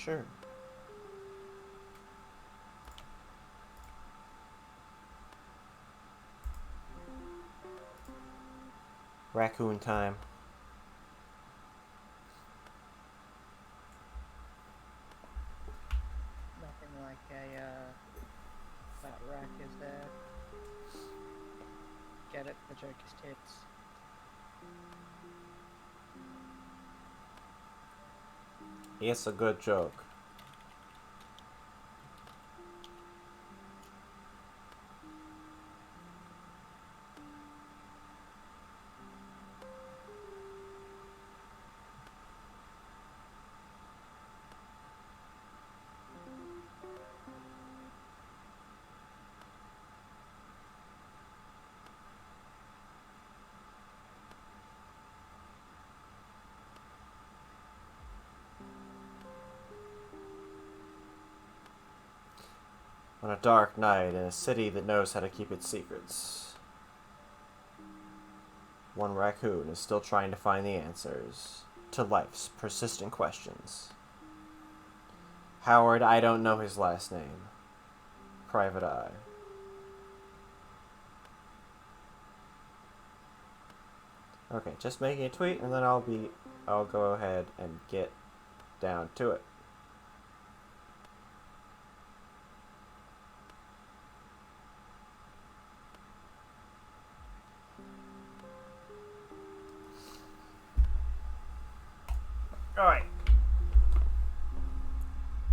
Sure. Raccoon time. Nothing like a fat rack, is there? Get it? The joke is tits. It's a good joke. On a dark night in a city that knows how to keep its secrets, one raccoon is still trying to find the answers to life's persistent questions. Howard, I don't know his last name. Private Eye. Okay, just making a tweet and then I'll go ahead and get down to it. Alright.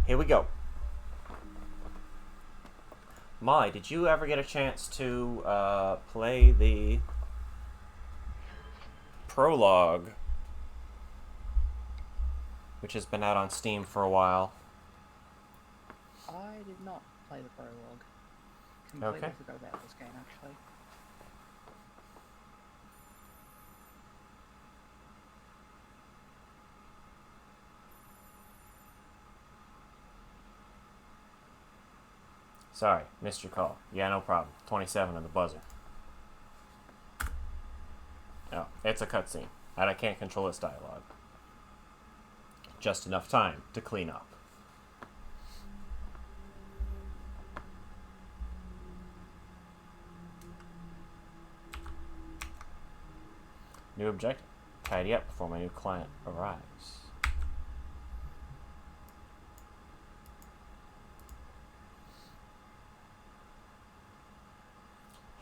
Here we go. Molly, did you ever get a chance to play the prologue, which has been out on Steam for a while? I did not play the prologue. Completely Okay. forgot about this game, actually. Sorry, missed your call. Yeah, no problem. 27 on the buzzer. Oh, it's a cutscene, and I can't control its dialogue. Just enough time to clean up. New objective. Tidy up before my new client arrives.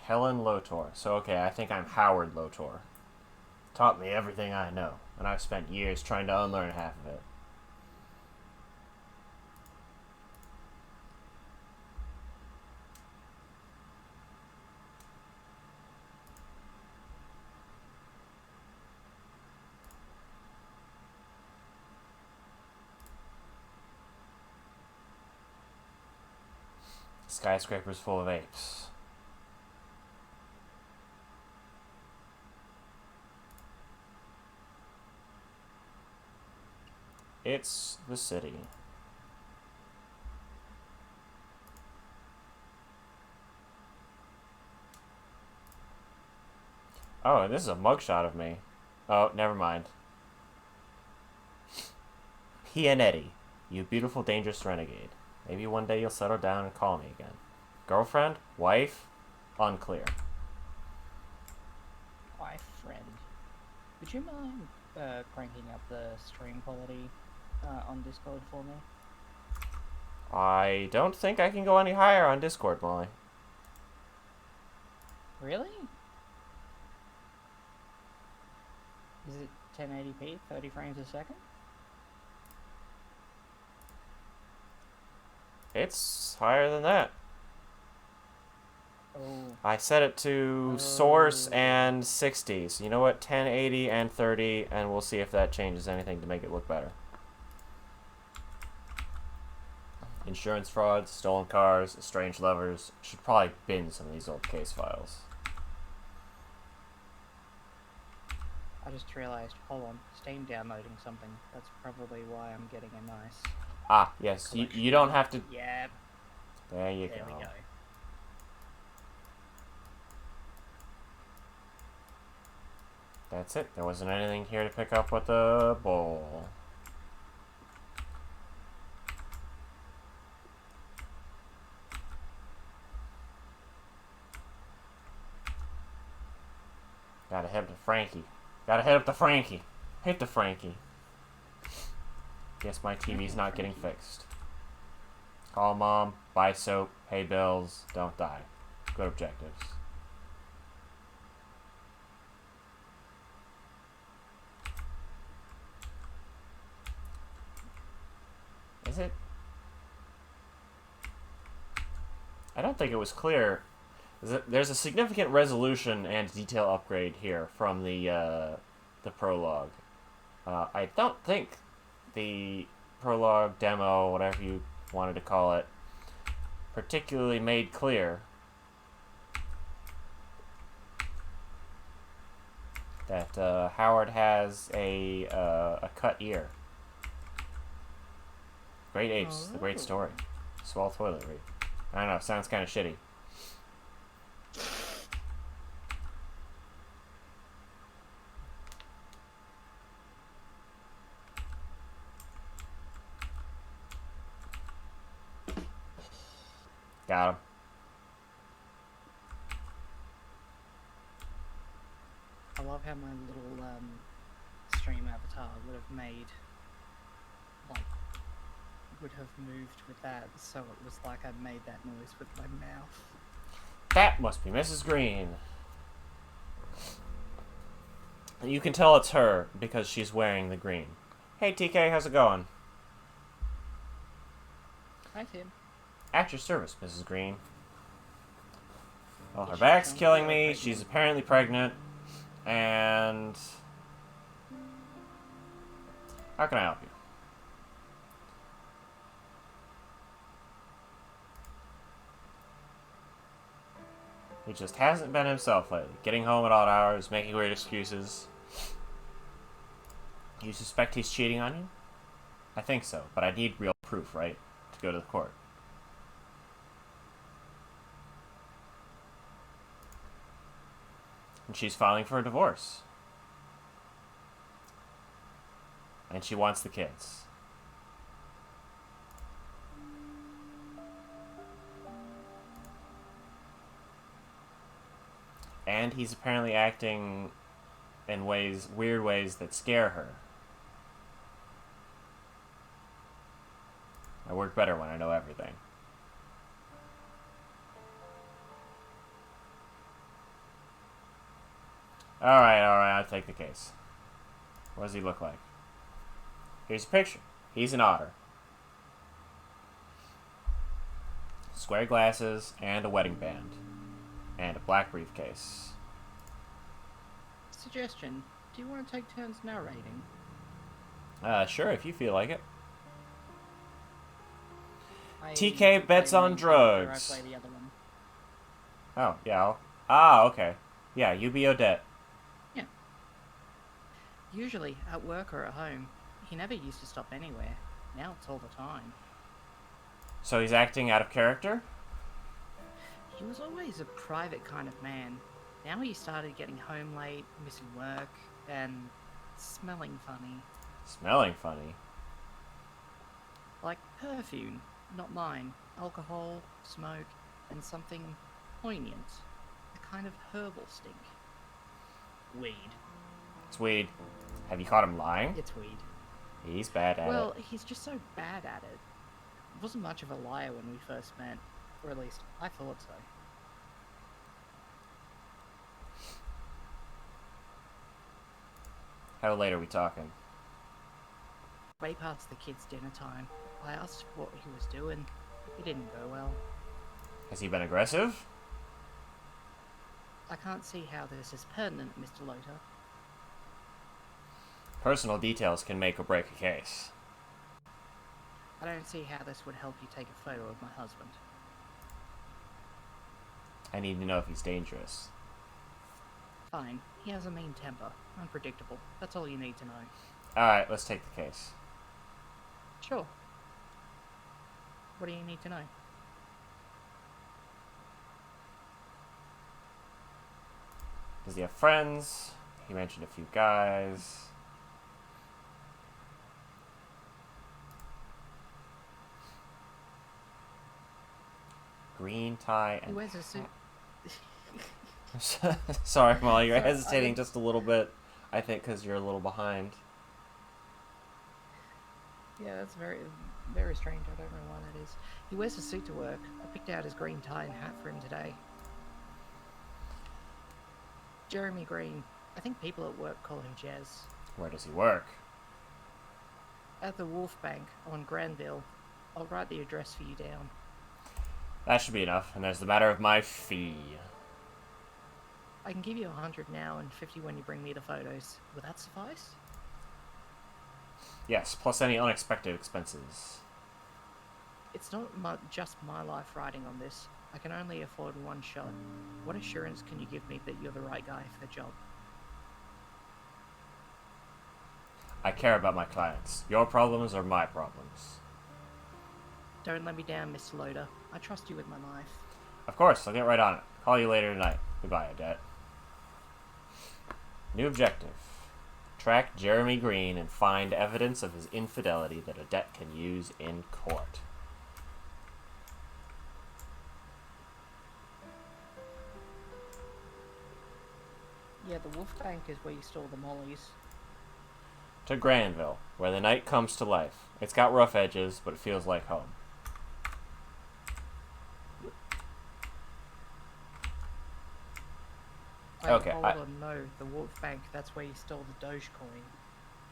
Helen Lotor. So, okay, I think I'm Howard Lotor. Taught me everything I know, and I've spent years trying to unlearn half of it. Skyscrapers full of apes. It's the city. Oh, this is a mugshot of me. Oh, never mind. Pianetti, you beautiful, dangerous renegade. Maybe one day you'll settle down and call me again. Girlfriend? Wife? Unclear. Hi, friend. Would you mind cranking up the stream quality on Discord for me? I don't think I can go any higher on Discord, Molly. Really? Is it 1080p, 30 frames a second? It's higher than that. Oh. I set it to source and 60. So you know what? 1080 and 30, and we'll see if that changes anything to make it look better. Insurance frauds, stolen cars, estranged lovers. Should probably bin some of these old case files. I just realized, hold on, Steam downloading something. That's probably why I'm getting a nice... Ah, yes, you don't have to... Yep. There you There go. we go. That's it. There wasn't anything here to pick up with the bowl. Gotta hit up the Frankie. Gotta hit up the Frankie. Hit the Frankie. Guess my TV's not getting fixed. Call mom, buy soap, pay bills, don't die. Good objectives. Is it? I don't think it was clear. There's a significant resolution and detail upgrade here from the prologue. I don't think the prologue, demo, whatever you wanted to call it, particularly made clear that Howard has a cut ear. Great apes, the great story. Swell toiletry. I don't know, sounds kind of shitty. Got him. I love how my little stream avatar would have made, like, would have moved with that, so it was like I made that noise with my mouth. That must be Mrs. Green. You can tell it's her because she's wearing the green. Hey TK, how's it going? Hi Tim. At your service, Mrs. Green. Well, her back's killing me. She's apparently pregnant. And... how can I help you? He just hasn't been himself lately. Getting home at odd hours, making weird excuses. You suspect he's cheating on you? I think so, but I need real proof, right? To go to the court. And she's filing for a divorce. And she wants the kids. And he's apparently acting in weird ways that scare her. I work better when I know everything. Alright, I'll take the case. What does he look like? Here's a picture. He's an otter. Square glasses and a wedding band. And a black briefcase. Suggestion, do you want to take turns narrating? Sure, if you feel like it. I TK bets play on main character, drugs. I play the other one. Oh, yeah. Okay. Yeah, you be Odette. Yeah. Usually at work or at home. He never used to stop anywhere. Now it's all the time. So he's acting out of character? He was always a private kind of man. Now he started getting home late, missing work, and smelling funny. Smelling funny. Like perfume, not mine. Alcohol, smoke, and something poignant. A kind of herbal stink. Weed. It's weed. Have you caught him lying? It's weed. He's bad at it. Well, he's just so bad at it. Wasn't much of a liar when we first met. Or at least, I thought so. How late are we talking? Way past the kids' dinner time. I asked what he was doing. It didn't go well. Has he been aggressive? I can't see how this is pertinent, Mr. Loader. Personal details can make or break a case. I don't see how this would help you take a photo of my husband. I need to know if he's dangerous. Fine. He has a mean temper. Unpredictable. That's all you need to know. Alright, let's take the case. Sure. What do you need to know? Does he have friends? He mentioned a few guys. Green tie He and... wears a suit. Sorry, Molly, you're So, hesitating just a little bit. I think because you're a little behind. Yeah, that's very, very strange. I don't know why that is. He wears a suit to work. I picked out his green tie and hat for him today. Jeremy Green. I think people at work call him Jez. Where does he work? At the Wolf Bank on Granville. I'll write the address for you down. That should be enough. And there's the matter of my fee. I can give you 100 now and 50 when you bring me the photos. Will that suffice? Yes, plus any unexpected expenses. It's not just my life riding on this. I can only afford one shot. What assurance can you give me that you're the right guy for the job? I care about my clients. Your problems are my problems. Don't let me down, Mr. Loader. I trust you with my life. Of course, I'll get right on it. Call you later tonight. Goodbye, Odette. New objective. Track Jeremy Green and find evidence of his infidelity that Odette can use in court. Yeah, the Wolf Bank is where you stole the mollies. To Granville, where the night comes to life. It's got rough edges, but it feels like home. Okay, Hold on, no, the Wolf Bank, that's where you stole the Dogecoin.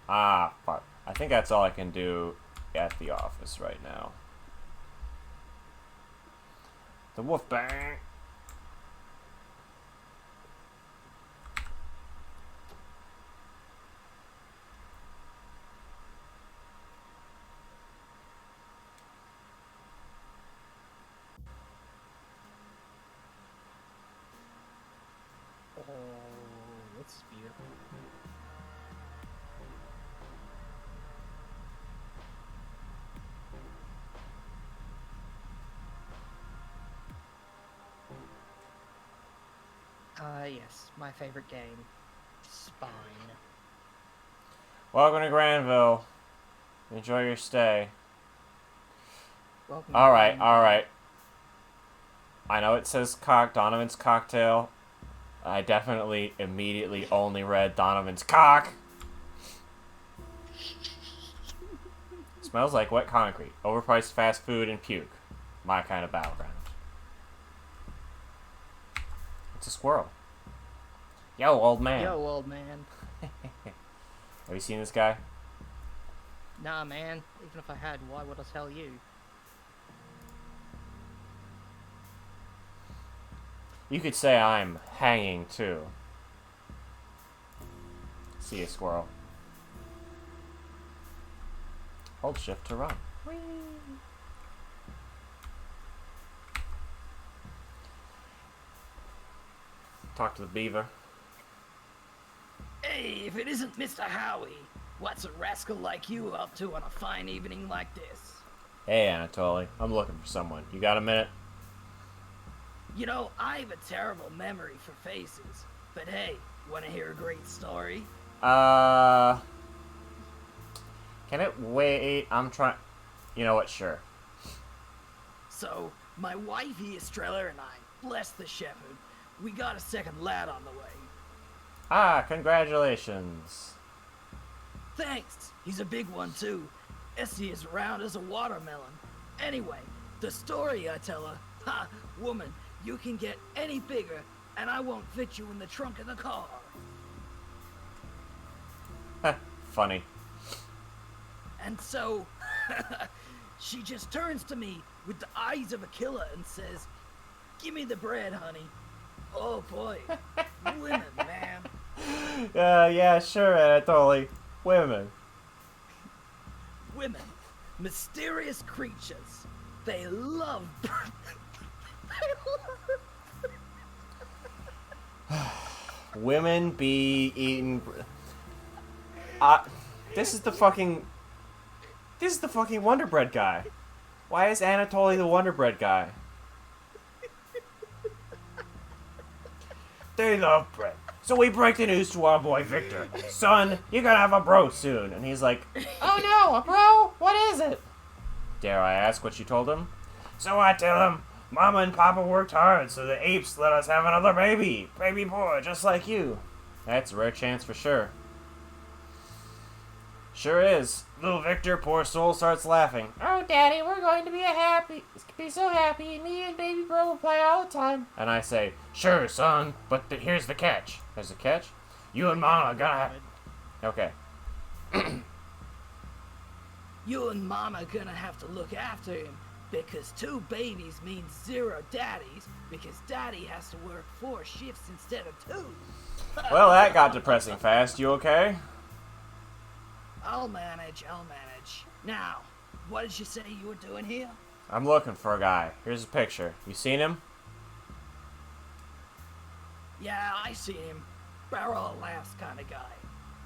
Ah, fuck. I think that's all I can do at the office right now. The Wolf Bank. Oh, this is beautiful. Yes, my favorite game. Spine. Welcome to Granville. Enjoy your stay. Welcome. Alright, alright. I know it says Donovan's cocktail. I definitely immediately only read Donovan's cock. Smells like wet concrete, overpriced fast food, and puke. My kind of battleground. It's a squirrel. Yo, old man. Yo, old man. Have you seen this guy? Nah, man. Even if I had, why would I tell you? You could say I'm hanging, too. See you, squirrel. Hold shift to run. Whee! Talk to the beaver. Hey, if it isn't Mr. Howie, what's a rascal like you up to on a fine evening like this? Hey, Anatoly. I'm looking for someone. You got a minute? You know, I have a terrible memory for faces. But hey, wanna hear a great story? Can it wait? I'm trying... You know what? Sure. So, my wifey Estrella and I, bless the shepherd, we got a second lad on the way. Ah, congratulations. Thanks. He's a big one too. Essie is round as a watermelon. Anyway, the story I tell her, ha, woman, you can get any bigger and I won't fit you in the trunk of the car. Funny. And so, she just turns to me with the eyes of a killer and says, "Give me the bread, honey." Oh boy, women, man. Yeah, sure, Anatoly. Women. Women, mysterious creatures. They love. Women be eating... This is the fucking Wonder Bread guy. Why is Anatoly the Wonder Bread guy? They love bread. So we break the news to our boy Victor. Son, you're gonna have a bro soon. And he's like, oh no, a bro? What is it? Dare I ask what you told him? So I tell him, Mama and Papa worked hard, so the apes let us have another baby. Baby boy, just like you. That's a rare chance for sure. Sure is. Little Victor, poor soul, starts laughing. Oh, Daddy, we're going to be so happy. Me and Baby Bro will play all the time. And I say, sure, son, but here's the catch. There's a catch? You and Mama gonna have... Okay. You and Mama gonna have to look after him, because 2 babies means 0 daddies, because Daddy has to work 4 shifts instead of 2. Well, that got depressing fast. You okay? I'll manage. Now, what did you say you were doing here? I'm looking for a guy. Here's a picture. You seen him? Yeah, I see him. Barrel of laughs kind of guy.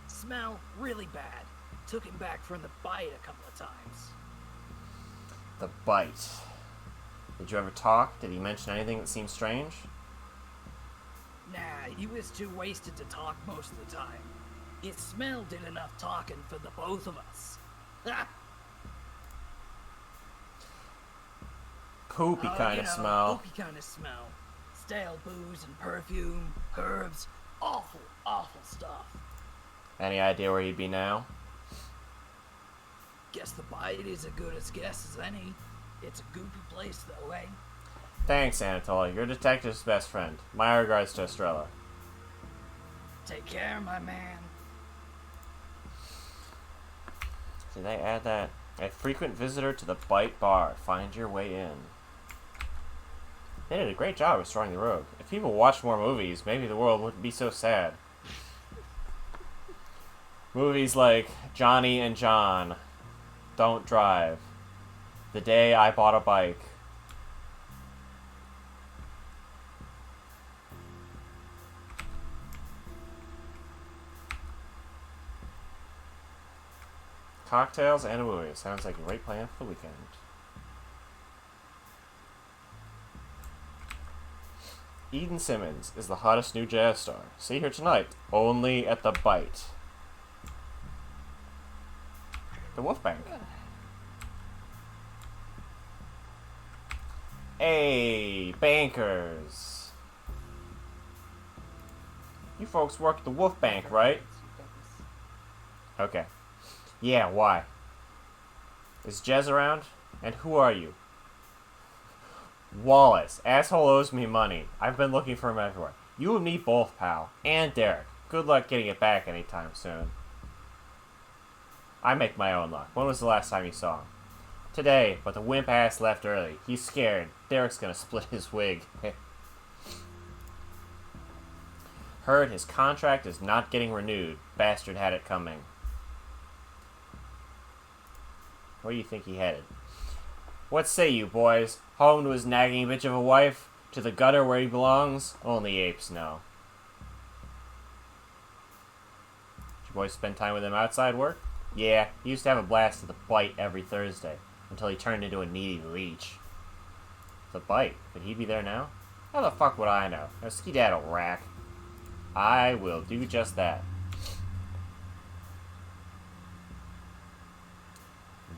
Smell really bad. Took him back from the bite a couple of times. The bite. Did you ever talk? Did he mention anything that seemed strange? Nah, he was too wasted to talk most of the time. His smell did enough talking for the both of us. Poopy kind of smell. Poopy kind of smell. Stale booze and perfume, herbs, awful, awful stuff. Any idea where he'd be now? Guess the bite is as good a guess as any. It's a goopy place though, eh? Thanks, Anatoly. You're detective's best friend. My regards to Estrella. Take care, my man. Did they add that? A frequent visitor to the Bite Bar. Find your way in. They did a great job restoring the rogue. If people watched more movies, maybe the world wouldn't be so sad. Movies like Johnny and John, Don't Drive, The Day I Bought a Bike. Cocktails and a movie. Sounds like a great plan for the weekend. Eden Simmons is the hottest new jazz star. See her tonight, only at the Bite. The Wolf Bank. Hey, bankers. You folks work at the Wolf Bank, right? Okay. Yeah, why? Is Jez around? And who are you? Wallace. Asshole owes me money. I've been looking for him everywhere. You and me both, pal. And Derek. Good luck getting it back anytime soon. I make my own luck. When was the last time you saw him? Today, but the wimp ass left early. He's scared. Derek's gonna split his wig. Heard his contract is not getting renewed. Bastard had it coming. Where do you think he headed? What say you, boys? Home to his nagging bitch of a wife? To the gutter where he belongs? Only apes know. Did you boys spend time with him outside work? Yeah, he used to have a blast at the Bite every Thursday, until he turned into a needy leech. The Bite? Would he be there now? How the fuck would I know? A skedaddle rack. I will do just that.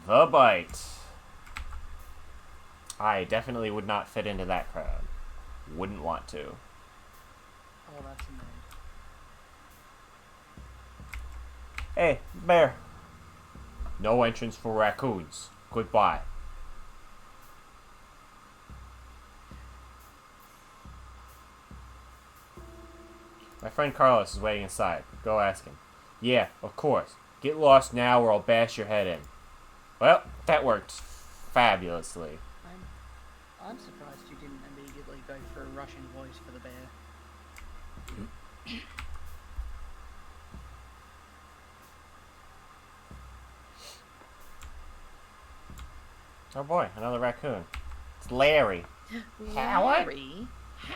The Bite. I definitely would not fit into that crowd. Wouldn't want to. Oh, that's annoying. Hey, bear. No entrance for raccoons. Goodbye. My friend Carlos is waiting inside. Go ask him. Yeah, of course. Get lost now or I'll bash your head in. Well, that worked fabulously. I'm surprised you didn't immediately go for a Russian voice for the bear. Oh boy, another raccoon. It's Larry. Larry?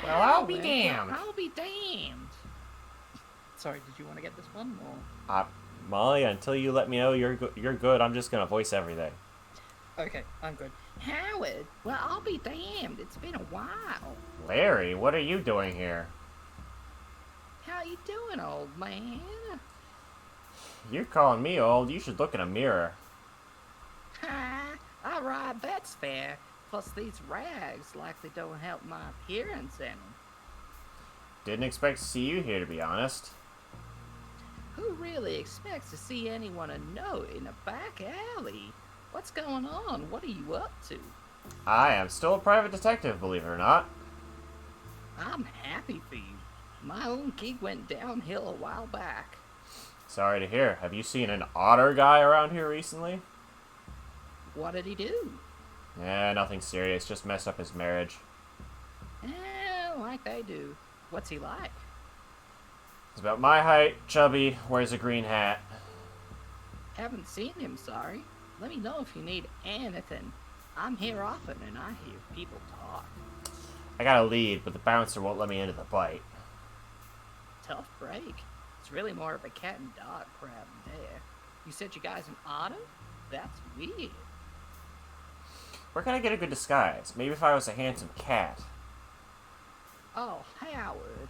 Well, I'll be damned. I'll be damned. Sorry, did you want to get this one, or? Molly, until you let me know you're good, I'm just gonna voice everything. Okay, I'm good. Howard, well, I'll be damned. It's been a while. Larry, what are you doing here? How you doing, old man? You're calling me old. You should look in a mirror. Ha! Alright, that's fair. Plus, these rags likely don't help my appearance any. Didn't expect to see you here, to be honest. Who really expects to see anyone I know in a back alley? What's going on? What are you up to? I am still a private detective, believe it or not. I'm happy for you. My own gig went downhill a while back. Sorry to hear. Have you seen an otter guy around here recently? What did he do? Nothing serious. Just messed up his marriage. Like they do. What's he like? He's about my height, chubby, wears a green hat. Haven't seen him, sorry. Let me know if you need anything. I'm here often and I hear people talk. I got a lead, but the bouncer won't let me into the bite. Tough break. It's really more of a cat and dog problem there. You said you guys an otter? That's weird. Where can I get a good disguise? Maybe if I was a handsome cat. Oh, Howard.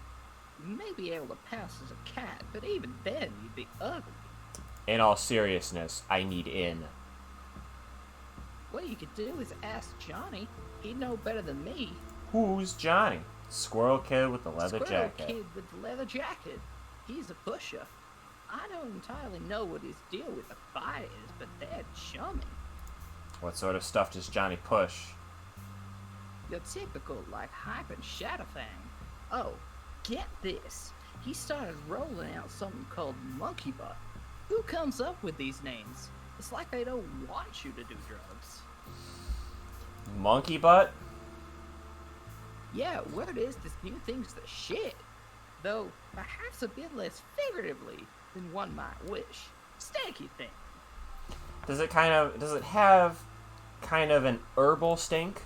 You may be able to pass as a cat, but even then you'd be ugly. In all seriousness, I need in. What you could do is ask Johnny. He'd know better than me. Who's Johnny? Squirrel kid with the leather Squirrel jacket. kid with the leather jacket. He's a pusher. I don't entirely know what his deal with the fight is, but they're chummy. What sort of stuff does Johnny push? Your typical, like, hype and Shadowfang. Oh, get this. He started rolling out something called Monkey Butt. Who comes up with these names? It's like they don't want you to do drugs. Monkey butt? Yeah, word is this new thing's the shit. Though, perhaps a bit less figuratively than one might wish. Stanky thing. Does it have kind of an herbal stink?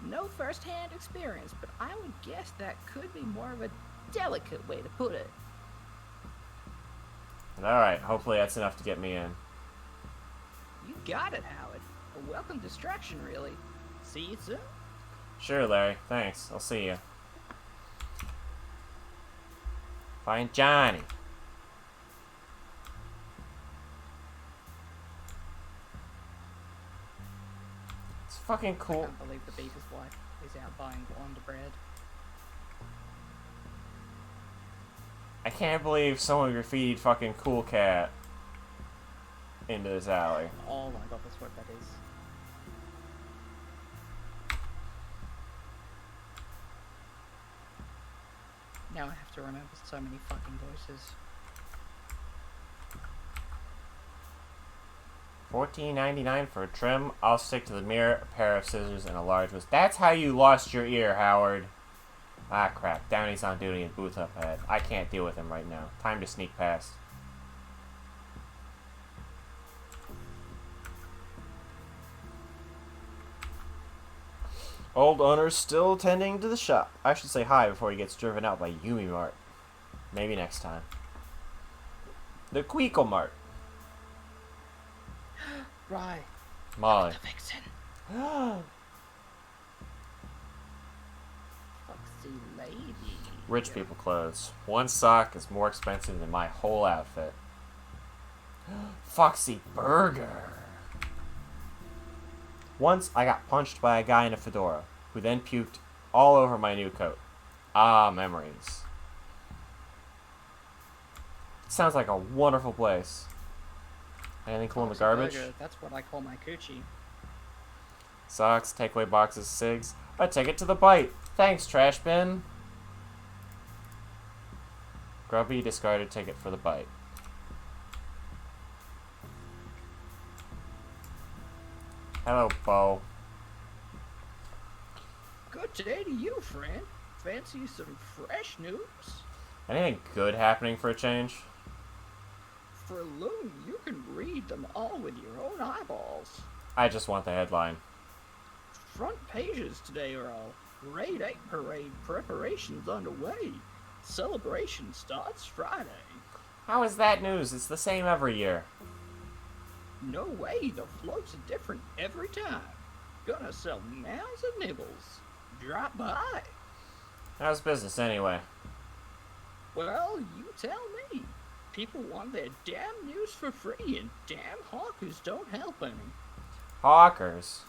No first-hand experience, but I would guess that could be more of a delicate way to put it. Alright, hopefully that's enough to get me in. You got it, Howard. A welcome distraction, really. See you soon. Sure, Larry. Thanks. I'll see you. Find Johnny. It's fucking I cool. can't believe the beaver's wife is out buying Wonder Bread. I can't believe someone graffitied fucking Cool Cat into this alley. Oh my god, that's what that is. Now I have to remember so many fucking voices. $14.99 for a trim. I'll stick to the mirror, a pair of scissors, and a large was. That's how you lost your ear, Howard. Ah, crap. Downey's on duty in booth up ahead. I can't deal with him right now. Time to sneak past. Old owner's still tending to the shop. I should say hi before he gets driven out by Yumi Mart. Maybe next time. The Queekle Mart. Right. Molly. The vixen. Foxy lady. Rich people clothes. One sock is more expensive than my whole outfit. Foxy Burger. Once I got punched by a guy in a fedora, who then puked all over my new coat. Ah, memories. Sounds like a wonderful place. Anything cool in the Foxy garbage? Burger, that's what I call my coochie. Socks, takeaway boxes, cigs. A ticket to the bite. Thanks, trash bin. Grubby discarded ticket for the bite. Hello, Bo. Good day to you, friend. Fancy some fresh news? Anything good happening for a change? For Loon, you can read them all with your own eyeballs. I just want the headline. Front pages today are all Raid 8 Parade preparations underway. Celebration starts Friday. How is that news? It's the same every year. No way, the floats are different every time. Gonna sell mounds of nibbles. Drop by. How's business anyway? Well, you tell me. People want their damn news for free, and damn hawkers don't help any. Hawkers.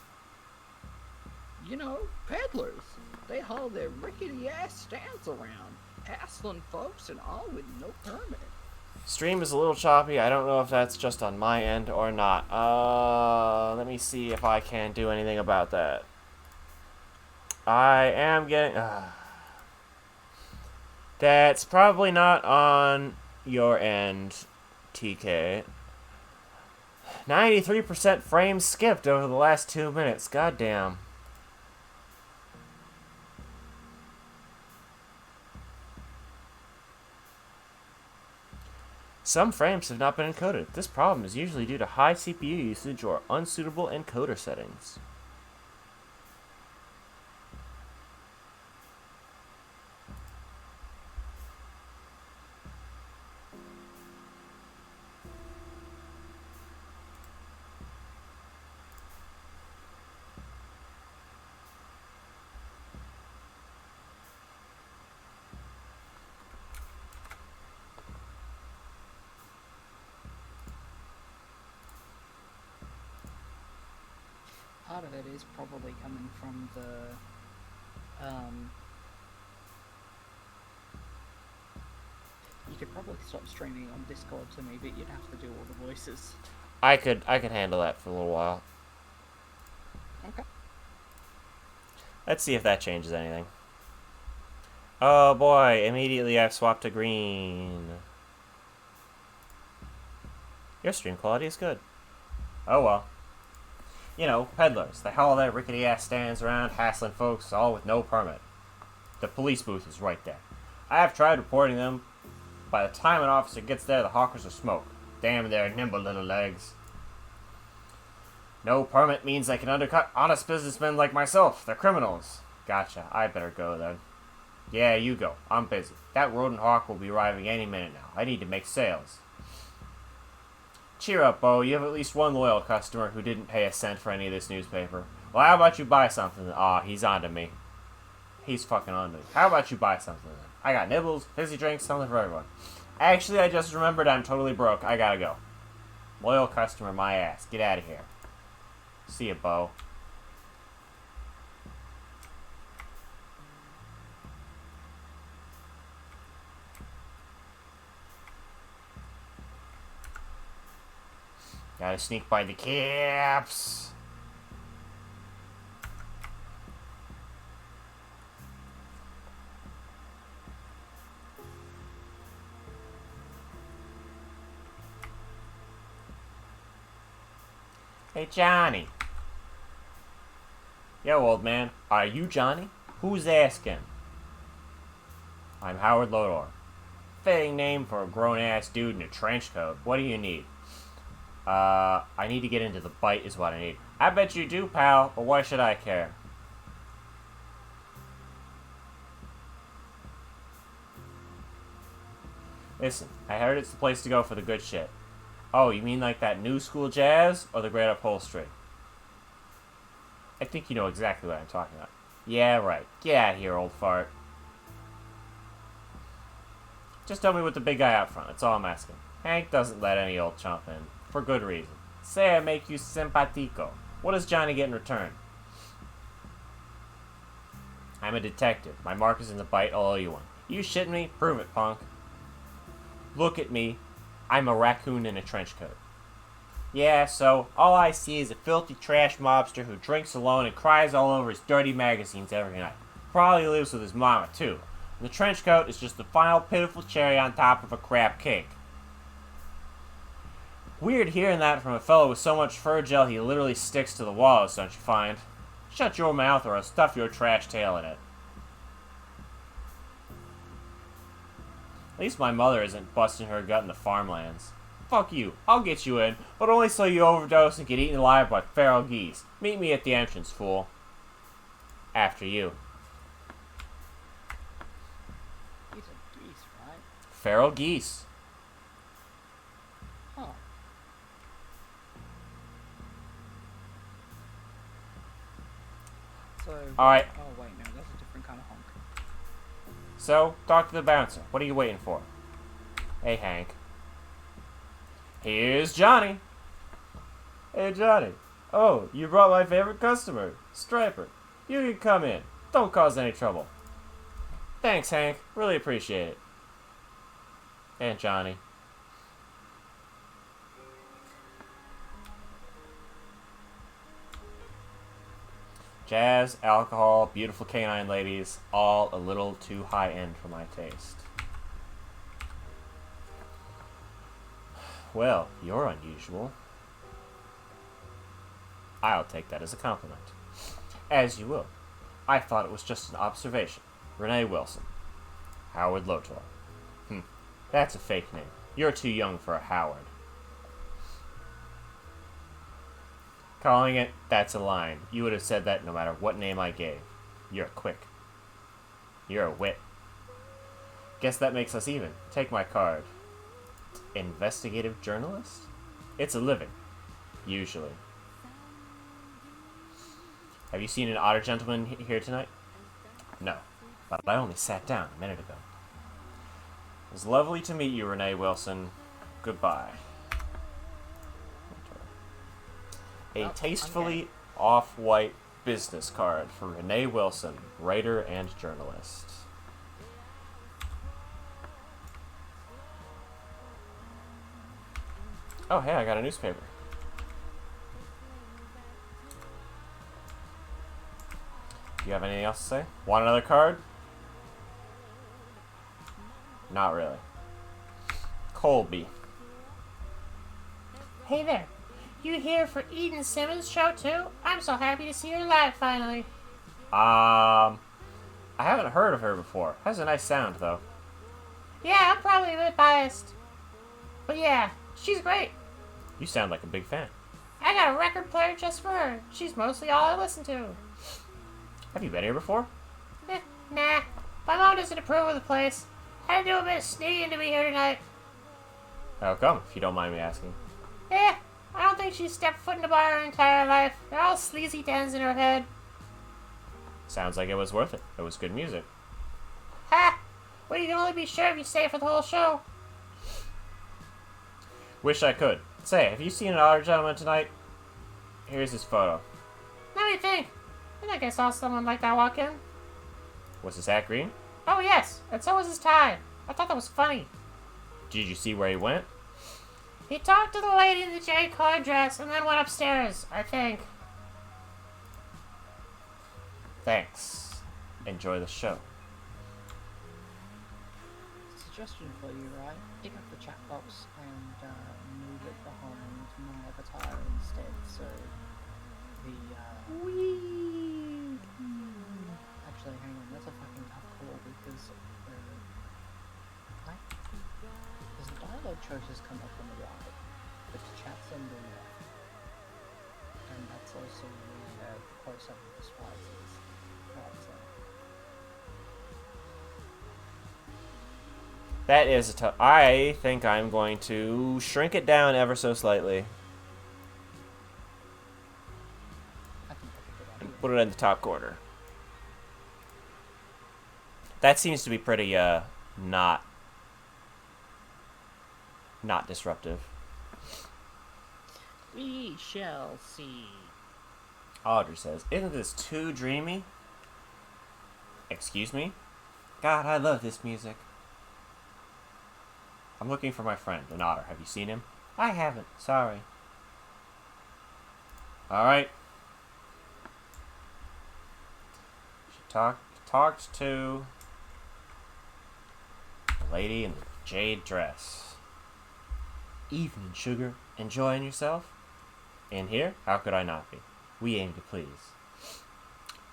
You know, peddlers. They haul their rickety ass stands around, hassling folks and all with no permit. Stream is a little choppy. I don't know if that's just on my end or not. Let me see if I can do anything about that. I am getting... That's probably not on your end, TK. 93% frames skipped over the last 2 minutes. Goddamn. Some frames have not been encoded. This problem is usually due to high CPU usage or unsuitable encoder settings. Part of it is probably coming from the, you could probably stop streaming on Discord to me, but you'd have to do all the voices. I could handle that for a little while. Okay. Let's see if that changes anything. Oh boy, immediately I've swapped to green. Your stream quality is good. Oh well. You know, peddlers. They haul their rickety ass stands around, hassling folks, all with no permit. The police booth is right there. I have tried reporting them. By the time an officer gets there, the hawkers are smoke. Damn their nimble little legs. No permit means they can undercut honest businessmen like myself. They're criminals. Gotcha. I better go then. Yeah, you go. I'm busy. That rodent hawk will be arriving any minute now. I need to make sales. Cheer up, Bo. You have at least one loyal customer who didn't pay a cent for any of this newspaper. Well, how about you buy something? Aw, he's onto me. He's fucking onto me. How about you buy something then? I got nibbles, fizzy drinks, something for everyone. Actually, I just remembered I'm totally broke. I gotta go. Loyal customer, my ass. Get out of here. See ya, Bo. Gotta sneak by the caps. Hey, Johnny. Yo, old man. Are you Johnny? Who's asking? I'm Howard Lodor. Fitting name for a grown-ass dude in a trench coat. What do you need? I need to get into the bite is what I need. I bet you do, pal, but why should I care? Listen, I heard it's the place to go for the good shit. Oh, you mean like that new school jazz or the great upholstery? I think you know exactly what I'm talking about. Yeah, right. Get out of here, old fart. Just tell me what the big guy out front, that's all I'm asking. Hank doesn't let any old chump in. For good reason. Say I make you simpatico. What does Johnny get in return? I'm a detective. My mark is in the bite. I'll owe you one. You shitting me? Prove it, punk. Look at me. I'm a raccoon in a trench coat. Yeah, so all I see is a filthy trash mobster who drinks alone and cries all over his dirty magazines every night. Probably lives with his mama, too. And the trench coat is just the final pitiful cherry on top of a crap cake. Weird hearing that from a fellow with so much fur gel he literally sticks to the walls, don't you find? Shut your mouth or I'll stuff your trash tail in it. At least my mother isn't busting her gut in the farmlands. Fuck you, I'll get you in, but only so you overdose and get eaten alive by feral geese. Meet me at the entrance, fool. After you. These are geese, right? Feral geese. Huh. So... Alright. Oh, wait, no, that's a different kind of honk. So, talk to the bouncer. What are you waiting for? Hey, Hank. Here's Johnny. Hey, Johnny. Oh, you brought my favorite customer, Striper. You can come in. Don't cause any trouble. Thanks, Hank. Really appreciate it. And Johnny. Jazz, alcohol, beautiful canine ladies, all a little too high-end for my taste. Well, you're unusual. I'll take that as a compliment. As you will. I thought it was just an observation. Renee Wilson. Howard Lotor. That's a fake name. You're too young for a Howard. Calling it, that's a line. You would have said that no matter what name I gave. You're quick. You're a wit. Guess that makes us even. Take my card. Investigative journalist? It's a living. Usually. Have you seen an otter gentleman here tonight? No, but I only sat down a minute ago. It was lovely to meet you, Renee Wilson. Goodbye. A tastefully off-white business card for Renee Wilson, writer and journalist. Oh, hey, I got a newspaper. Do you have anything else to say? Want another card? Not really. Colby. Hey there. You here for Eden Simmons' show too? I'm so happy to see her live finally. I haven't heard of her before. Has a nice sound, though. Yeah, I'm probably a bit biased. But yeah, she's great. You sound like a big fan. I got a record player just for her. She's mostly all I listen to. Have you been here before? Nah. My mom doesn't approve of the place. Had to do a bit of sneaking to be here tonight. How come, if you don't mind me asking? I don't think she's stepped foot in the bar her entire life. They're all sleazy dens in her head. Sounds like it was worth it. It was good music. Ha! Well, you can only be sure if you stay for the whole show. Wish I could. Say, have you seen an otter gentleman tonight? Here's his photo. Let me think. I think I saw someone like that walk in. Was his hat green? Oh, yes. And so was his tie. I thought that was funny. Did you see where he went? He talked to the lady in the J. Cole dress and then went upstairs, I think. Thanks. Enjoy the show. Suggestion for you, right? Pick up the chat box and move it behind my avatar instead, so the Actually, hang on, that's a fucking tough call because the dialogue choices come up on the right, but the chat's on the left, and that's also where the close-up of the sprites is. Right, so. That is a tough... I think I'm going to shrink it down ever so slightly. I think that's a good idea. Put it in the top corner. That seems to be pretty, not disruptive. We shall see. Audrey says, isn't this too dreamy? Excuse me? God, I love this music. I'm looking for my friend, an otter. Have you seen him? I haven't. Sorry. Alright. She talked to the lady in the jade dress. Evening, sugar. Enjoying yourself? In here? How could I not be? We aim to please.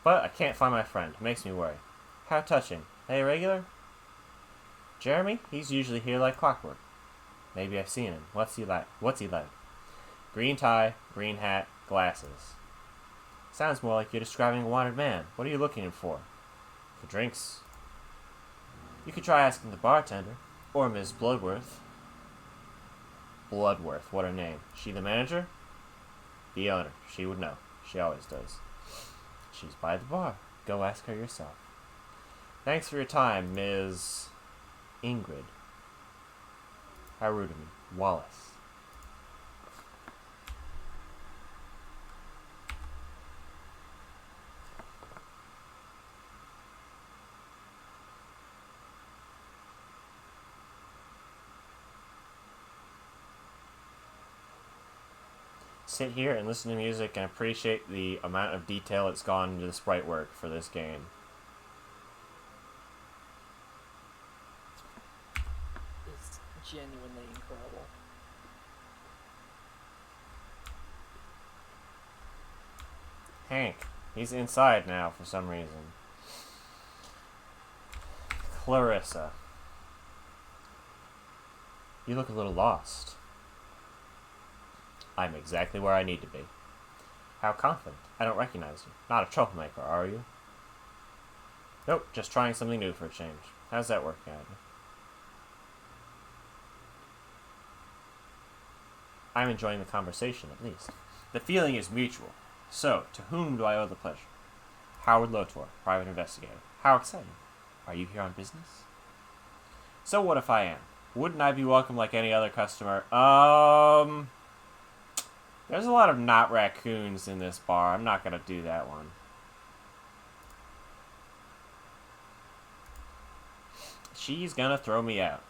But I can't find my friend. Makes me worry. How touching. Hey, regular? Jeremy? He's usually here like clockwork. Maybe I've seen him. What's he like? Green tie, green hat, glasses. Sounds more like you're describing a wanted man. What are you looking for? For drinks? You could try asking the bartender. Or Ms. Bloodworth. Bloodworth, what her name? She the manager? The owner. She would know. She always does. She's by the bar. Go ask her yourself. Thanks for your time, Ms. Ingrid. How rude of me. Wallace. sit here and listen to music and appreciate the amount of detail that's gone into the sprite work for this game. It's genuinely incredible. Hank, he's inside now for some reason. Clarissa. You look a little lost. I'm exactly where I need to be. How confident. I don't recognize you. Not a troublemaker, are you? Nope, just trying something new for a change. How's that working out? I'm enjoying the conversation, at least. The feeling is mutual. So, to whom do I owe the pleasure? Howard Lotor, private investigator. How exciting. Are you here on business? So what if I am? Wouldn't I be welcome like any other customer? There's a lot of not raccoons in this bar. I'm not gonna do that one. She's gonna throw me out.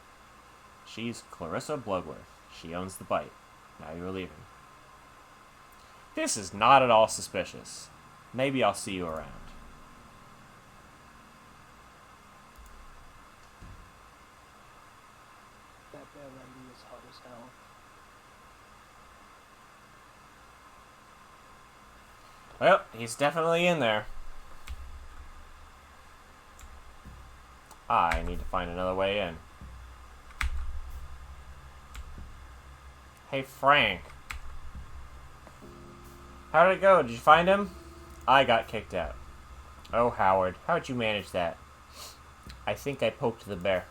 She's Clarissa Bloodworth. She owns the bite. Now you're leaving. This is not at all suspicious. Maybe I'll see you around. That bear lady is hot as hell. Well, he's definitely in there. I need to find another way in. Hey, Frank. How did it go? Did you find him? I got kicked out. Oh, Howard, how'd you manage that? I think I poked the bear.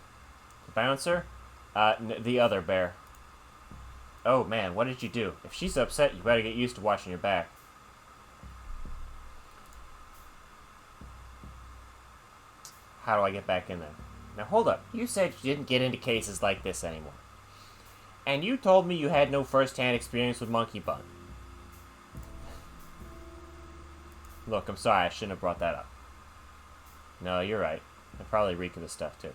The bouncer? The other bear. Oh, man, what did you do? If she's upset, you better get used to watching your back. How do I get back in there? Now, hold up. You said you didn't get into cases like this anymore. And you told me you had no first-hand experience with Monkey Bun. Look, I'm sorry, I shouldn't have brought that up. No, you're right. I probably reek of this stuff, too.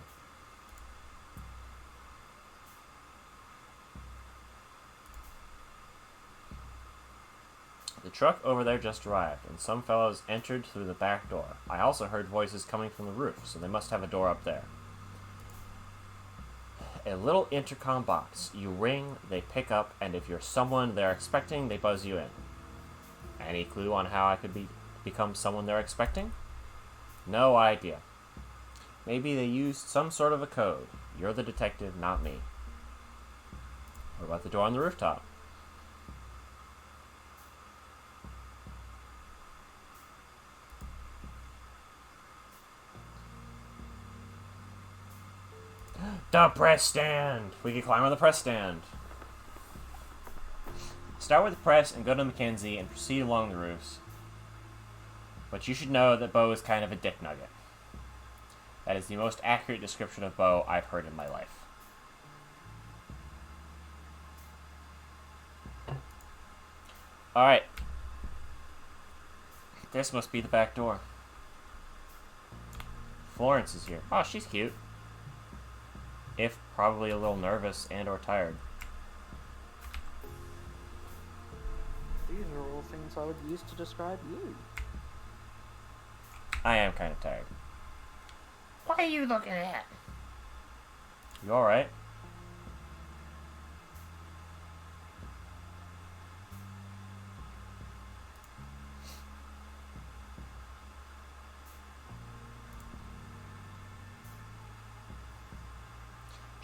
The truck over there just arrived, and some fellows entered through the back door. I also heard voices coming from the roof, so they must have a door up there. A little intercom box. You ring, they pick up, and if you're someone they're expecting, they buzz you in. Any clue on how I could become someone they're expecting? No idea. Maybe they used some sort of a code. You're the detective, not me. What about the door on the rooftop? The press stand! We can climb on the press stand. Start with the press and go to Mackenzie and proceed along the roofs. But you should know that Bo is kind of a dick nugget. That is the most accurate description of Bo I've heard in my life. Alright. This must be the back door. Florence is here. Oh, she's cute. If probably a little nervous and or tired. These are all things I would use to describe you. I am kind of tired. What are you looking at? You alright?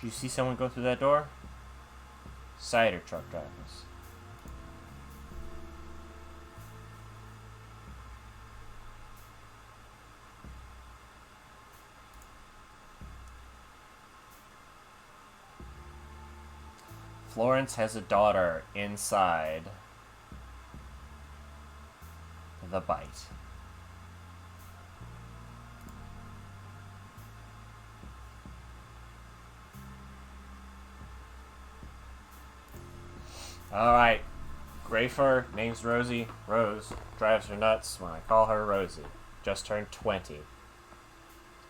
Did you see someone go through that door? Cider truck drivers. Florence has a daughter inside the bite. Alright. Gray fur, name's Rosie. Rose drives her nuts when I call her Rosie. Just turned 20.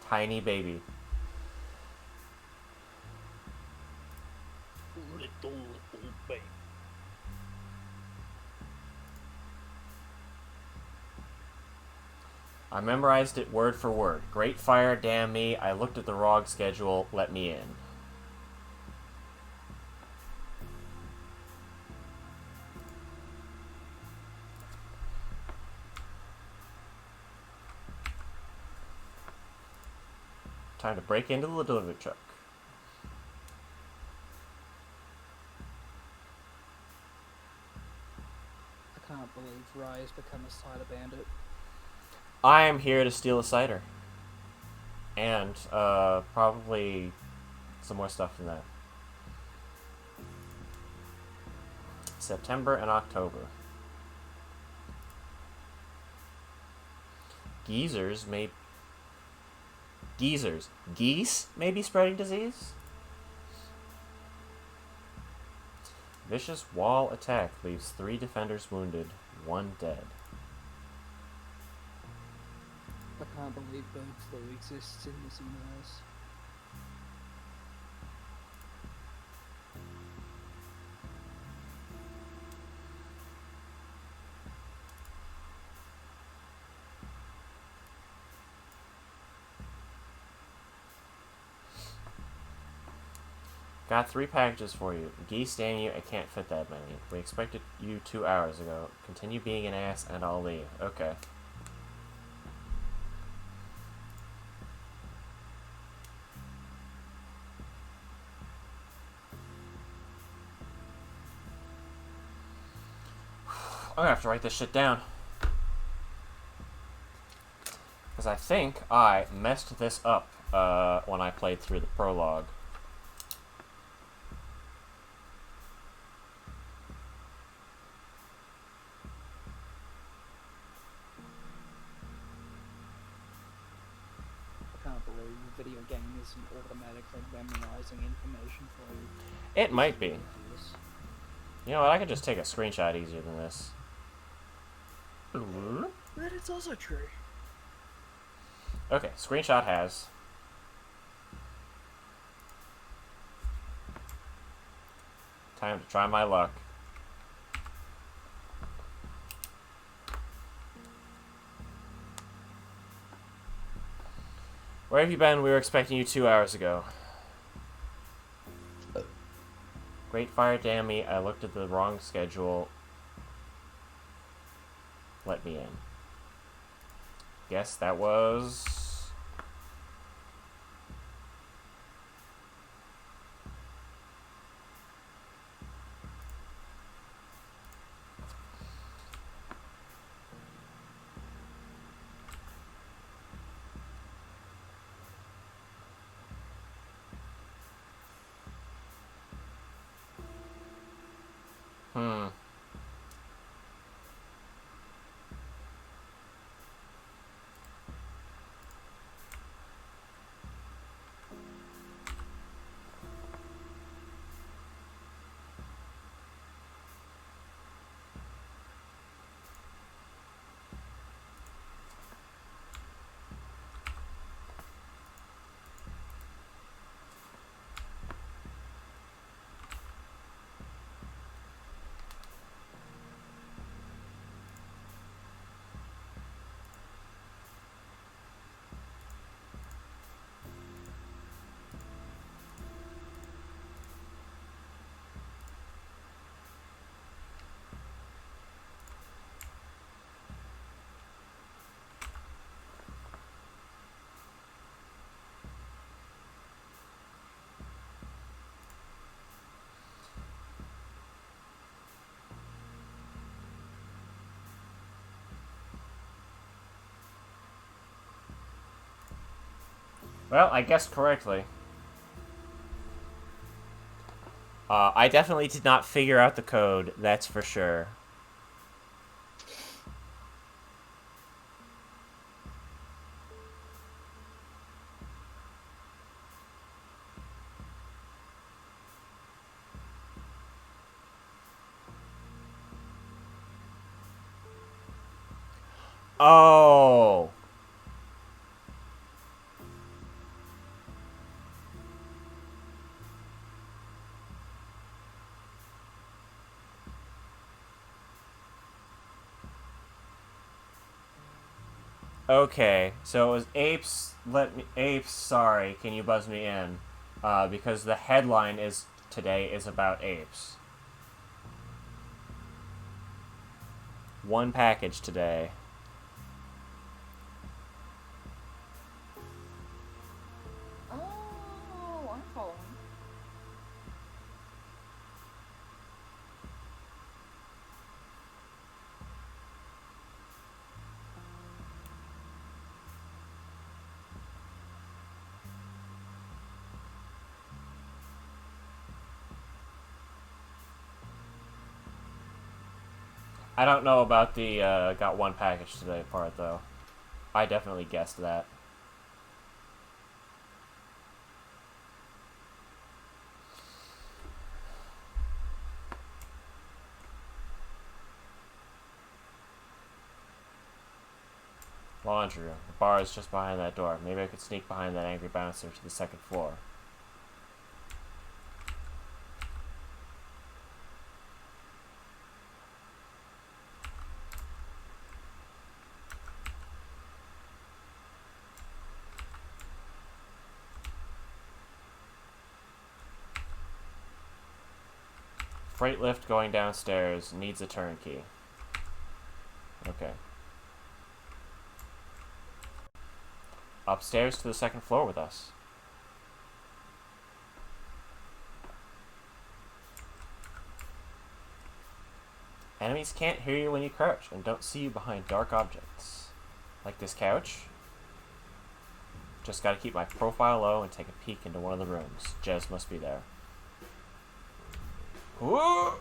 Tiny baby. Little baby. I memorized it word for word. Great fire, damn me. I looked at the wrong schedule. Let me in. Time to break into the delivery truck. I can't believe Rye has become a cider bandit. I am here to steal a cider. And, probably some more stuff than that. September and October. Geese may be spreading disease? Vicious wall attack leaves 3 defenders wounded, 1 dead. I can't believe bird flu exists in this universe. Got 3 packages for you. Geese, damn you, I can't fit that many. We expected you 2 hours ago. Continue being an ass and I'll leave. Okay. I'm gonna have to write this shit down. Because I think I messed this up when I played through the prologue. I can't believe the video game isn't automatically memorizing information for you. It might be. Yes. You know what, I could just take a screenshot easier than this. But it's also true. Okay, screenshot has. Time to try my luck. Where have you been? We were expecting you 2 hours ago. Great fire, damn me. I looked at the wrong schedule. Let me in. Guess that was... Well, I guessed correctly. I definitely did not figure out the code, that's for sure. Oh! Okay, so it was apes. Apes. Sorry, can you buzz me in? Because the headline is today is about apes. One package today. Oh, I'm following. I don't know about the got one package today part though. I definitely guessed that. Laundry room. The bar is just behind that door. Maybe I could sneak behind that angry bouncer to the second floor. Freight lift going downstairs needs a turnkey. Okay. Upstairs to the second floor with us. Enemies can't hear you when you crouch and don't see you behind dark objects. Like this couch. Just gotta keep my profile low and take a peek into one of the rooms. Jez must be there. Ooh!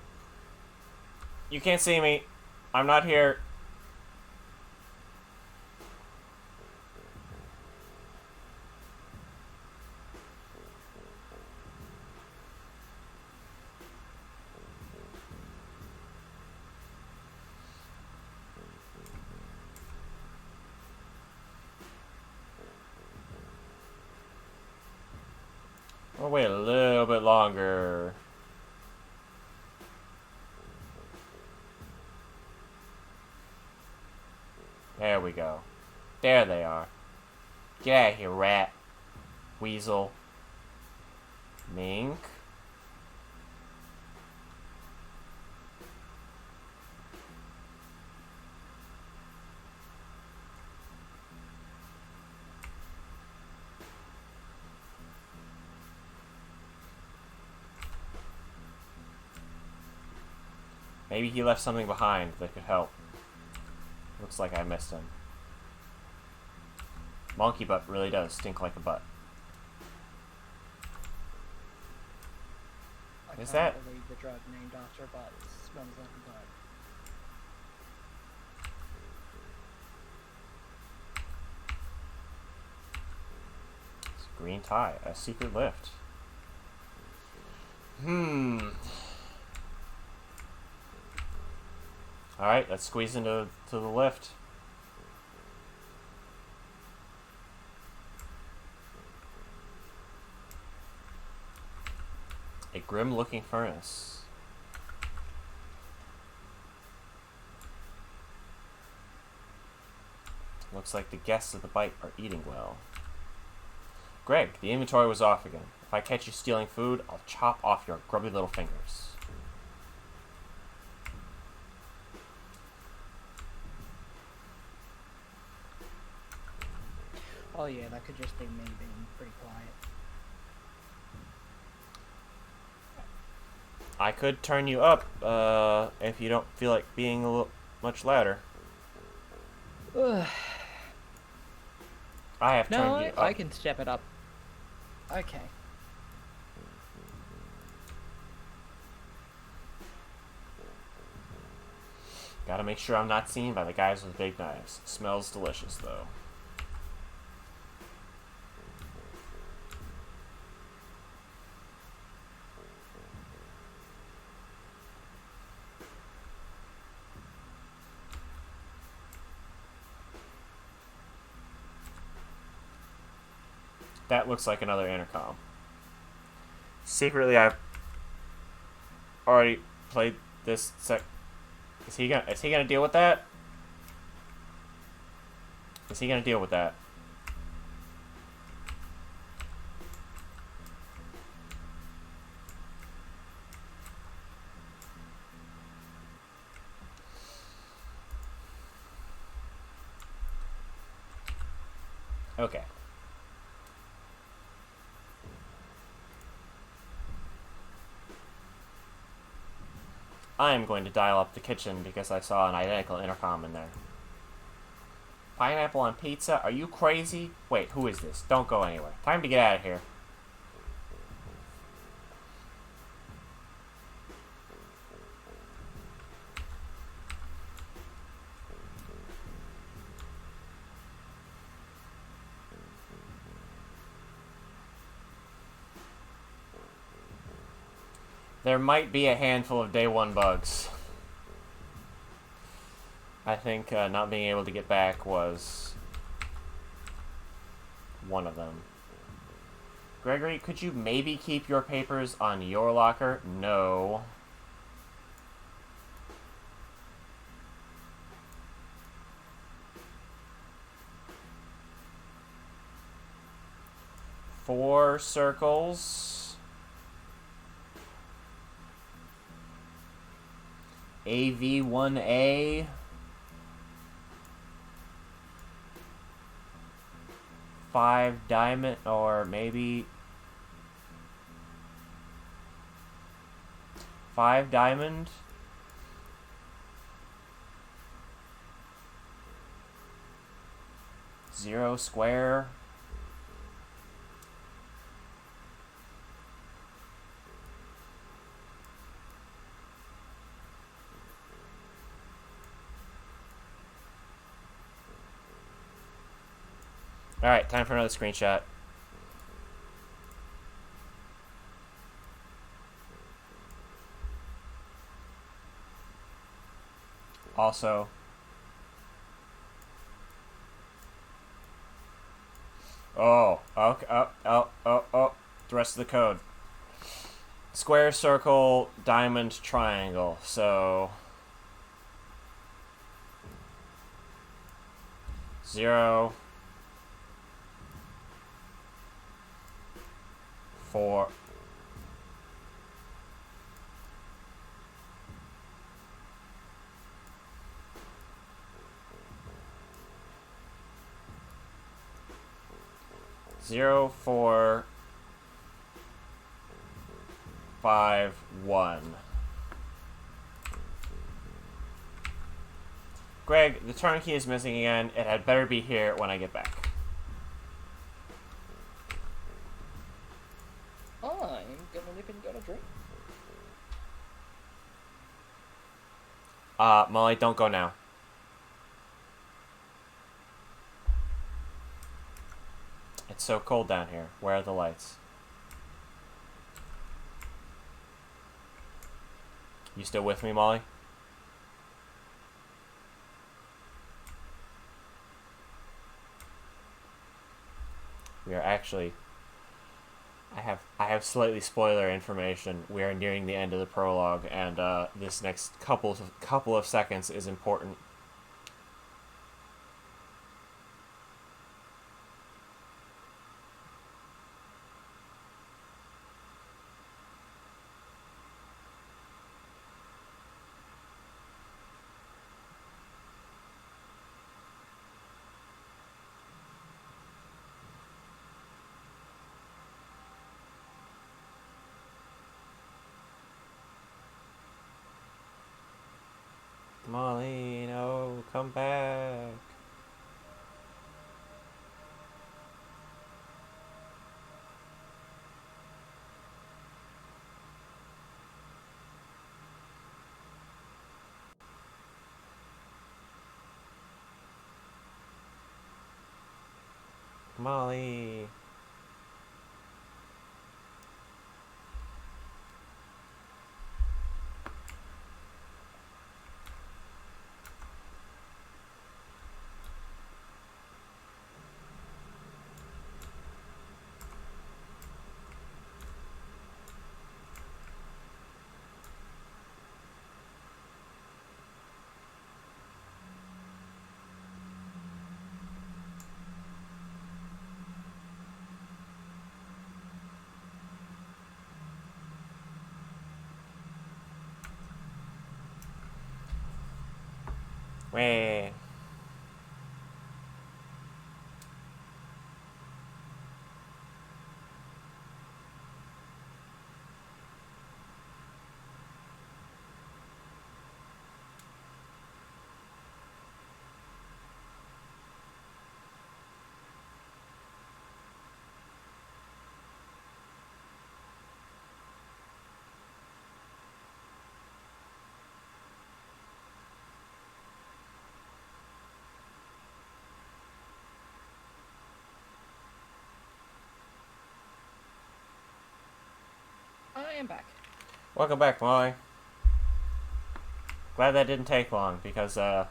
You can't see me. I'm not here. We'll wait a little bit longer. There we go. There they are. Get out of here, rat. Weasel. Mink. Maybe he left something behind that could help. Looks like I missed him. Monkey butt really does stink like a butt. I Is can't that- believe the drug named after a butt smells like a butt. It's a green tie. A secret lift. Alright, let's squeeze into the lift. A grim looking furnace. Looks like the guests of the bite are eating well. Greg, the inventory was off again. If I catch you stealing food, I'll chop off your grubby little fingers. Oh yeah, that could just be me being pretty quiet. I could turn you up if you don't feel like being a little much louder. I have No, turned you up. I can step it up. Okay. Gotta make sure I'm not seen by the guys with big knives. Smells delicious though. That looks like another intercom. Secretly, I've already played this Is he gonna deal with that? Is he gonna deal with that? Okay. I am going to dial up the kitchen because I saw an identical intercom in there. Pineapple on pizza? Are you crazy? Wait, who is this? Don't go anywhere. Time to get out of here. There might be a handful of day one bugs. I think not being able to get back was one of them. Gregory, could you maybe keep your papers on your locker? No. Four circles. AV1A. 5 diamond, or maybe 5 diamond. Zero square. Alright, time for another screenshot. Also, oh, okay, the rest of the code. Square, circle, diamond, triangle. So 0, 4. Zero, 4, 5, 1. Greg, the turnkey is missing again. It had better be here when I get back. I'm gonna nip and get a drink. Molly, don't go now. It's so cold down here. Where are the lights? You still with me, Molly? We are actually... I have slightly spoiler information. We are nearing the end of the prologue, and this next couple of seconds is important. Molly, no, come back. Molly. Wah. I am back. Welcome back, Molly. Glad that didn't take long, because, I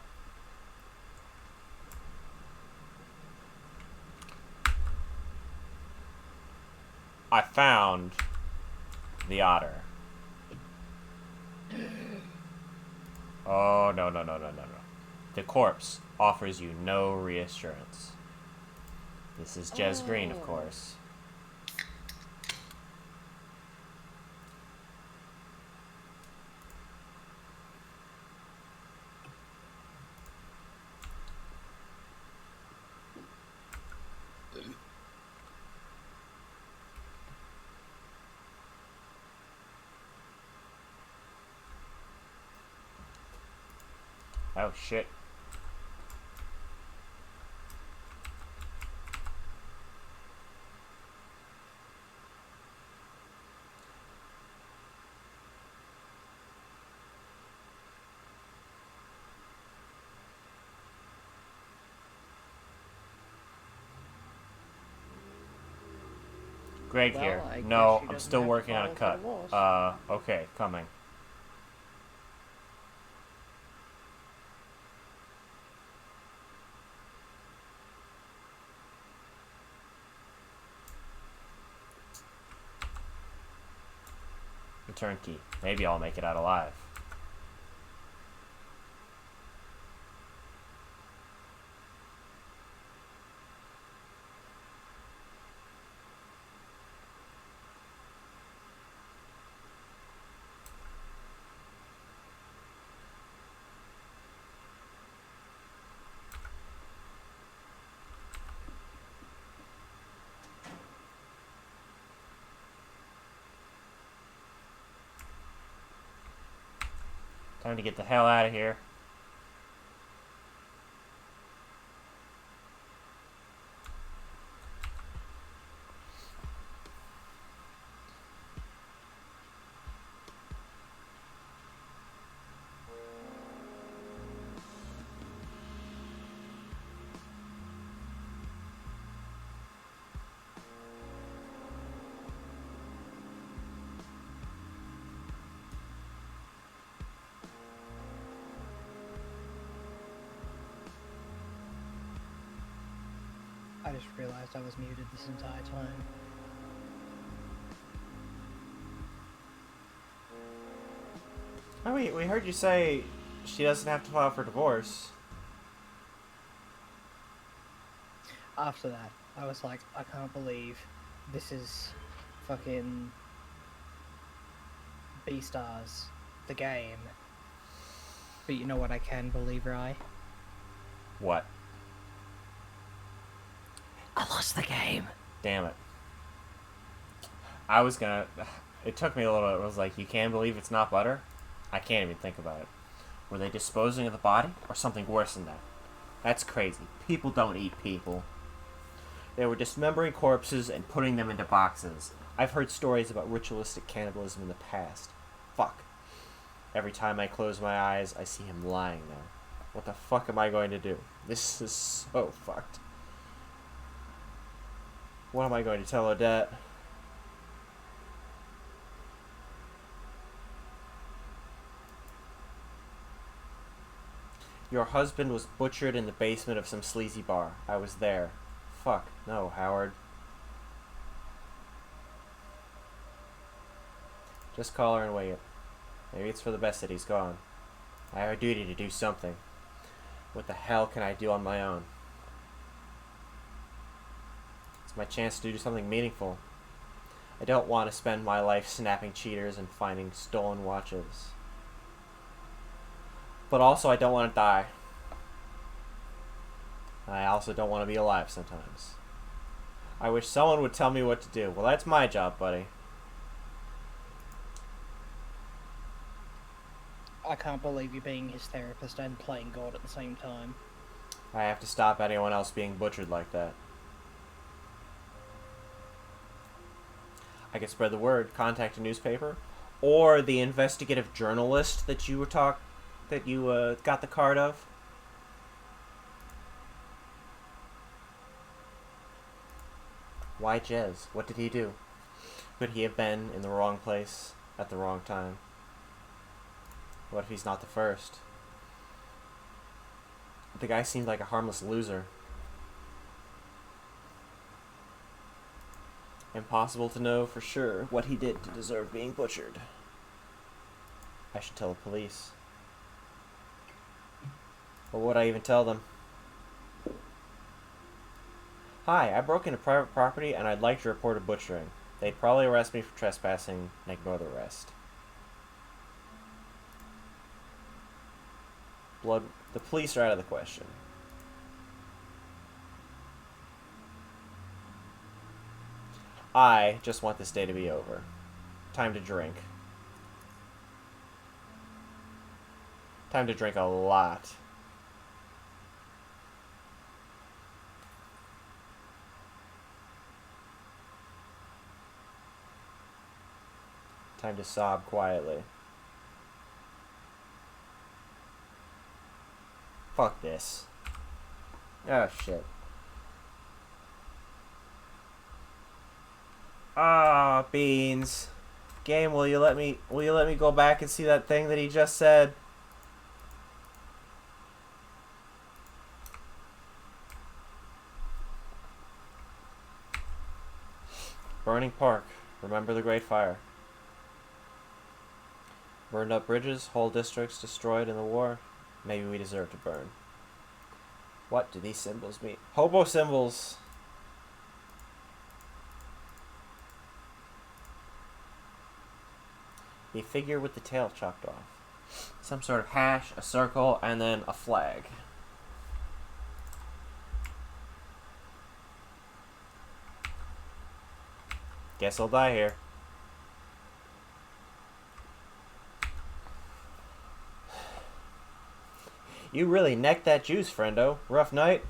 found the otter. Oh, no, no, no, no, no, no. The corpse offers you no reassurance. This is Jez Green, of course. Oh, shit. Greg Well, here. I No, guess she I'm doesn't still have to working on a follow cut. for the laws. Okay, coming. The turnkey. Maybe I'll make it out alive. Time to get the hell out of here. I just realized I was muted this entire time. Oh, we heard you say she doesn't have to file for divorce. After that, I was like, I can't believe this is fucking Beastars, the game. But you know what I can believe, Rye? What? I lost the game. Damn it. I was gonna... It took me a little bit. I was like, you can't believe it's not butter? I can't even think about it. Were they disposing of the body? Or something worse than that? That's crazy. People don't eat people. They were dismembering corpses and putting them into boxes. I've heard stories about ritualistic cannibalism in the past. Fuck. Every time I close my eyes, I see him lying there. What the fuck am I going to do? This is so fucked. What am I going to tell Odette? Your husband was butchered in the basement of some sleazy bar. I was there. Fuck. No, Howard. Just call her and wait. Maybe it's for the best that he's gone. I have a duty to do something. What the hell can I do on my own? It's my chance to do something meaningful. I don't want to spend my life snapping cheaters and finding stolen watches. But also I don't want to die. I also don't want to be alive sometimes. I wish someone would tell me what to do. Well, that's my job, buddy. I can't believe you being his therapist and playing God at the same time. I have to stop anyone else being butchered like that. I could spread the word, contact a newspaper, or the investigative journalist that you got the card of. Why Jez? What did he do? Could he have been in the wrong place at the wrong time? What if he's not the first? The guy seemed like a harmless loser. Impossible to know for sure what he did to deserve being butchered. I should tell the police. Or would I even tell them? Hi, I broke into private property and I'd like to report a butchering. They'd probably arrest me for trespassing and ignore the rest. The police are out of the question. I just want this day to be over. Time to drink. Time to drink a lot. Time to sob quietly. Fuck this. Oh shit. Ah, beans. Game, will you let me go back and see that thing that he just said? Burning Park. Remember the Great Fire. Burned up bridges, whole districts destroyed in the war. Maybe we deserve to burn. What do these symbols mean? Hobo symbols! A figure with the tail chopped off. Some sort of hash, a circle, and then a flag. Guess I'll die here. You really necked that juice, friendo. Rough night?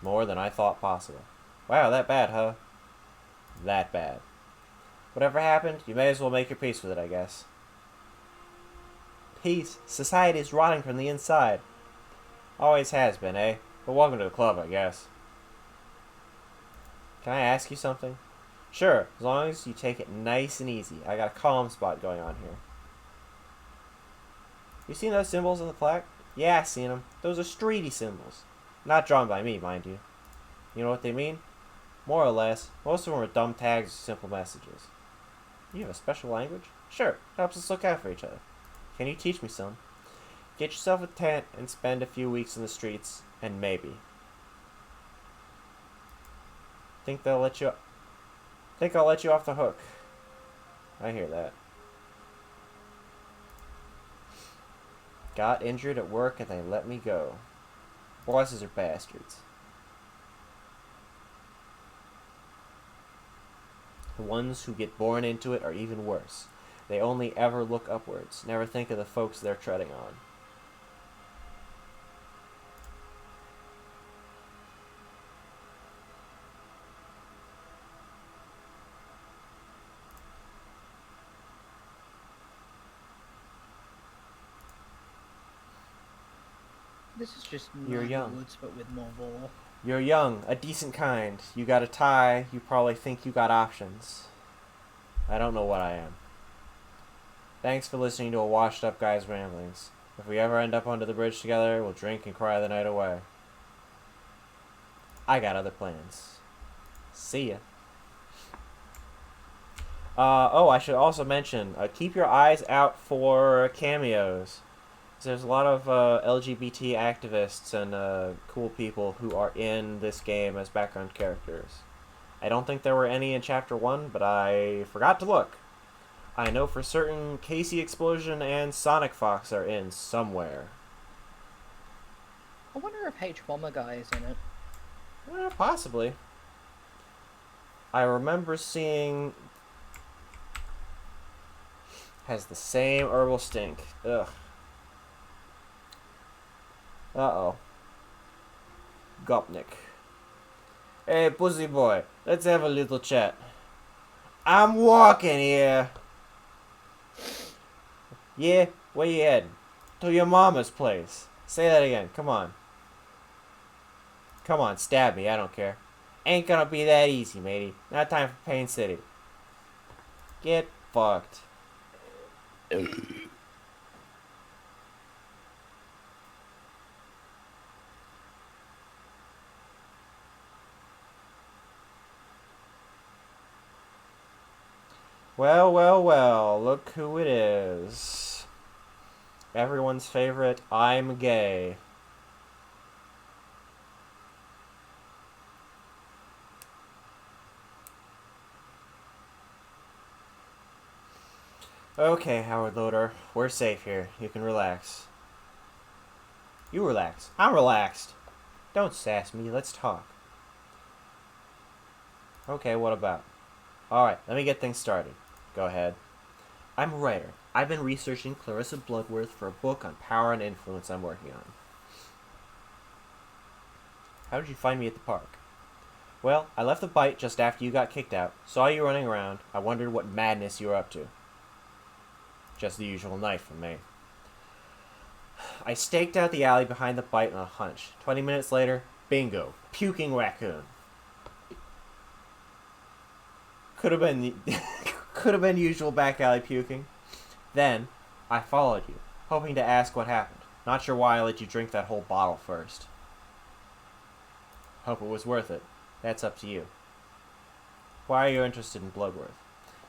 More than I thought possible. Wow, that bad, huh? That bad. Whatever happened, you may as well make your peace with it, I guess. Peace? Society is rotting from the inside. Always has been, eh? But welcome to the club, I guess. Can I ask you something? Sure, as long as you take it nice and easy. I got a calm spot going on here. You seen those symbols on the plaque? Yeah, I seen them. Those are streety symbols. Not drawn by me, mind you. You know what they mean? More or less. Most of them are dumb tags or simple messages. You have a special language? Sure, helps us look out for each other. Can you teach me some? Get yourself a tent and spend a few weeks in the streets, and maybe. Think I'll let you off the hook. I hear that. Got injured at work and they let me go. Bosses are bastards. The ones who get born into it are even worse. They only ever look upwards, never think of the folks they're treading on. This is just You're Night young. Woods, but with more vor. You're young, a decent kind. You got a tie, you probably think you got options. I don't know what I am. Thanks for listening to a washed up guy's ramblings. If we ever end up under the bridge together, we'll drink and cry the night away. I got other plans. See ya. Oh, I should also mention, keep your eyes out for cameos. There's a lot of LGBT activists and cool people who are in this game as background characters. I don't think there were any in Chapter 1, but I forgot to look. I know for certain Casey Explosion and Sonic Fox are in somewhere. I wonder if H Bomber Guy is in it. Possibly. I remember seeing... Has the same herbal stink. Ugh. Uh-oh. Gopnik. Hey, pussy boy, let's have a little chat. I'm walking here. Yeah, where you heading? To your mama's place. Say that again, come on. Come on, stab me, I don't care. Ain't gonna be that easy, matey. Not time for Pain City. Get fucked. Well, well, well, look who it is. Everyone's favorite, I'm gay. Okay, Howard Loader, we're safe here. You can relax. You relax. I'm relaxed. Don't sass me, let's talk. Okay, what about? Alright, let me get things started. Go ahead. I'm a writer. I've been researching Clarissa Bloodworth for a book on power and influence I'm working on. How did you find me at the park? Well, I left the bite just after you got kicked out, saw you running around, I wondered what madness you were up to. Just the usual night for me. I staked out the alley behind the bite on a hunch. 20 minutes later, bingo, puking raccoon. Could have been usual back alley puking. Then, I followed you, hoping to ask what happened. Not sure why I let you drink that whole bottle first. Hope it was worth it. That's up to you. Why are you interested in Bloodworth?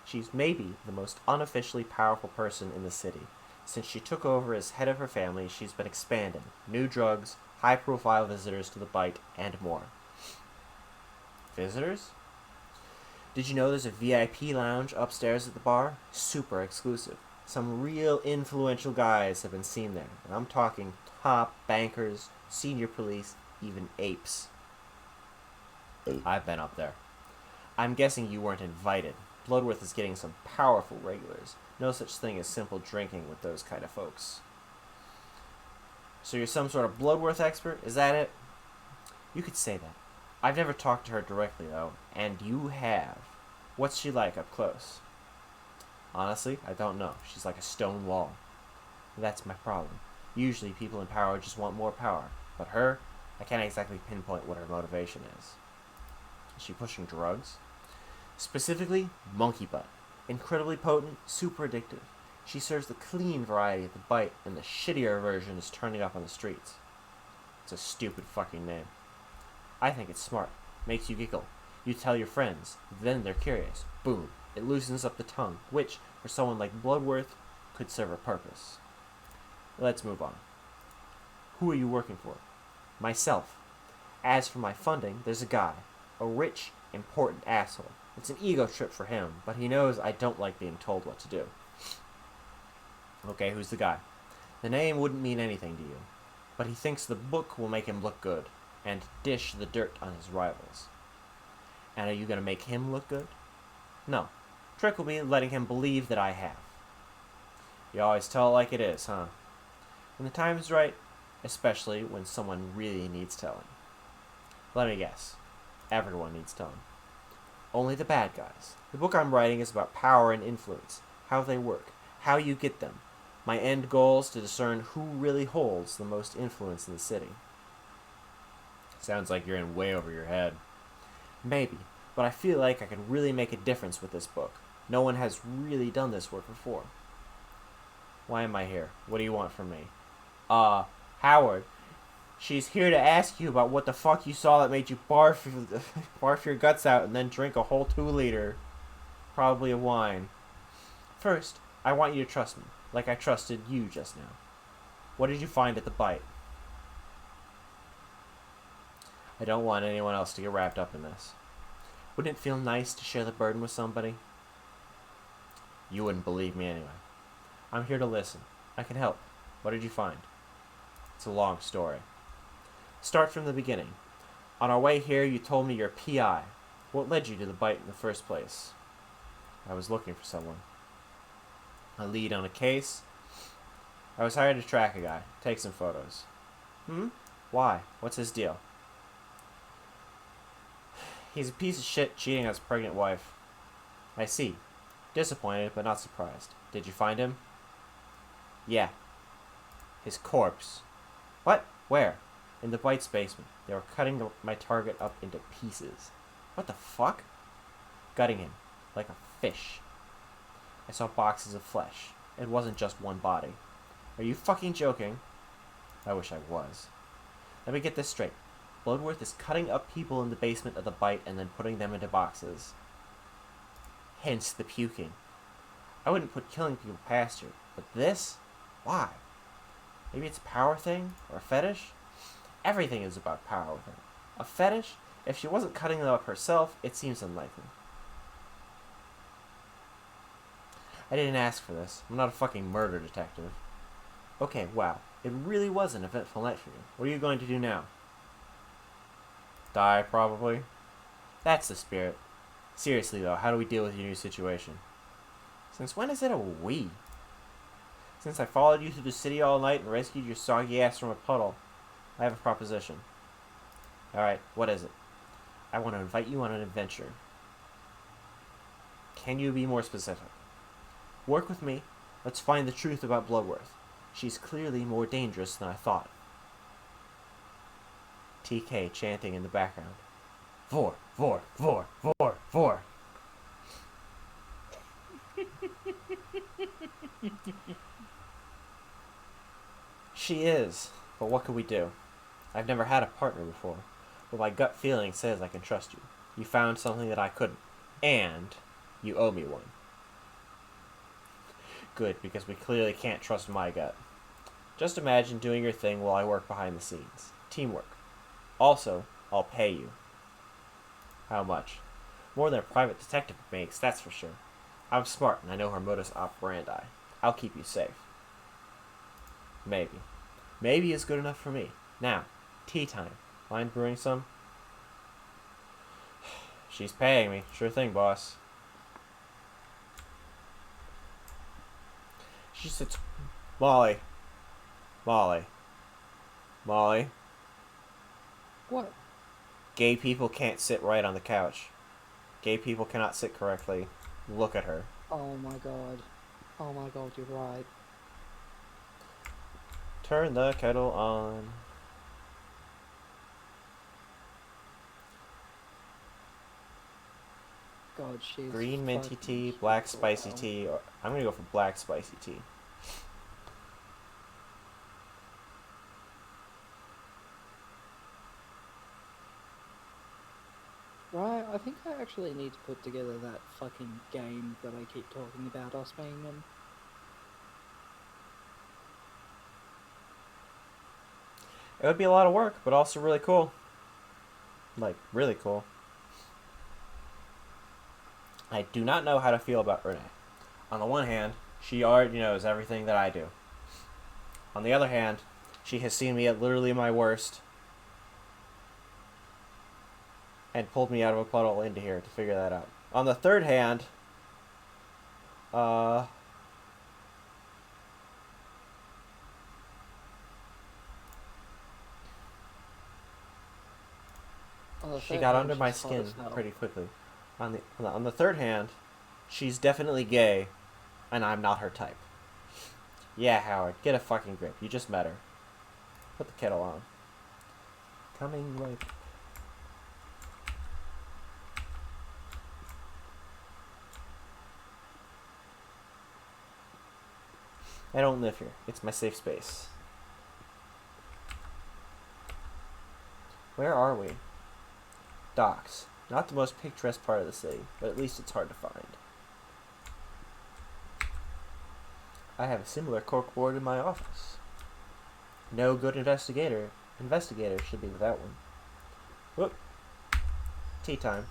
She's maybe the most unofficially powerful person in the city. Since she took over as head of her family, she's been expanding. New drugs, high-profile visitors to the bite, and more. Visitors? Did you know there's a VIP lounge upstairs at the bar? Super exclusive. Some real influential guys have been seen there. And I'm talking top bankers, senior police, even apes. I've been up there. I'm guessing you weren't invited. Bloodworth is getting some powerful regulars. No such thing as simple drinking with those kind of folks. So you're some sort of Bloodworth expert? Is that it? You could say that. I've never talked to her directly, though, and you have. What's she like up close? Honestly, I don't know. She's like a stone wall. That's my problem. Usually people in power just want more power. But her, I can't exactly pinpoint what her motivation is. Is she pushing drugs? Specifically, monkey butt. Incredibly potent, super addictive. She serves the clean variety at the bite, and the shittier version is turning up on the streets. It's a stupid fucking name. I think it's smart. Makes you giggle. You tell your friends. Then they're curious. Boom. It loosens up the tongue, which, for someone like Bloodworth, could serve a purpose. Let's move on. Who are you working for? Myself. As for my funding, there's a guy. A rich, important asshole. It's an ego trip for him, but he knows I don't like being told what to do. Okay, who's the guy? The name wouldn't mean anything to you, but he thinks the book will make him look good, and dish the dirt on his rivals. And are you going to make him look good? No. Trick will be letting him believe that I have. You always tell it like it is, huh? When the time is right, especially when someone really needs telling. Let me guess. Everyone needs telling. Only the bad guys. The book I'm writing is about power and influence, how they work, how you get them. My end goal is to discern who really holds the most influence in the city. Sounds like you're in way over your head. Maybe, but I feel like I can really make a difference with this book. No one has really done this work before. Why am I here? What do you want from me? Howard. She's here to ask you about what the fuck you saw that made you barf your guts out and then drink a whole 2 liter, probably of wine. First, I want you to trust me, like I trusted you just now. What did you find at the bite? I don't want anyone else to get wrapped up in this. Wouldn't it feel nice to share the burden with somebody? You wouldn't believe me anyway. I'm here to listen. I can help. What did you find? It's a long story. Start from the beginning. On our way here, you told me you're PI. What led you to the bite in the first place? I was looking for someone. A lead on a case? I was hired to track a guy, take some photos. Why? What's his deal? He's a piece of shit cheating on his pregnant wife. I see. Disappointed, but not surprised. Did you find him? Yeah. His corpse. What? Where? In the Bite's basement. They were cutting my target up into pieces. What the fuck? Gutting him. Like a fish. I saw boxes of flesh. It wasn't just one body. Are you fucking joking? I wish I was. Let me get this straight. Bloodworth is cutting up people in the basement of the Bite and then putting them into boxes. Hence the puking. I wouldn't put killing people past you, but this? Why? Maybe it's a power thing? Or a fetish? Everything is about power with her. A fetish? If she wasn't cutting them up herself, it seems unlikely. I didn't ask for this. I'm not a fucking murder detective. Okay, wow. It really was an eventful night for you. What are you going to do now? Die, probably. That's the spirit. Seriously, though, how do we deal with your new situation? Since when is it a we? Since I followed you through the city all night and rescued your soggy ass from a puddle, I have a proposition. Alright, what is it? I want to invite you on an adventure. Can you be more specific? Work with me. Let's find the truth about Bloodworth. She's clearly more dangerous than I thought. TK chanting in the background. Vor, vor, vor, vor, vor. She is, but what can we do? I've never had a partner before, but my gut feeling says I can trust you. You found something that I couldn't, and you owe me one. Good, because we clearly can't trust my gut. Just imagine doing your thing while I work behind the scenes. Teamwork. Also, I'll pay you. How much? More than a private detective makes, that's for sure. I'm smart, and I know her modus operandi. I'll keep you safe. Maybe. Maybe is good enough for me. Now, tea time. Mind brewing some? She's paying me. Sure thing, boss. She sits... Molly. Molly. Molly. What? Gay people can't sit right on the couch. Gay people cannot sit correctly. Look at her. Oh my god. Oh my god, you're right. Turn the kettle on. God, she's Green minty fucking tea, black spicy wow. tea. Or I'm gonna go for black spicy tea. Right, I think I actually need to put together that fucking game that I keep talking about us being in. It would be a lot of work, but also really cool. Like, really cool. I do not know how to feel about Renee. On the one hand, she already knows everything that I do. On the other hand, she has seen me at literally my worst and pulled me out of a puddle into here to figure that out. On the third hand, she got under my skin pretty quickly. On the third hand, she's definitely gay, and I'm not her type. Yeah, Howard, get a fucking grip. You just met her. Put the kettle on. Coming right. I don't live here. It's my safe space. Where are we? Docks. Not the most picturesque part of the city, but at least it's hard to find. I have a similar corkboard in my office. No good investigator should be without one. Whoop. Tea time.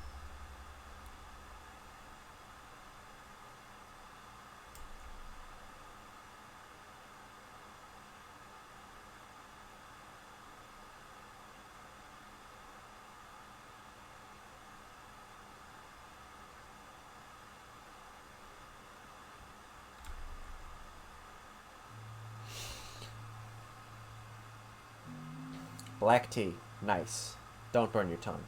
Black tea. Nice. Don't burn your tongue.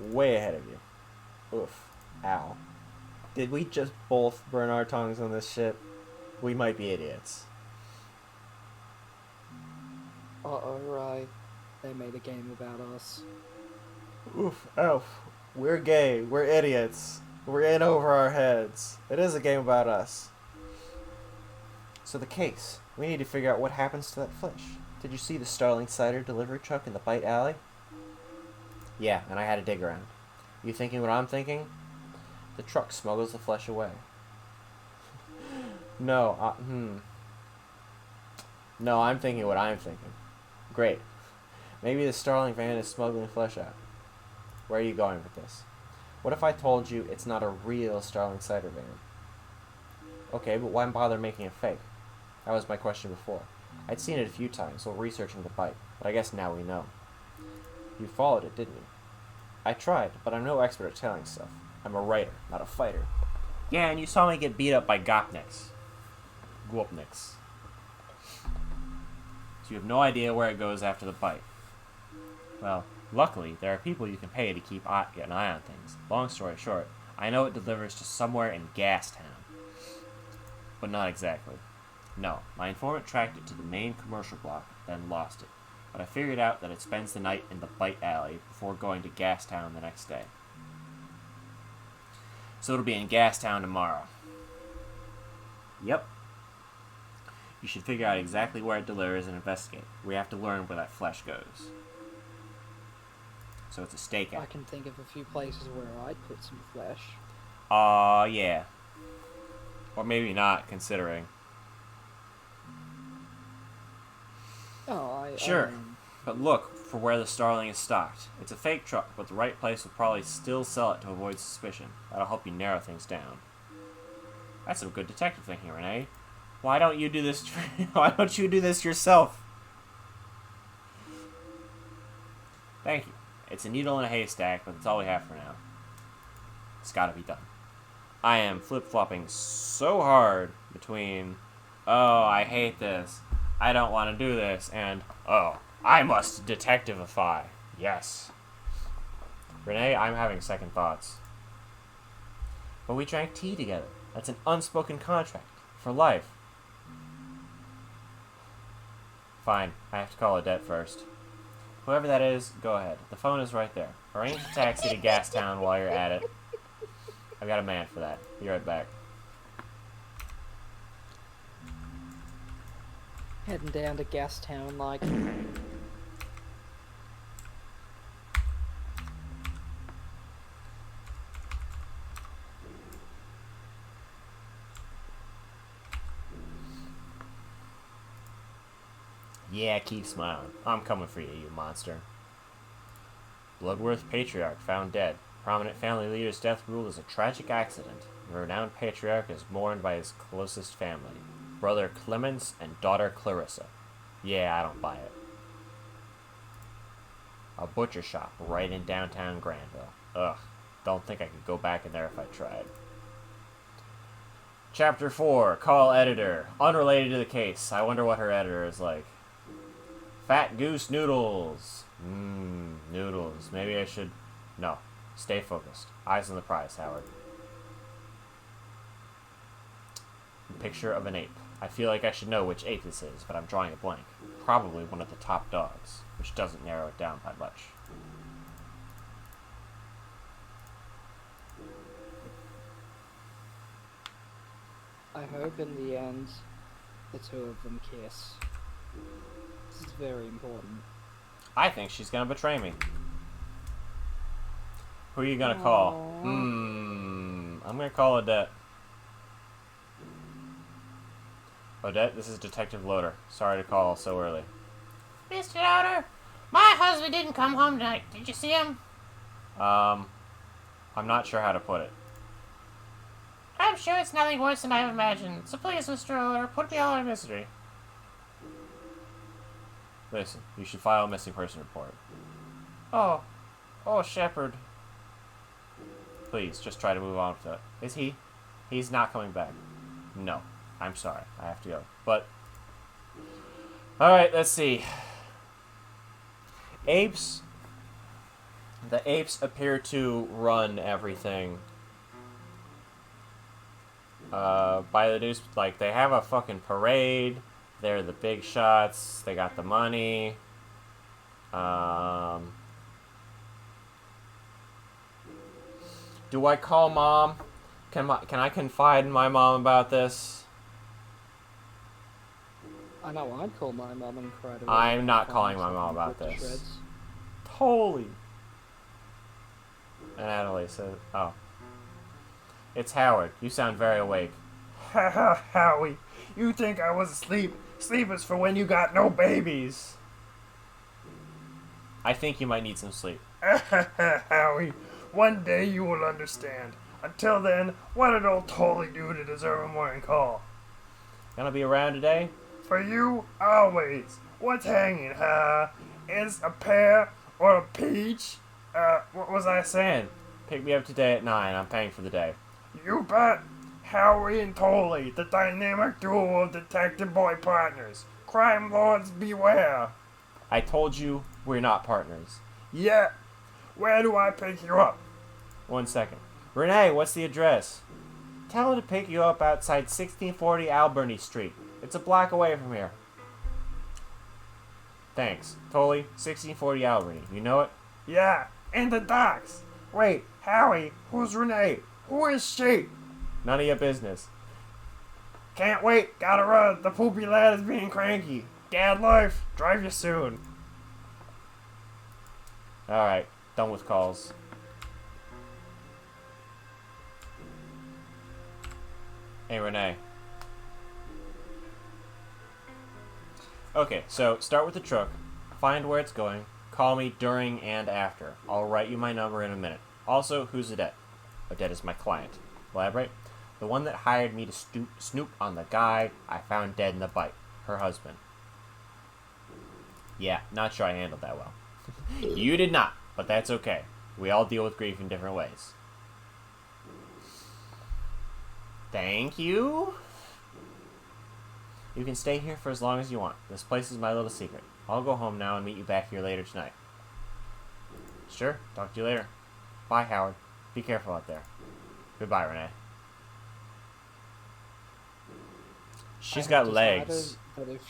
Way ahead of you. Oof. Ow. Did we just both burn our tongues on this shit? We might be idiots. Uh-oh, right. They made a game about us. Oof. Ow. We're gay. We're idiots. We're in over our heads. It is a game about us. So the case. We need to figure out what happens to that flesh. Did you see the Starling Cider delivery truck in the Bite Alley? Yeah, and I had to dig around. You thinking what I'm thinking? The truck smuggles the flesh away. No, No, I'm thinking what I'm thinking. Great. Maybe the Starling van is smuggling flesh out. Where are you going with this? What if I told you it's not a real Starling Cider van? Okay, but why bother making it fake? That was my question before. I'd seen it a few times while researching the Bite, but I guess now we know. You followed it, didn't you? I tried, but I'm no expert at telling stuff. I'm a writer, not a fighter. Yeah, and you saw me get beat up by Gopniks. Gwopniks. So you have no idea where it goes after the Bite. Well, luckily, there are people you can pay to keep an eye on things. Long story short, I know it delivers to somewhere in Gastown. But not exactly. No, my informant tracked it to the main commercial block, then lost it. But I figured out that it spends the night in the Bite Alley before going to Gastown the next day. So it'll be in Gastown tomorrow. Yep. You should figure out exactly where it delivers and investigate. We have to learn where that flesh goes. So it's a stakeout. I can think of a few places where I'd put some flesh. Yeah. Or maybe not, considering. Oh, Sure. But look for where the Starling is stocked. It's a fake truck, but the right place will probably still sell it to avoid suspicion. That'll help you narrow things down. That's some good detective thinking, Renee. Why don't you do this? Why don't you do this yourself? Thank you. It's a needle in a haystack, but it's all we have for now. It's gotta be done. I am flip-flopping so hard between, oh, I hate this, I don't want to do this, and, oh, I must detectivify. Yes. Renee, I'm having second thoughts. But we drank tea together. That's an unspoken contract. For life. Fine. I have to call Odette first. Whoever that is, go ahead. The phone is right there. Arrange a taxi to Gastown while you're at it. I've got a man for that. Be right back. Heading down to Gastown, like... Yeah, keep smiling. I'm coming for you, you monster. Bloodworth Patriarch found dead. Prominent family leader's death ruled as a tragic accident. The renowned patriarch is mourned by his closest family. Brother Clemens and daughter Clarissa. Yeah, I don't buy it. A butcher shop right in downtown Granville. Ugh, don't think I could go back in there if I tried. Chapter 4, Call Editor. Unrelated to the case. I wonder what her editor is like. Fat Goose Noodles. Noodles. Maybe I should... No. Stay focused. Eyes on the prize, Howard. Picture of an ape. I feel like I should know which ape this is, but I'm drawing a blank. Probably one of the top dogs, which doesn't narrow it down by much. I hope in the end, the two of them kiss. This is very important. I think she's gonna betray me. Who are you gonna call? I'm gonna call Odette. Odette, this is Detective Loader. Sorry to call so early. Mr. Loader, my husband didn't come home tonight. Did you see him? I'm not sure how to put it. I'm sure it's nothing worse than I've imagined. So please, Mr. Loader, put me all in mystery. Listen, you should file a missing person report. Oh, Shepard. Please, just try to move on with it. Is he? He's not coming back. No. I'm sorry. I have to go. But... Alright, let's see. apes. The apes appear to run everything. By the news, like, they have a fucking parade. They're the big shots. They got the money. Do I call mom? Can I confide in my mom about this? I know I'd call my mum and cry to her. I'm not Find calling my something mom about put to this. shreds. Totally. And Adelaide says, "Oh, it's Howard. You sound very awake." Ha ha, Howie. You think I was asleep? Sleep is for when you got no babies. I think you might need some sleep. Howie, one day you will understand. Until then, what did old Tolly do to deserve a morning call? Gonna be around today? For you, always. What's hanging, huh? Is a pear or a peach? What was I saying? Pick me up today at 9. I'm paying for the day. You bet. Howie and Tolly, the dynamic duo of detective boy partners. Crime lords beware. I told you we're not partners. Yeah. Where do I pick you up? 1 second. Renee, what's the address? Tell her to pick you up outside 1640 Alberni Street. It's a block away from here. Thanks. Tolly, 1640 Alberni. You know it? Yeah, in the docks. Wait, Howie, who's Renee? Who is she? None of your business. Can't wait, gotta run. The poopy lad is being cranky. Dad life, drive you soon. Alright, done with calls. Hey, Renee. Okay, so start with the truck, find where it's going, call me during and after. I'll write you my number in a minute. Also, who's Odette? Odette is my client. Elaborate. The one that hired me to snoop on the guy I found dead in the bite. Her husband. Yeah, not sure I handled that well. You did not, but that's okay. We all deal with grief in different ways. Thank you. You can stay here for as long as you want. This place is my little secret. I'll go home now and meet you back here later tonight. Sure, talk to you later. Bye, Howard. Be careful out there. Goodbye, Renee. She's I got have legs. decided that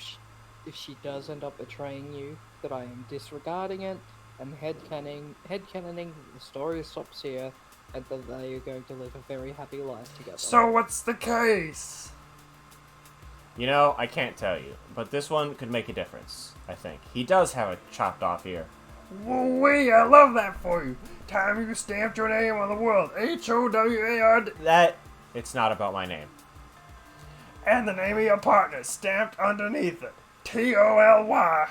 if she does end up betraying you, that I am disregarding it and headcanoning the story stops here, and that they are going to live a very happy life together. So what's the case? You know, I can't tell you, but this one could make a difference, I think. He does have a chopped off ear. Woo-wee, I love that for you. Time you stamped your name on the world. Howard. It's not about my name. And the name of your partner stamped underneath it. T-O-L-Y.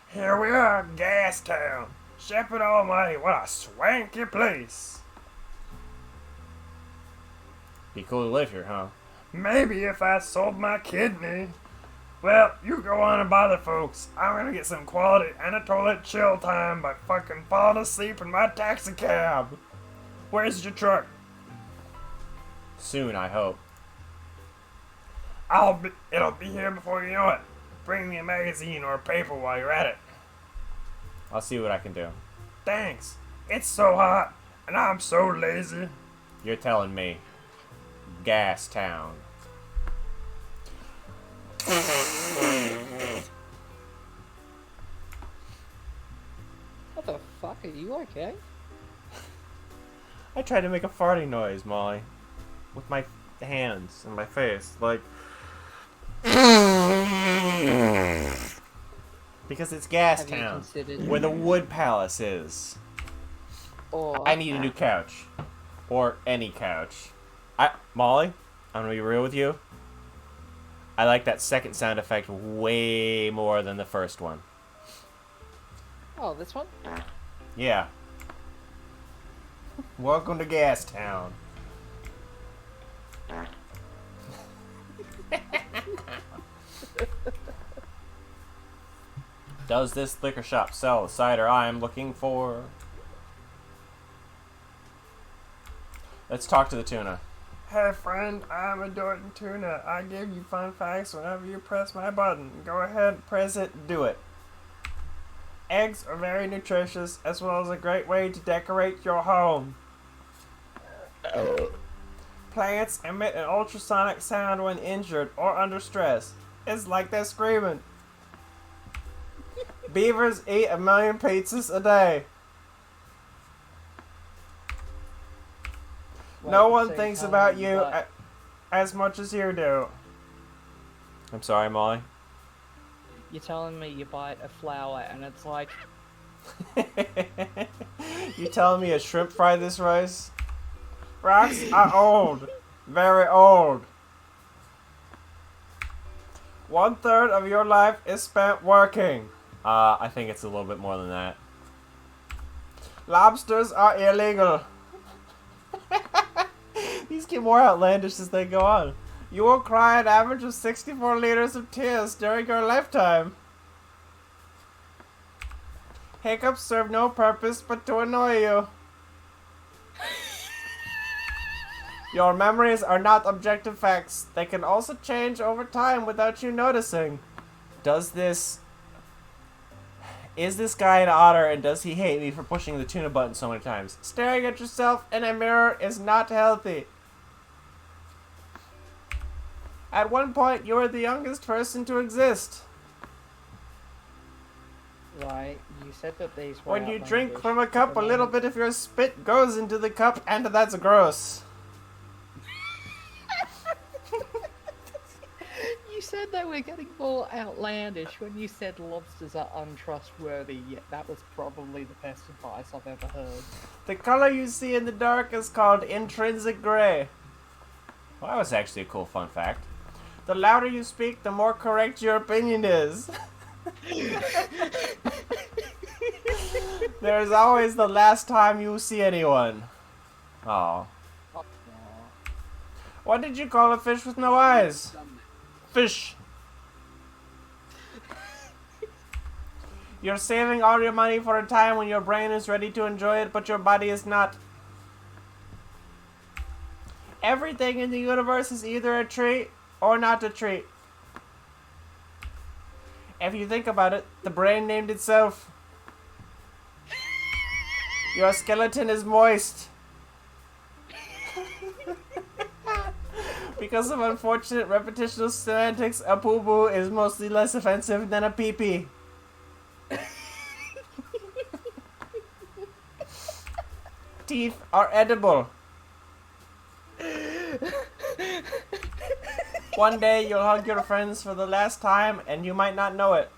Here we are, Gastown. Shepherd Almighty, what a swanky place. Be cool to live here, huh? Maybe if I sold my kidney. Well, you go on and bother folks. I'm gonna get some quality Anatolian chill time by fucking falling asleep in my taxi cab. Where's your truck? Soon, I hope. It'll be here before you know it. Bring me a magazine or a paper while you're at it. I'll see what I can do. Thanks. It's so hot, and I'm so lazy. You're telling me. Gas Town. What the fuck? Are you okay? I tried to make a farting noise, Molly. With my hands and my face. Like... Because it's Gas Have you Town. considered- Where the Wood Palace is. Or I need a new couch. Or any couch. Molly, I'm gonna be real with you. I like that second sound effect way more than the first one. oh, this one? Yeah. Welcome to Gas Town. Does this liquor shop sell the cider I'm looking for? Let's talk to the tuna. Hey friend, I'm a Dorton Tuna. I give you fun facts whenever you press my button. Go ahead, press it, Do it. Eggs are very nutritious, as well as a great way to decorate your home. Plants emit an ultrasonic sound when injured or under stress. It's like they're screaming. Beavers eat 1 million pizzas a day. No one thinks about you as much as you do. I'm sorry, Molly. You're telling me you bite a flower and it's like, You telling me a shrimp fried this rice? Rocks are old. Very old. 1/3 of your life is spent working. I think it's a little bit more than that. Lobsters are illegal. These get more outlandish as they go on. You will cry an average of 64 liters of tears during your lifetime. Hiccups serve no purpose but to annoy you. Your memories are not objective facts. They can also change over time without you noticing. Is this guy an otter, and does he hate me for pushing the tuna button so many times? Staring at yourself in a mirror is not healthy. At one point, you were the youngest person to exist. right, you said that these were When you drink outlandish, from a cup, a but little bit of your spit goes into the cup, and that's gross. You said they were getting more outlandish when you said lobsters are untrustworthy, yet that was probably the best advice I've ever heard. The color you see in the dark is called intrinsic gray. Well, that was actually a cool fun fact. The louder you speak, the more correct your opinion is. There's always the last time you see anyone. Oh. What did you call a fish with no eyes? Fish. You're saving all your money for a time when your brain is ready to enjoy it, but your body is not. Everything in the universe is either a treat or not a treat. If you think about it, the brain named itself. Your skeleton is moist. Because of unfortunate repetitional semantics, a poo-poo is mostly less offensive than a pee-pee. Teeth are edible. One day you'll hug your friends for the last time and you might not know it.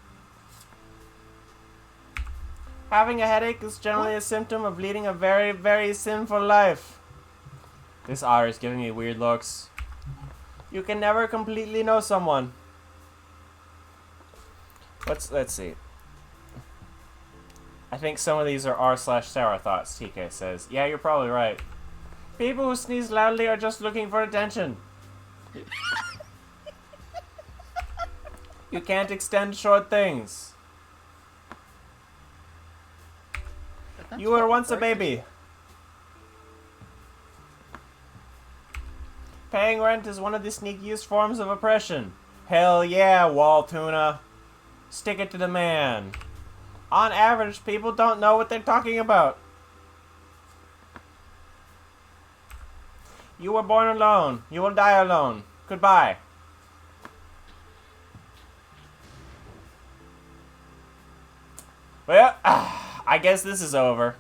Having a headache is generally a symptom of leading a very, very sinful life. This otter is giving me weird looks. You can never completely know someone. Let's see. I think some of these are r/sour thoughts, TK says. Yeah, you're probably right. People who sneeze loudly are just looking for attention. You can't extend short things. You were once a baby. Paying rent is one of the sneakiest forms of oppression. Hell yeah, wall tuna. Stick it to the man. On average, people don't know what they're talking about. You were born alone. You will die alone. Goodbye. Well, I guess this is over.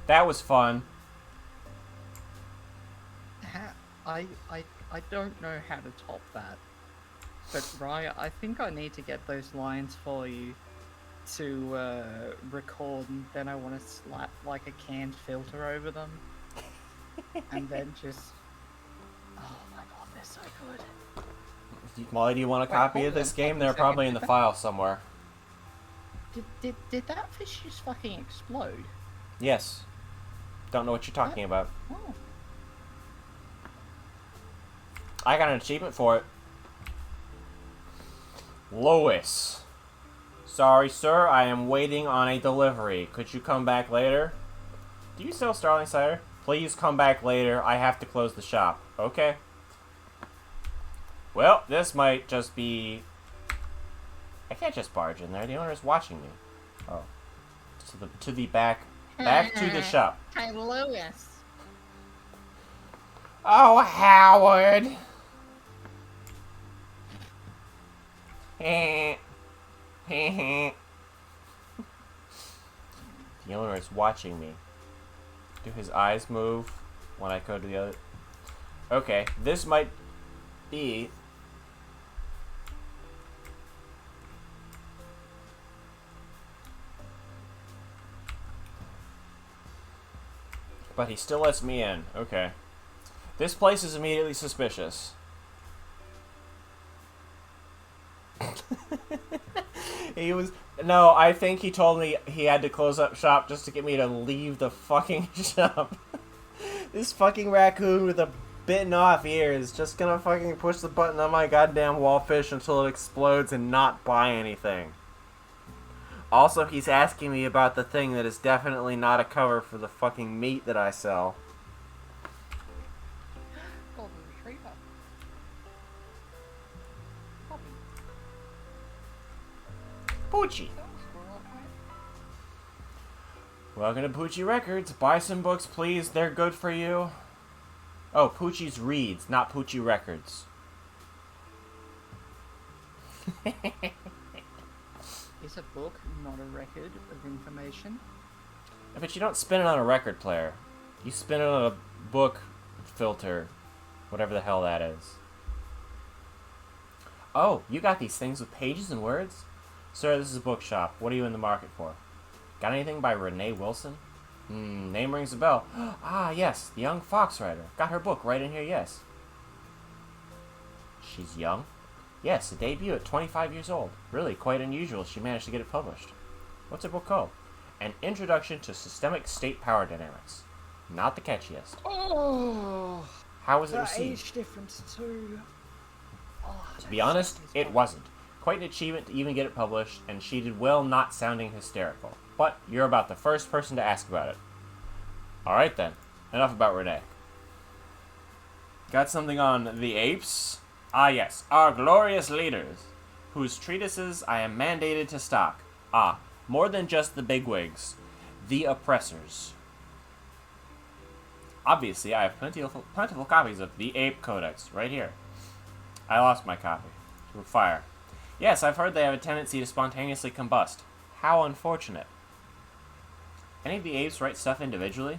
That was fun. I don't know how to top that. But Raya, I think I need to get those lines for you to record, and then I want to slap like a canned filter over them. And then just... Oh my god, they're so good. Molly, do you want a copy hold of this on, game? hold on They're a probably in second. the file somewhere. Did that fish just fucking explode? Yes. Don't know what you're talking about. Oh. I got an achievement for it. Lois. Sorry, sir. I am waiting on a delivery. Could you come back later? Do you sell Starling cider? Please come back later. I have to close the shop. Okay. Well, this might just be... I can't just barge in there. The owner's watching me. Oh, to the back to the shop. Hey, Lewis. Oh, Howard. The owner is watching me. Do his eyes move when I go to the other? Okay, this might be. But he still lets me in. Okay. This place is immediately suspicious. He was... No, I think he told me he had to close up shop just to get me to leave the fucking shop. This fucking raccoon with a bitten off ear is just gonna fucking push the button on my goddamn wallfish until it explodes and not buy anything. Also, he's asking me about the thing that is definitely not a cover for the fucking meat that I sell. Golden retriever. Puppy. Poochie. That was squirrel, right? Welcome to Poochie Records. Buy some books, please. They're good for you. Oh, Poochie's Reads, not Poochie Records. Is a book not a record of information? But you don't spin it on a record player. You spin it on a book filter. Whatever the hell that is. Oh, you got these things with pages and words? Sir, this is a bookshop. What are you in the market for? Got anything by Renee Wilson? Name rings a bell. Ah, yes, the young fox writer. Got her book right in here, yes. She's young? Yes, a debut at 25 years old. Really, quite unusual she managed to get it published. What's her book called? An Introduction to Systemic State Power Dynamics. Not the catchiest. Oh, How was it the received? age difference too. Oh, To be honest, it wasn't. Quite an achievement to even get it published, and she did well not sounding hysterical. But you're about the first person to ask about it. Alright then, enough about Renee. Got something on the apes? Ah yes, our glorious leaders, whose treatises I am mandated to stock. Ah, more than just the bigwigs, the oppressors. Obviously, I have plentiful copies of the Ape Codex right here. I lost my copy to a fire. Yes, I've heard they have a tendency to spontaneously combust. How unfortunate. Any of the apes write stuff individually?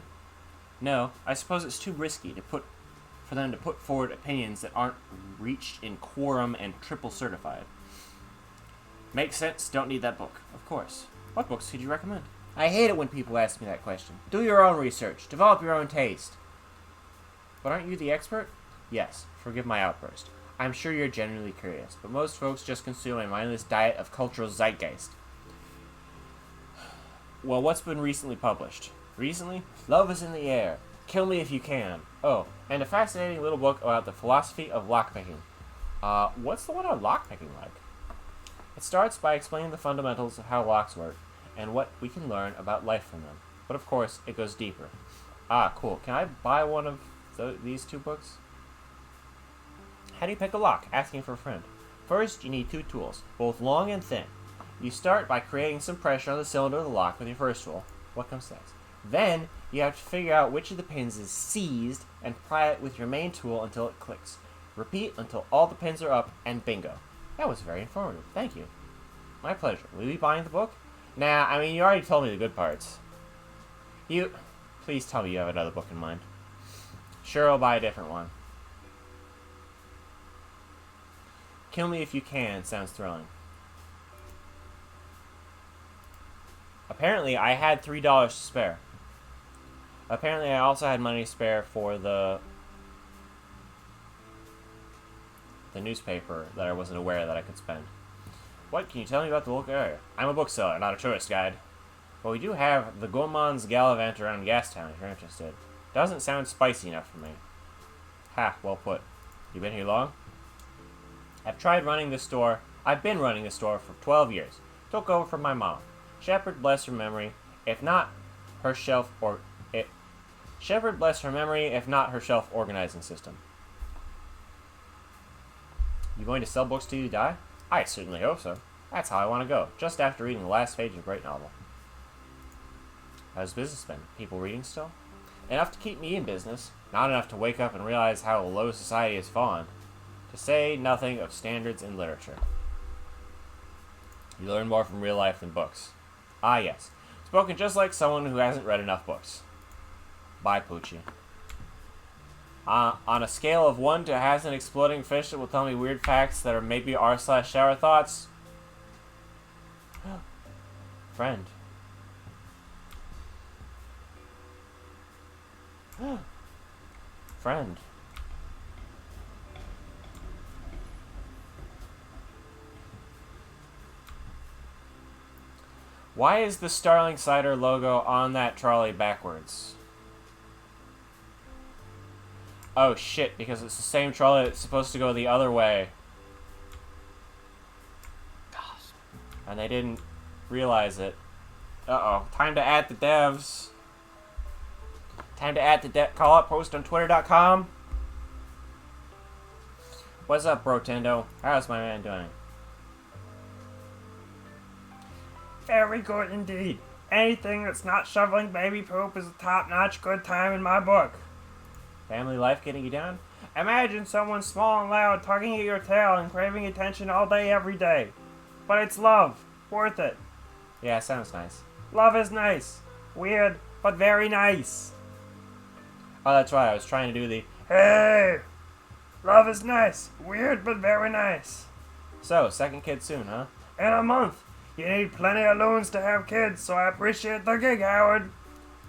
No, I suppose it's too risky for them to put forward opinions that aren't reached in quorum and triple certified. Makes sense, don't need that book. Of course. What books could you recommend? I hate it when people ask me that question. Do your own research. Develop your own taste. But aren't you the expert? Yes, forgive my outburst. I'm sure you're genuinely curious, but most folks just consume a mindless diet of cultural zeitgeist. Well, what's been recently published? Recently? Love is in the Air. Kill Me If You Can. Oh, and a fascinating little book about the philosophy of lockpicking. What's the one on lockpicking like? It starts by explaining the fundamentals of how locks work, and what we can learn about life from them. But of course, it goes deeper. Ah, cool. Can I buy one of these two books? How do you pick a lock? Asking for a friend. First, you need two tools, both long and thin. You start by creating some pressure on the cylinder of the lock with your first tool. What comes next? Then, you have to figure out which of the pins is seized and pry it with your main tool until it clicks. Repeat until all the pins are up, and bingo. That was very informative. Thank you. My pleasure. Will you be buying the book? Nah, I mean, you already told me the good parts. Please tell me you have another book in mind. Sure, I'll buy a different one. Kill Me If You Can sounds thrilling. Apparently, I had $3 to spare. Apparently, I also had money to spare for the newspaper that I wasn't aware that I could spend. What can you tell me about the local area? I'm a bookseller, not a tourist guide. But we do have the Gourmand's Gallivant around Gastown, if you're interested. Doesn't sound spicy enough for me. Ha, well put. You been here long? I've been running this store for 12 years. Took over from my mom. Shepherd bless her memory, if not her shelf organizing system. You going to sell books till you die? I certainly hope so. That's how I want to go, just after reading the last page of a great novel. How's business been? People reading still? Enough to keep me in business, not enough to wake up and realize how low society has fallen. To say nothing of standards in literature. You learn more from real life than books. Ah, yes. Spoken just like someone who hasn't read enough books. Bye, Poochie. On a scale of 1 to has an exploding fish that will tell me weird facts that are maybe r/shower thoughts. Friend. Friend. Why is the Starling Cider logo on that trolley backwards? Oh shit, because it's the same trolley that's supposed to go the other way. And they didn't realize it. Uh-oh. Time to add the devs. Time to add the call up post on twitter.com. What's up, Brotendo? How's my man doing? Very good indeed. Anything that's not shoveling baby poop is a top-notch good time in my book. Family life getting you down? Imagine someone small and loud tugging at your tail and craving attention all day every day. But it's love. Worth it. Yeah, sounds nice. Love is nice. Weird, but very nice. Oh, that's right. I was trying to do the... Hey! Love is nice. Weird, but very nice. So, second kid soon, huh? In a month. You need plenty of loons to have kids, so I appreciate the gig, Howard.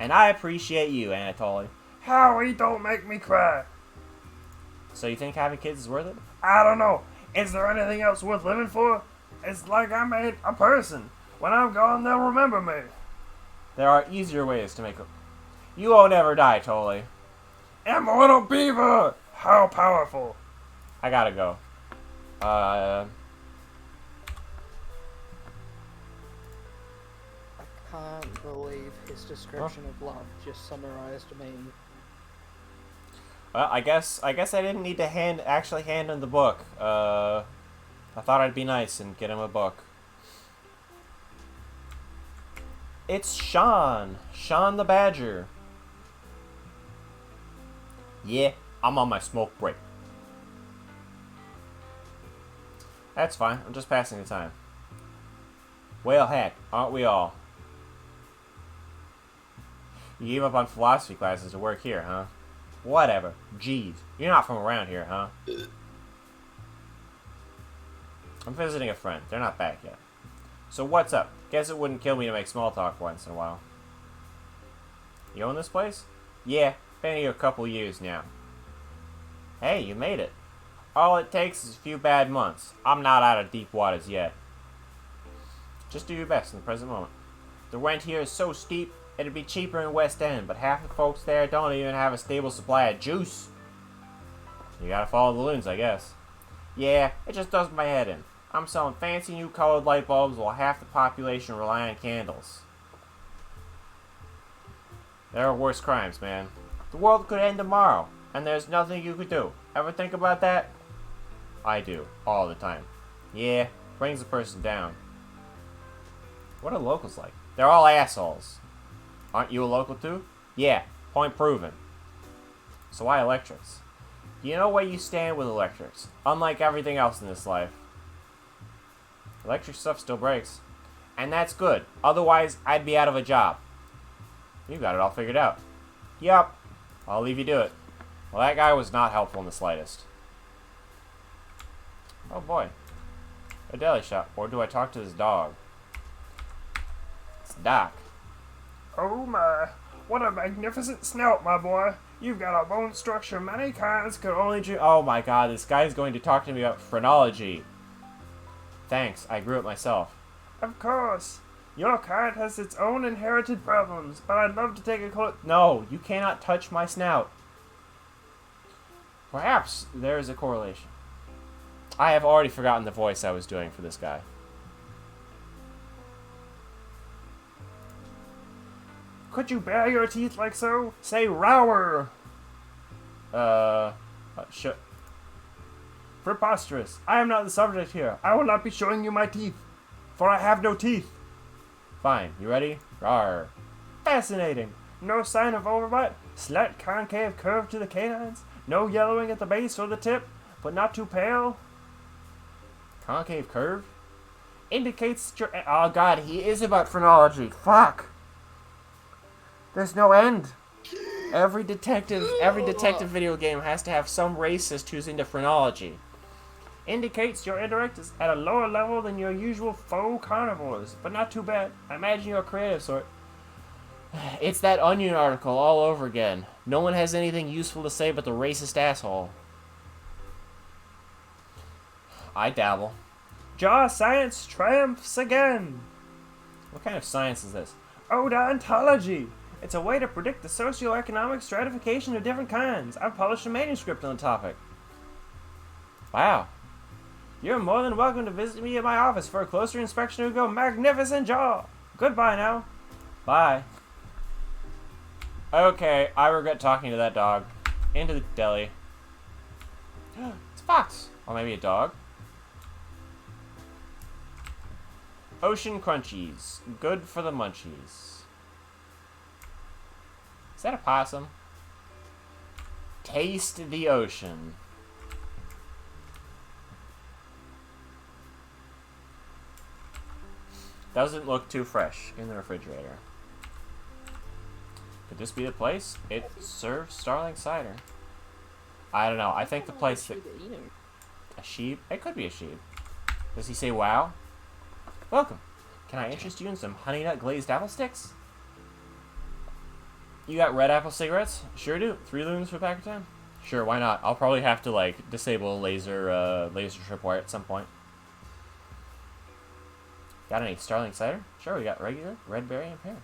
And I appreciate you, Anatoly. Howie, don't make me cry. So you think having kids is worth it? I don't know. Is there anything else worth living for? It's like I made a person. When I'm gone, they'll remember me. There are easier ways to make a... You won't ever die, Toly. Immortal Beaver! How powerful. I gotta go. I can't believe his description of love just summarized me. Well, I guess I didn't need to actually hand him the book. I thought I'd be nice and get him a book. It's Sean the Badger. Yeah, I'm on my smoke break. That's fine, I'm just passing the time. Well, heck, aren't we all? You gave up on philosophy classes to work here, huh? Whatever. Jeez, you're not from around here, huh? I'm visiting a friend. They're not back yet. So what's up? Guess it wouldn't kill me to make small talk once in a while. You own this place? Yeah, been here a couple years now. Hey, you made it. All it takes is a few bad months. I'm not out of deep waters yet. Just do your best in the present moment. The rent here is so steep, it'd be cheaper in West End, but half the folks there don't even have a stable supply of juice. You gotta follow the loons, I guess. Yeah, it just does my head in. I'm selling fancy new colored light bulbs while half the population rely on candles. There are worse crimes, man. The world could end tomorrow, and there's nothing you could do. Ever think about that? I do, all the time. Yeah, brings a person down. What are locals like? They're all assholes. Aren't you a local too? Yeah, point proven. So why electrics? You know where you stand with electrics. Unlike everything else in this life. Electric stuff still breaks. And that's good. Otherwise, I'd be out of a job. You got it all figured out. Yup. I'll leave you to it. Well, that guy was not helpful in the slightest. Oh boy. A deli shop. Or do I talk to this dog? It's Doc. Oh my. What a magnificent snout, my boy. You've got a bone structure many kinds could only dream. Oh my god, this guy's going to talk to me about phrenology. Thanks, I grew it myself. Of course. Your kind has its own inherited problems, but I'd love to take a close... No, you cannot touch my snout. Perhaps there is a correlation. I have already forgotten the voice I was doing for this guy. Could you bare your teeth like so? Say rower! Preposterous. I am not the subject here. I will not be showing you my teeth. for I have no teeth. Fine, you ready? Rawr. Fascinating. No sign of overbite. Slight concave curve to the canines. No yellowing at the base or the tip, but not too pale. Concave curve? Indicates that you're... Oh god, he is about phrenology. Fuck! There's no end. Every detective video game has to have some racist who's into phrenology. Indicates your intellect is at a lower level than your usual faux carnivores, but not too bad. I imagine you're a creative sort. It's that Onion article all over again. No one has anything useful to say but the racist asshole. I dabble. Jaw science triumphs again. What kind of science is this? Odontology. It's a way to predict the socioeconomic stratification of different kinds. I've published a manuscript on the topic. Wow. You're more than welcome to visit me at my office for a closer inspection of your magnificent jaw. Goodbye now. Bye. Okay, I regret talking to that dog. Into the deli. It's a fox. Or maybe a dog. Ocean Crunchies. Good for the munchies. Is that a possum? Taste the ocean. Doesn't look too fresh in the refrigerator. Could this be the place? It serves Starling cider. I don't know. I think the place that... A sheep? It could be a sheep. Does he say wow? Welcome. Can I interest you in some honey nut glazed apple sticks? You got red apple cigarettes? Sure do. 3 lumens for a pack of 10? Sure, why not? I'll probably have to, like, disable laser tripwire at some point. Got any Starling cider? Sure, we got regular, red berry, and pear.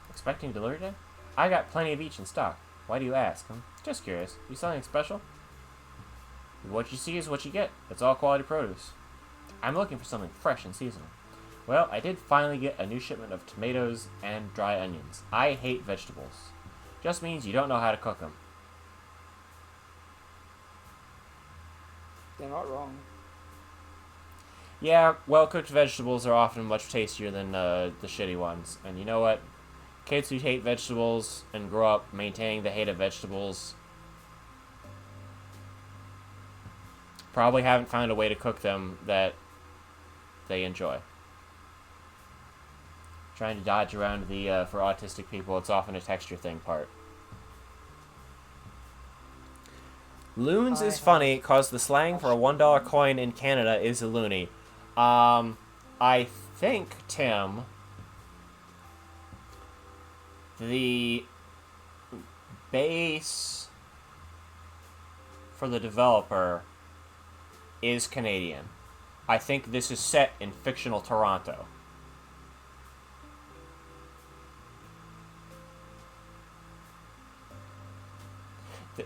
Expecting delivery day? I got plenty of each in stock. Why do you ask? Just curious. You selling special? What you see is what you get. It's all quality produce. I'm looking for something fresh and seasonal. Well, I did finally get a new shipment of tomatoes and dry onions. I hate vegetables. Just means you don't know how to cook them. They're not wrong. Yeah, well-cooked vegetables are often much tastier than the shitty ones. And you know what? Kids who hate vegetables and grow up maintaining the hate of vegetables probably haven't found a way to cook them that they enjoy. Trying to dodge around the, for autistic people, it's often a texture thing part. Loons is funny cause the slang for a $1 coin in Canada is a loonie. I think, Tim, the base for the developer is Canadian. I think this is set in fictional Toronto.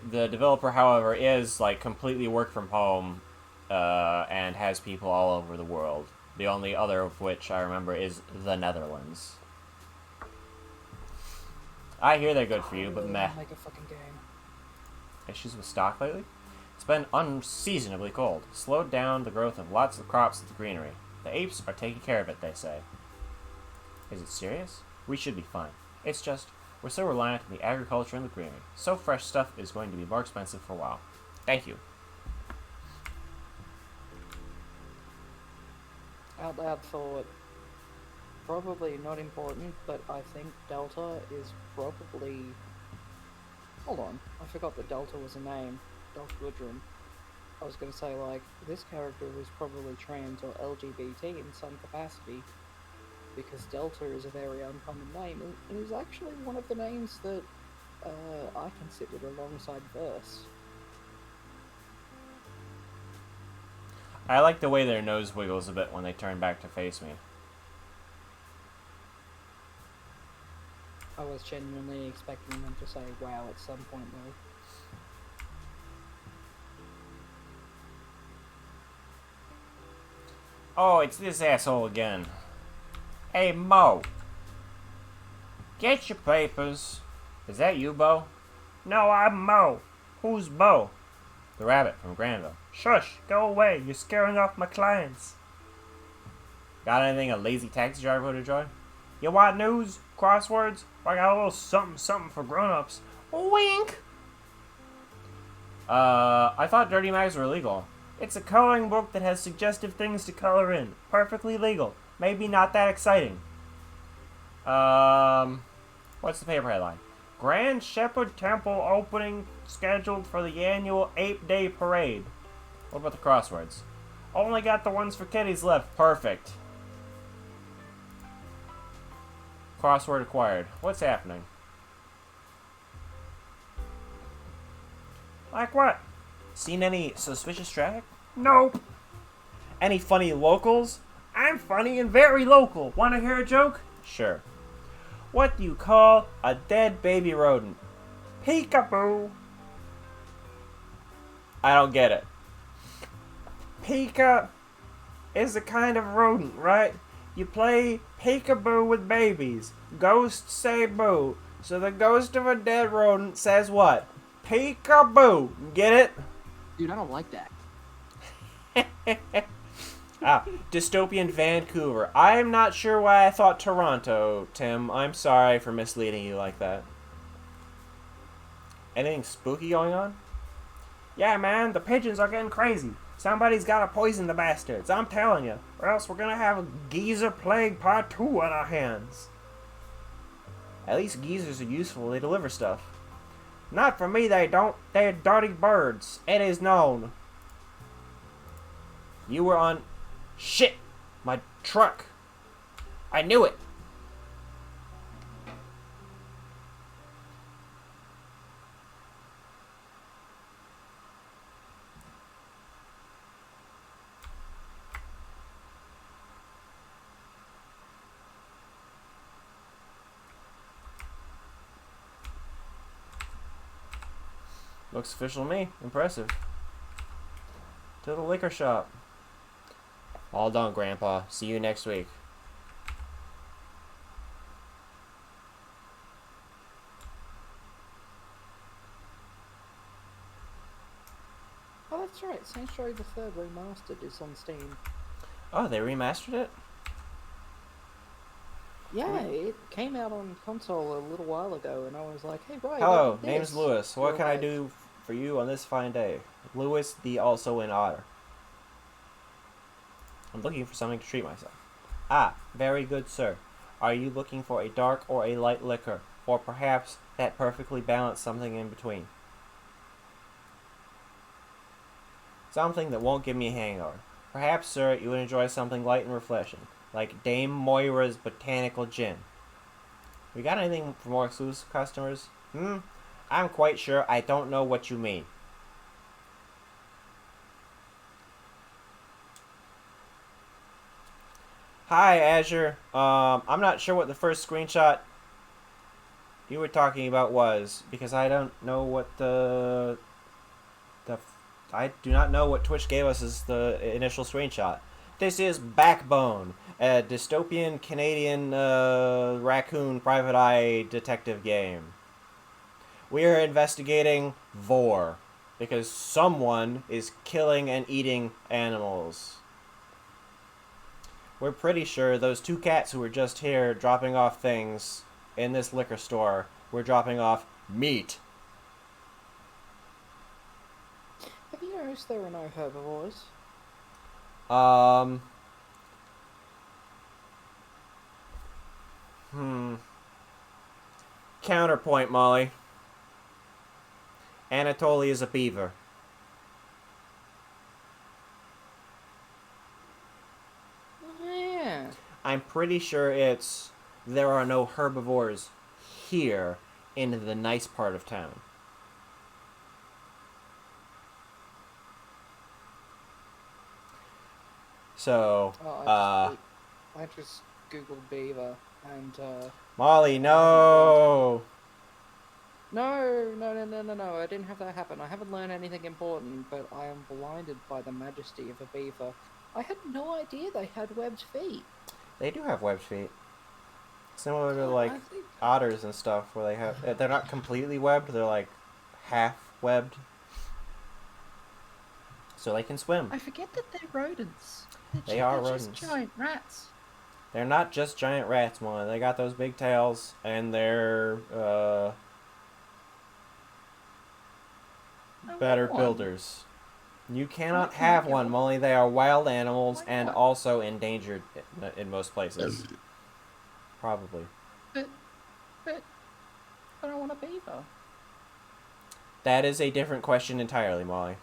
The developer, however, is like completely work from home and has people all over the world. The only other of which I remember is the Netherlands. I hear they're good for you, but meh. Make a fucking game. Issues with stock lately? It's been unseasonably cold. Slowed down the growth of lots of crops at the greenery. The apes are taking care of it, they say. Is it serious? We should be fine. It's just, we're so reliant on the agriculture and the greenery. So fresh stuff is going to be more expensive for a while. Thank you. Out loud thought, probably not important, but I think Delta is probably... Hold on, I forgot that Delta was a name. Delta Gudrun. I was gonna say, like, this character was probably trans or LGBT in some capacity, because Delta is a very uncommon name, and it is actually one of the names that I considered alongside Verse. I like the way their nose wiggles a bit when they turn back to face me. I was genuinely expecting them to say wow at some point though. Oh, it's this asshole again. Hey, Mo. Get your papers. Is that you, Bo? No, I'm Mo. Who's Bo? The rabbit from Granville. Shush, go away. You're scaring off my clients. Got anything a lazy taxi driver would enjoy? You want news? Crosswords? I got a little something for grown-ups. Wink! I thought dirty mags were illegal. It's a coloring book that has suggestive things to color in. Perfectly legal. Maybe not that exciting. What's the paper headline? Grand Shepherd Temple opening scheduled for the annual 8-day parade. What about the crosswords? Only got the ones for kiddies left. Perfect. Crossword acquired. What's happening? Like what? Seen any suspicious traffic? Nope. Any funny locals? I'm funny and very local. Want to hear a joke? Sure. What do you call a dead baby rodent? Peekaboo. I don't get it. Pika is a kind of rodent, right? You play peekaboo with babies. Ghosts say boo. So the ghost of a dead rodent says what? Peekaboo. Get it? Dude, I don't like that. Dystopian Vancouver. I'm not sure why I thought Toronto, Tim. I'm sorry for misleading you like that. Anything spooky going on? Yeah, man, the pigeons are getting crazy. Somebody's gotta poison the bastards, I'm telling you. Or else we're gonna have a geezer plague part 2 on our hands. At least geezers are useful. They deliver stuff. Not for me, they don't. They're dirty birds. It is known. You were on... Shit! My truck! I knew it! Looks official to me. Impressive. To the liquor shop. All done, Grandpa. See you next week. Oh, that's right. Saints Row the Third Remastered is on Steam. Oh, they remastered it? Yeah, it came out on console a little while ago, and I was like, hey, right. Hello, look at name's this. Lewis. What You're can I like, do for you on this fine day? Lewis, the also in otter. I'm looking for something to treat myself. Ah, very good, sir. Are you looking for a dark or a light liquor? Or perhaps that perfectly balanced something in between? Something that won't give me a hangover. Perhaps, sir, you would enjoy something light and refreshing, like Dame Moira's Botanical Gin. We got anything for more exclusive customers? I'm quite sure I don't know what you mean. Hi, Azure. I'm not sure what the first screenshot you were talking about was, because I don't know what I do not know what Twitch gave us as the initial screenshot. This is Backbone, a dystopian Canadian raccoon private eye detective game. We are investigating Vor, because someone is killing and eating animals. We're pretty sure those two cats who were just here dropping off things in this liquor store were dropping off meat. Have you noticed there are no herbivores? Counterpoint, Molly. Anatoly is a beaver. Yeah. I'm pretty sure it's there are no herbivores here in the nice part of town. So, Oh, I just googled beaver and Molly, no! No, I didn't have that happen. I haven't learned anything important, but I am blinded by the majesty of a beaver. I had no idea they had webbed feet. They do have webbed feet. Similar to, I like, think- otters and stuff, where they have... They're not completely webbed, they're, like, half-webbed. So they can swim. I forget that they're rodents. They're They are they're rodents. just giant rats. They're not just giant rats, Molly. They got those big tails, and they're I better want one. builders. You cannot can have I one, get Molly. They are wild animals Why and not? also endangered in most places. Probably. But I don't want a beaver. That is a different question entirely, Molly.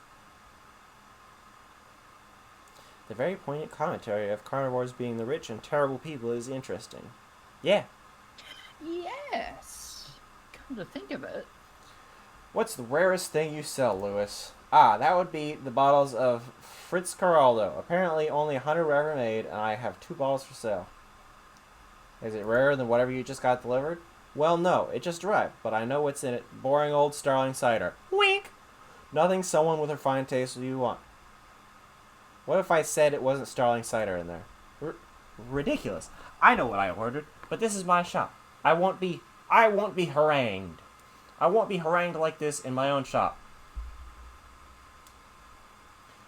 The very poignant commentary of carnivores being the rich and terrible people is interesting. Yeah. Yes. Come to think of it, What's the rarest thing you sell, Lewis? Ah, that would be the bottles of Fritz Caraldo. Apparently only 100 were ever made, and I have 2 bottles for sale. Is it rarer than whatever you just got delivered? Well, no, it just arrived, but I know what's in it. Boring old Starling cider. Wink! Nothing someone with a fine taste will you want. What if I said it wasn't Starling cider in there? Ridiculous. I know what I ordered, but this is my shop. I won't be harangued. I won't be harangued like this in my own shop.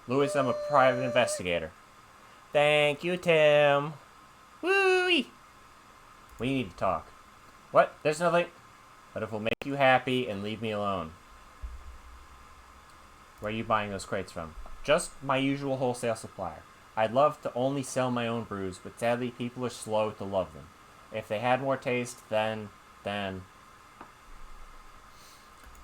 Louis, I'm a private investigator. Thank you, Tim. Woo-wee! We need to talk. What? There's nothing. But if it'll make you happy and leave me alone. Where are you buying those crates from? Just my usual wholesale supplier. I'd love to only sell my own brews, but sadly people are slow to love them. If they had more taste, then...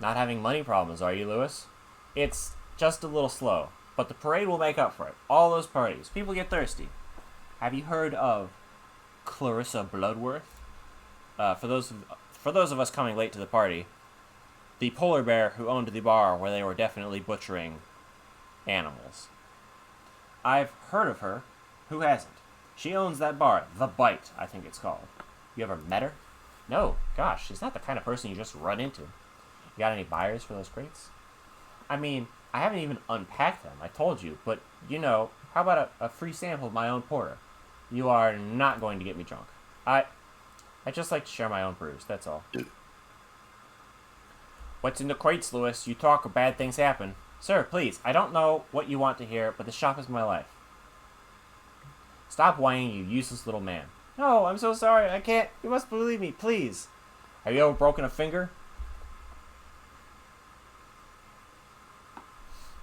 Not having money problems, are you, Lewis? It's just a little slow, but the parade will make up for it. All those parties. People get thirsty. Have you heard of Clarissa Bloodworth? For those of us coming late to the party, the polar bear who owned the bar where they were definitely butchering animals. I've heard of her. Who hasn't? She owns that bar, The Bite, I think it's called. You ever met her? No. Gosh, she's not the kind of person you just run into. You got any buyers for those crates? I mean, I haven't even unpacked them, I told you, but, you know, how about a free sample of my own porter? You are not going to get me drunk. I just like to share my own brews, that's all. What's in the crates, Lewis? You talk or bad things happen. Sir, please, I don't know what you want to hear, but the shop is my life. Stop whining, you useless little man. No, I'm so sorry, I can't. You must believe me, please. Have you ever broken a finger?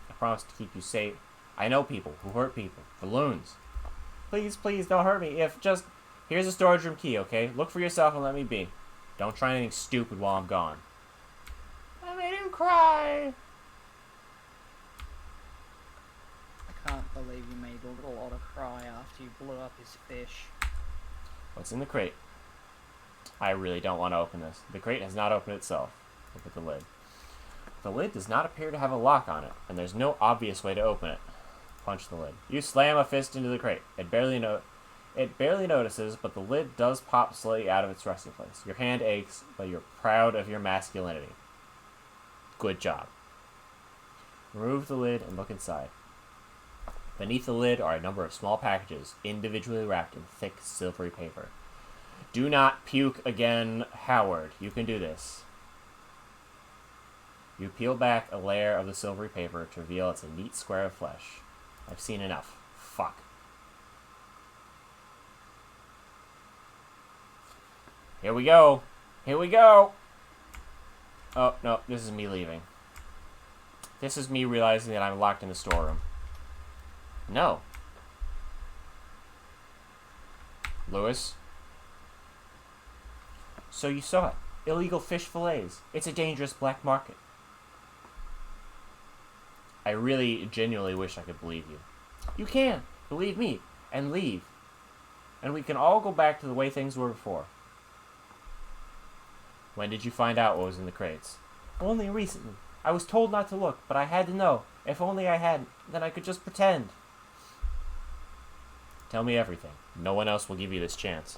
I promise to keep you safe. I know people who hurt people for loons. Please, please, don't hurt me. Here's a storage room key, okay? Look for yourself and let me be. Don't try anything stupid while I'm gone. I made him cry. I can't believe you made Little Otter cry after you blew up his fish. What's in the crate? I really don't want to open this. The crate has not opened itself. Look at the lid. The lid does not appear to have a lock on it, and there's no obvious way to open it. Punch the lid. You slam a fist into the crate. It barely notices, but the lid does pop slightly out of its resting place. Your hand aches, but you're proud of your masculinity. Good job. Remove the lid and look inside. Beneath the lid are a number of small packages, individually wrapped in thick, silvery paper. Do not puke again, Howard. You can do this. You peel back a layer of the silvery paper to reveal it's a neat square of flesh. I've seen enough. Fuck. Here we go. Here we go. Oh, no, this is me leaving. This is me realizing that I'm locked in the storeroom. No. Lewis? So you saw it. Illegal fish fillets. It's a dangerous black market. I really genuinely wish I could believe you. You can. Believe me. And leave. And we can all go back to the way things were before. When did you find out what was in the crates? Only recently. I was told not to look, but I had to know. If only I hadn't, then I could just pretend. Tell me everything. No one else will give you this chance.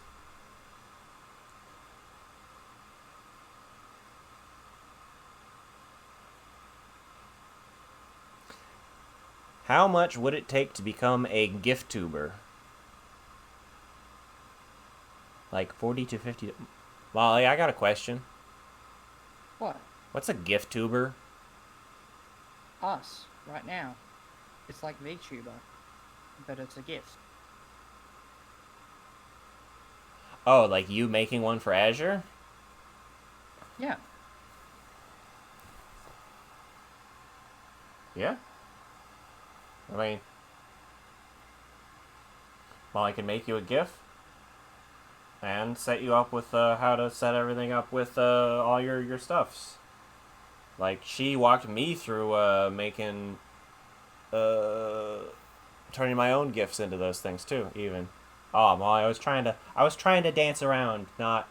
How much would it take to become a gift tuber? Like 40 to 50. Molly, I got a question. What? What's a gift tuber? Us, right now. It's like VTuber, but it's a gift. Oh, like you making one for Azure? Yeah. Yeah. I mean, well, I can make you a GIF and set you up with how to set everything up with all your stuffs. Like, she walked me through making, turning my own GIFs into those things too, even. Oh, well, I was trying to dance around, not,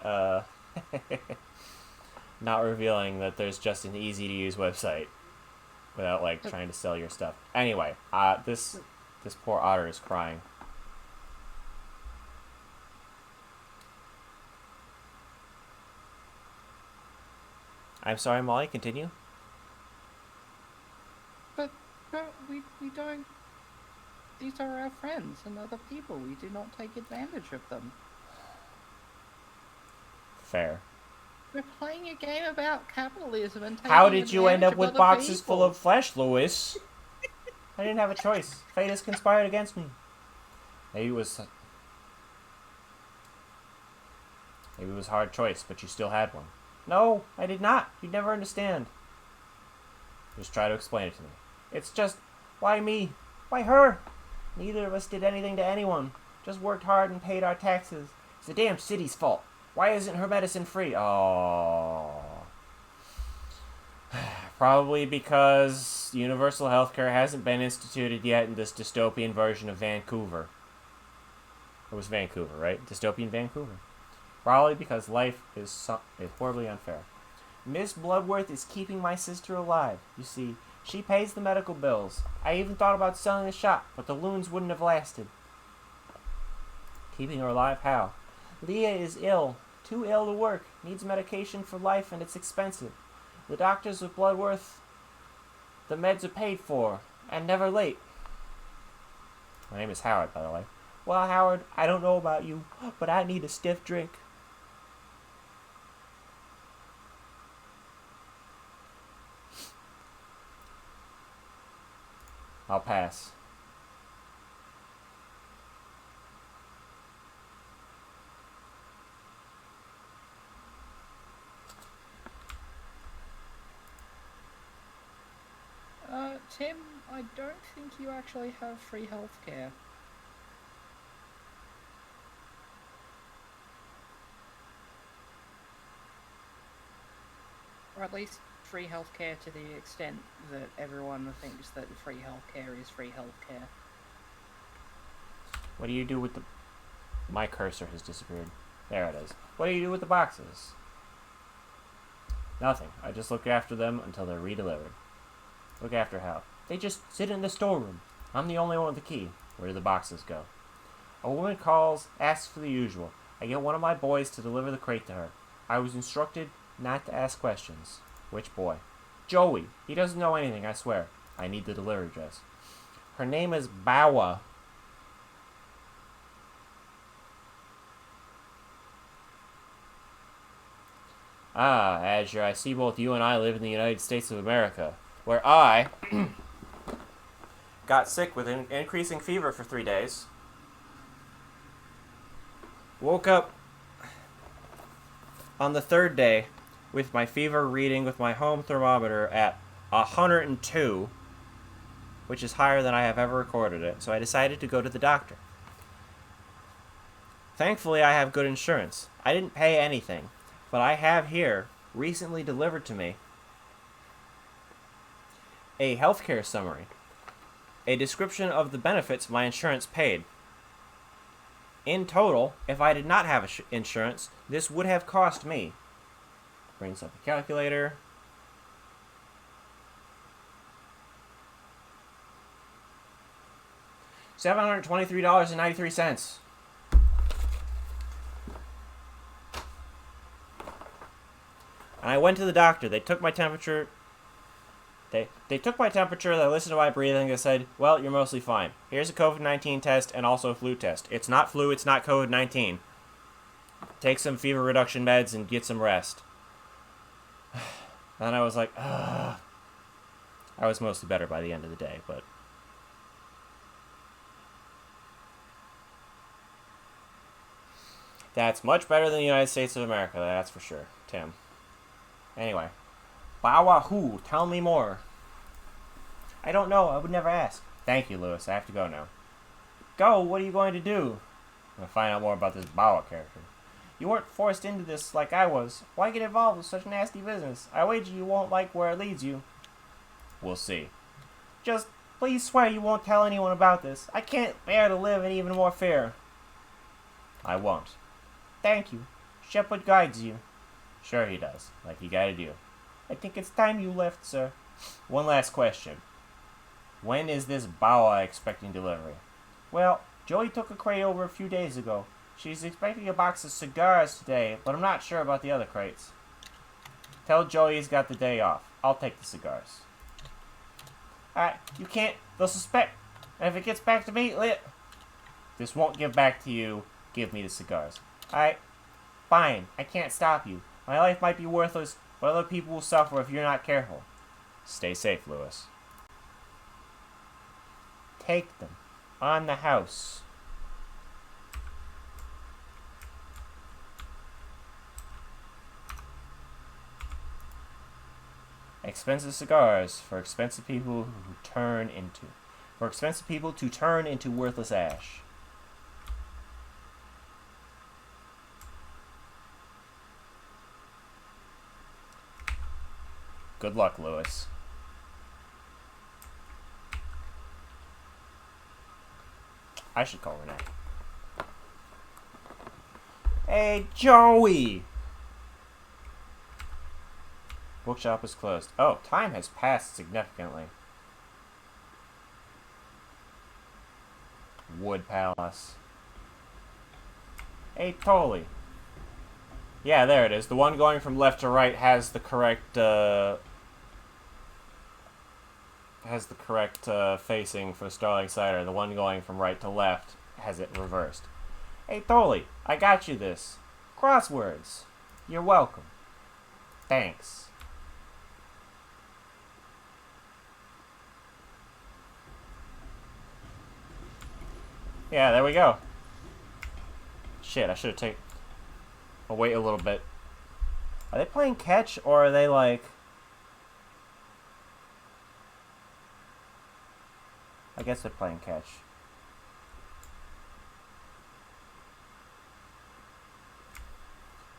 not revealing that there's just an easy to use website without, like, trying to sell your stuff. Anyway, this poor otter is crying. I'm sorry, Molly, continue. But we don't. These are our friends and other people. We do not take advantage of them. Fair. We're playing a game about capitalism and taking How did you end advantage up of with other boxes full people. of flesh, Lewis? I didn't have a choice. Fate has conspired against me. Maybe it was a hard choice, but you still had one. No, I did not. You'd never understand. Just try to explain it to me. It's just, why me? Why her? Neither of us did anything to anyone. Just worked hard and paid our taxes. It's the damn city's fault. Why isn't her medicine free? Oh. Probably because universal healthcare hasn't been instituted yet in this dystopian version of Vancouver. It was Vancouver, right? Dystopian Vancouver. Probably because life is horribly unfair. Miss Bloodworth is keeping my sister alive. You see, she pays the medical bills. I even thought about selling the shop, but the loons wouldn't have lasted. Keeping her alive? How? Leah is ill. Too ill to work. Needs medication for life, and it's expensive. The doctors of Bloodworth, the meds are paid for, and never late. My name is Howard, by the way. Well, Howard, I don't know about you, but I need a stiff drink. I'll pass. Tim, I don't think you actually have free healthcare. Or at least free healthcare to the extent that everyone thinks that free healthcare is free healthcare. What do you do with the... My cursor has disappeared. There it is. What do you do with the boxes? Nothing. I just look after them until they're redelivered. Look after how? They just sit in the storeroom. I'm the only one with the key. Where do the boxes go? A woman calls, asks for the usual. I get one of my boys to deliver the crate to her. I was instructed not to ask questions. Which boy? Joey. He doesn't know anything, I swear. I need the delivery address. Her name is Bawa. Ah, Azure, I see both you and I live in the United States of America, where I got sick with an increasing fever for 3 days. Woke up on the third day with my fever reading with my home thermometer at 102, which is higher than I have ever recorded it, so I decided to go to the doctor. Thankfully, I have good insurance. I didn't pay anything, but I have here, recently delivered to me, a healthcare summary, a description of the benefits my insurance paid. In total, if I did not have insurance, this would have cost me. Brings up a calculator. $723.93. And I went to the doctor. They took my temperature. They took my temperature, they listened to my breathing, they said, well, you're mostly fine. Here's a COVID-19 test and also a flu test. It's not flu, it's not COVID-19. Take some fever reduction meds and get some rest. And I was like, ugh. I was mostly better by the end of the day, but... That's much better than the United States of America, that's for sure, Tim. Anyway. Bawahoo, tell me more. I don't know, I would never ask. Thank you, Lewis, I have to go now. Go, what are you going to do? I'm going to find out more about this Bawa character. You weren't forced into this like I was. Why get involved with such nasty business? I wager you won't like where it leads you. We'll see. Just please swear you won't tell anyone about this. I can't bear to live in even more fear. I won't. Thank you. Shepard guides you. Sure he does, like he guided you. I think it's time you left, sir. One last question. When is this Bawa expecting delivery? Well, Joey took a crate over a few days ago. She's expecting a box of cigars today, but I'm not sure about the other crates. Tell Joey he's got the day off. I'll take the cigars. Alright, you can't. They'll suspect. And if it gets back to me, this won't give back to you. Give me the cigars. Alright? Fine. I can't stop you. My life might be worthless, but other people will suffer if you're not careful. Stay safe, Lewis. Take them. On the house. Expensive cigars for expensive people who turn into. For expensive people to turn into worthless ash. Good luck, Lewis. I should call Renee. Hey, Joey! Bookshop is closed. Oh, time has passed significantly. Wood Palace. Hey, Tolly. Yeah, there it is. The one going from left to right has the correct, facing for Starling Cider. The one going from right to left has it reversed. Hey, Tolly, I got you this. Crosswords. You're welcome. Thanks. Yeah, there we go. Shit, I should have taken... I'll wait a little bit. Are they playing catch, or are they like... I guess they're playing catch.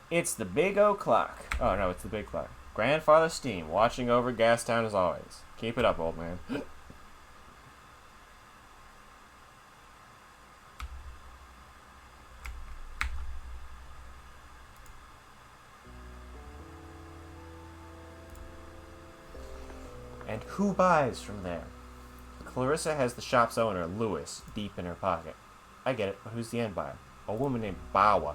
It's the big O clock. Oh no, it's the big clock. Grandfather Steam, watching over Gastown as always. Keep it up, old man. And who buys from there? Clarissa has the shop's owner, Lewis, deep in her pocket. I get it, but who's the end buyer? A woman named Bawa.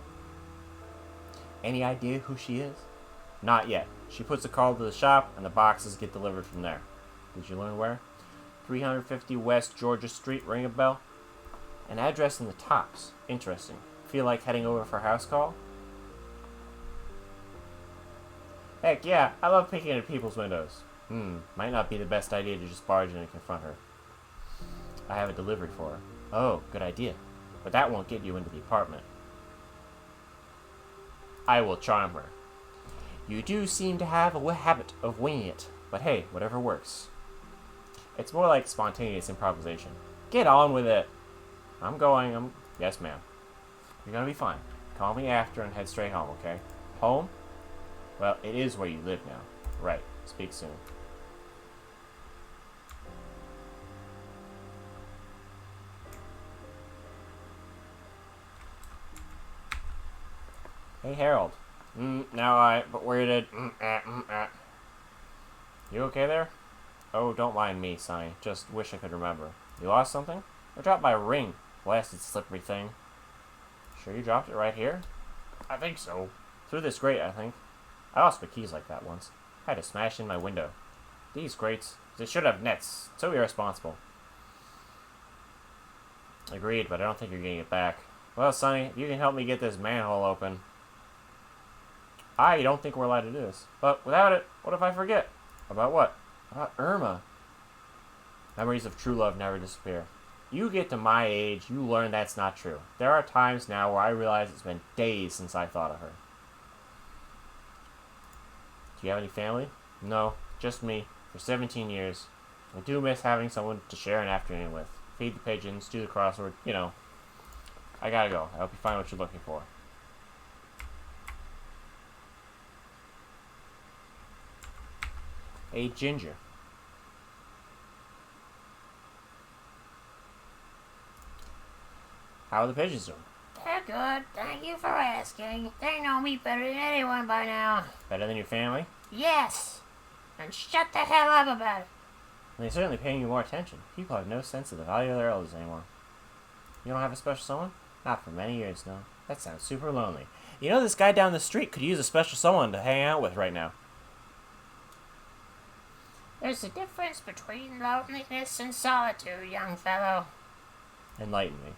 Any idea who she is? Not yet. She puts a call to the shop, and the boxes get delivered from there. Did you learn where? 350 West Georgia Street, ring a bell? An address in the tops. Interesting. Feel like heading over for a house call? Heck yeah, I love peeking at people's windows. Might not be the best idea to just barge in and confront her. I have a delivery for her. Oh, good idea. But that won't get you into the apartment. I will charm her. You do seem to have a habit of winging it, but hey, whatever works. It's more like spontaneous improvisation. Get on with it. I'm going. Yes, ma'am. You're gonna be fine. Call me after and head straight home, okay? Home? Well, it is where you live now. Right. Speak soon. Hey, Harold. But where did... You okay there? Oh, don't mind me, Sonny. Just wish I could remember. You lost something? I dropped my ring. Blasted slippery thing. Sure you dropped it right here? I think so. Through this grate, I think. I lost my keys like that once. I had to smash in my window. These grates, they should have nets. So irresponsible. Agreed, but I don't think you're getting it back. Well, Sonny, if you can help me get this manhole open... I don't think we're allowed to do this. But without it, what if I forget? About what? About Irma. Memories of true love never disappear. You get to my age, you learn that's not true. There are times now where I realize it's been days since I thought of her. Do you have any family? No, just me, for 17 years. I do miss having someone to share an afternoon with. Feed the pigeons, do the crossword, you know. I gotta go. I hope you find what you're looking for. Hey, Ginger. How are the pigeons doing? They're good. Thank you for asking. They know me better than anyone by now. Better than your family? Yes. And shut the hell up about it. They're certainly paying you more attention. People have no sense of the value of their elders anymore. You don't have a special someone? Not for many years, no. That sounds super lonely. You know, this guy down the street could use a special someone to hang out with right now. There's a difference between loneliness and solitude, young fellow. Enlighten me.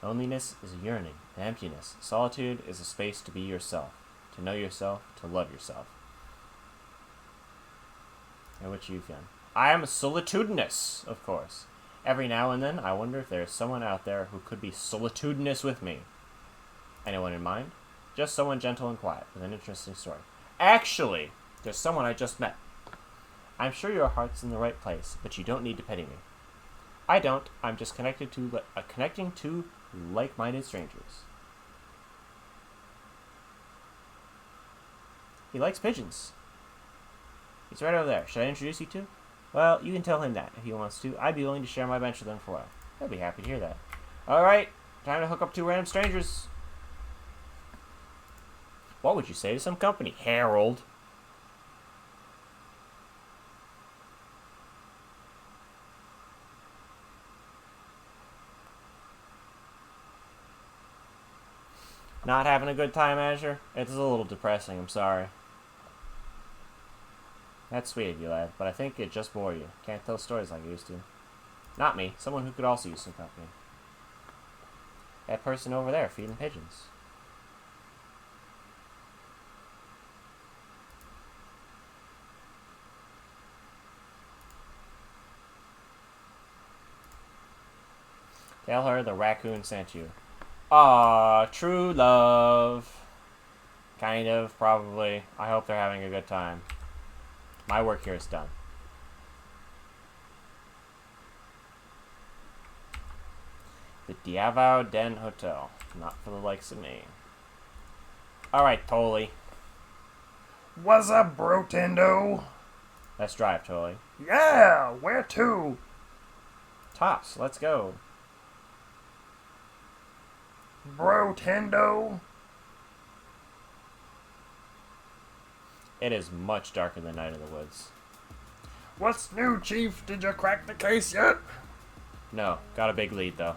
Loneliness is a yearning, an emptiness. Solitude is a space to be yourself, to know yourself, to love yourself. And what you've done. I am solitudinous, of course. Every now and then, I wonder if there is someone out there who could be solitudinous with me. Anyone in mind? Just someone gentle and quiet, with an interesting story. Actually, there's someone I just met. I'm sure your heart's in the right place, but you don't need to pity me. I don't. I'm just connecting to like-minded strangers. He likes pigeons. He's right over there. Should I introduce you to? Well, you can tell him that if he wants to. I'd be willing to share my bench with him for a while. He'll be happy to hear that. Alright, time to hook up two random strangers. What would you say to some company, Harold? Not having a good time, Azure? It's a little depressing, I'm sorry. That's sweet of you, lad, but I think it just bore you. Can't tell stories like I used to. Not me, someone who could also use some company. That person over there feeding pigeons. Tell her the raccoon sent you. Ah, true love. Kind of, probably. I hope they're having a good time. My work here is done. The Davao Den Hotel. Not for the likes of me. Alright, Tolly. What's up, Brotendo? Let's drive, Tolly. Yeah, where to? Tops, let's go. Brotendo? It is much darker than Night in the Woods. What's new, Chief? Did you crack the case yet? No, got a big lead, though.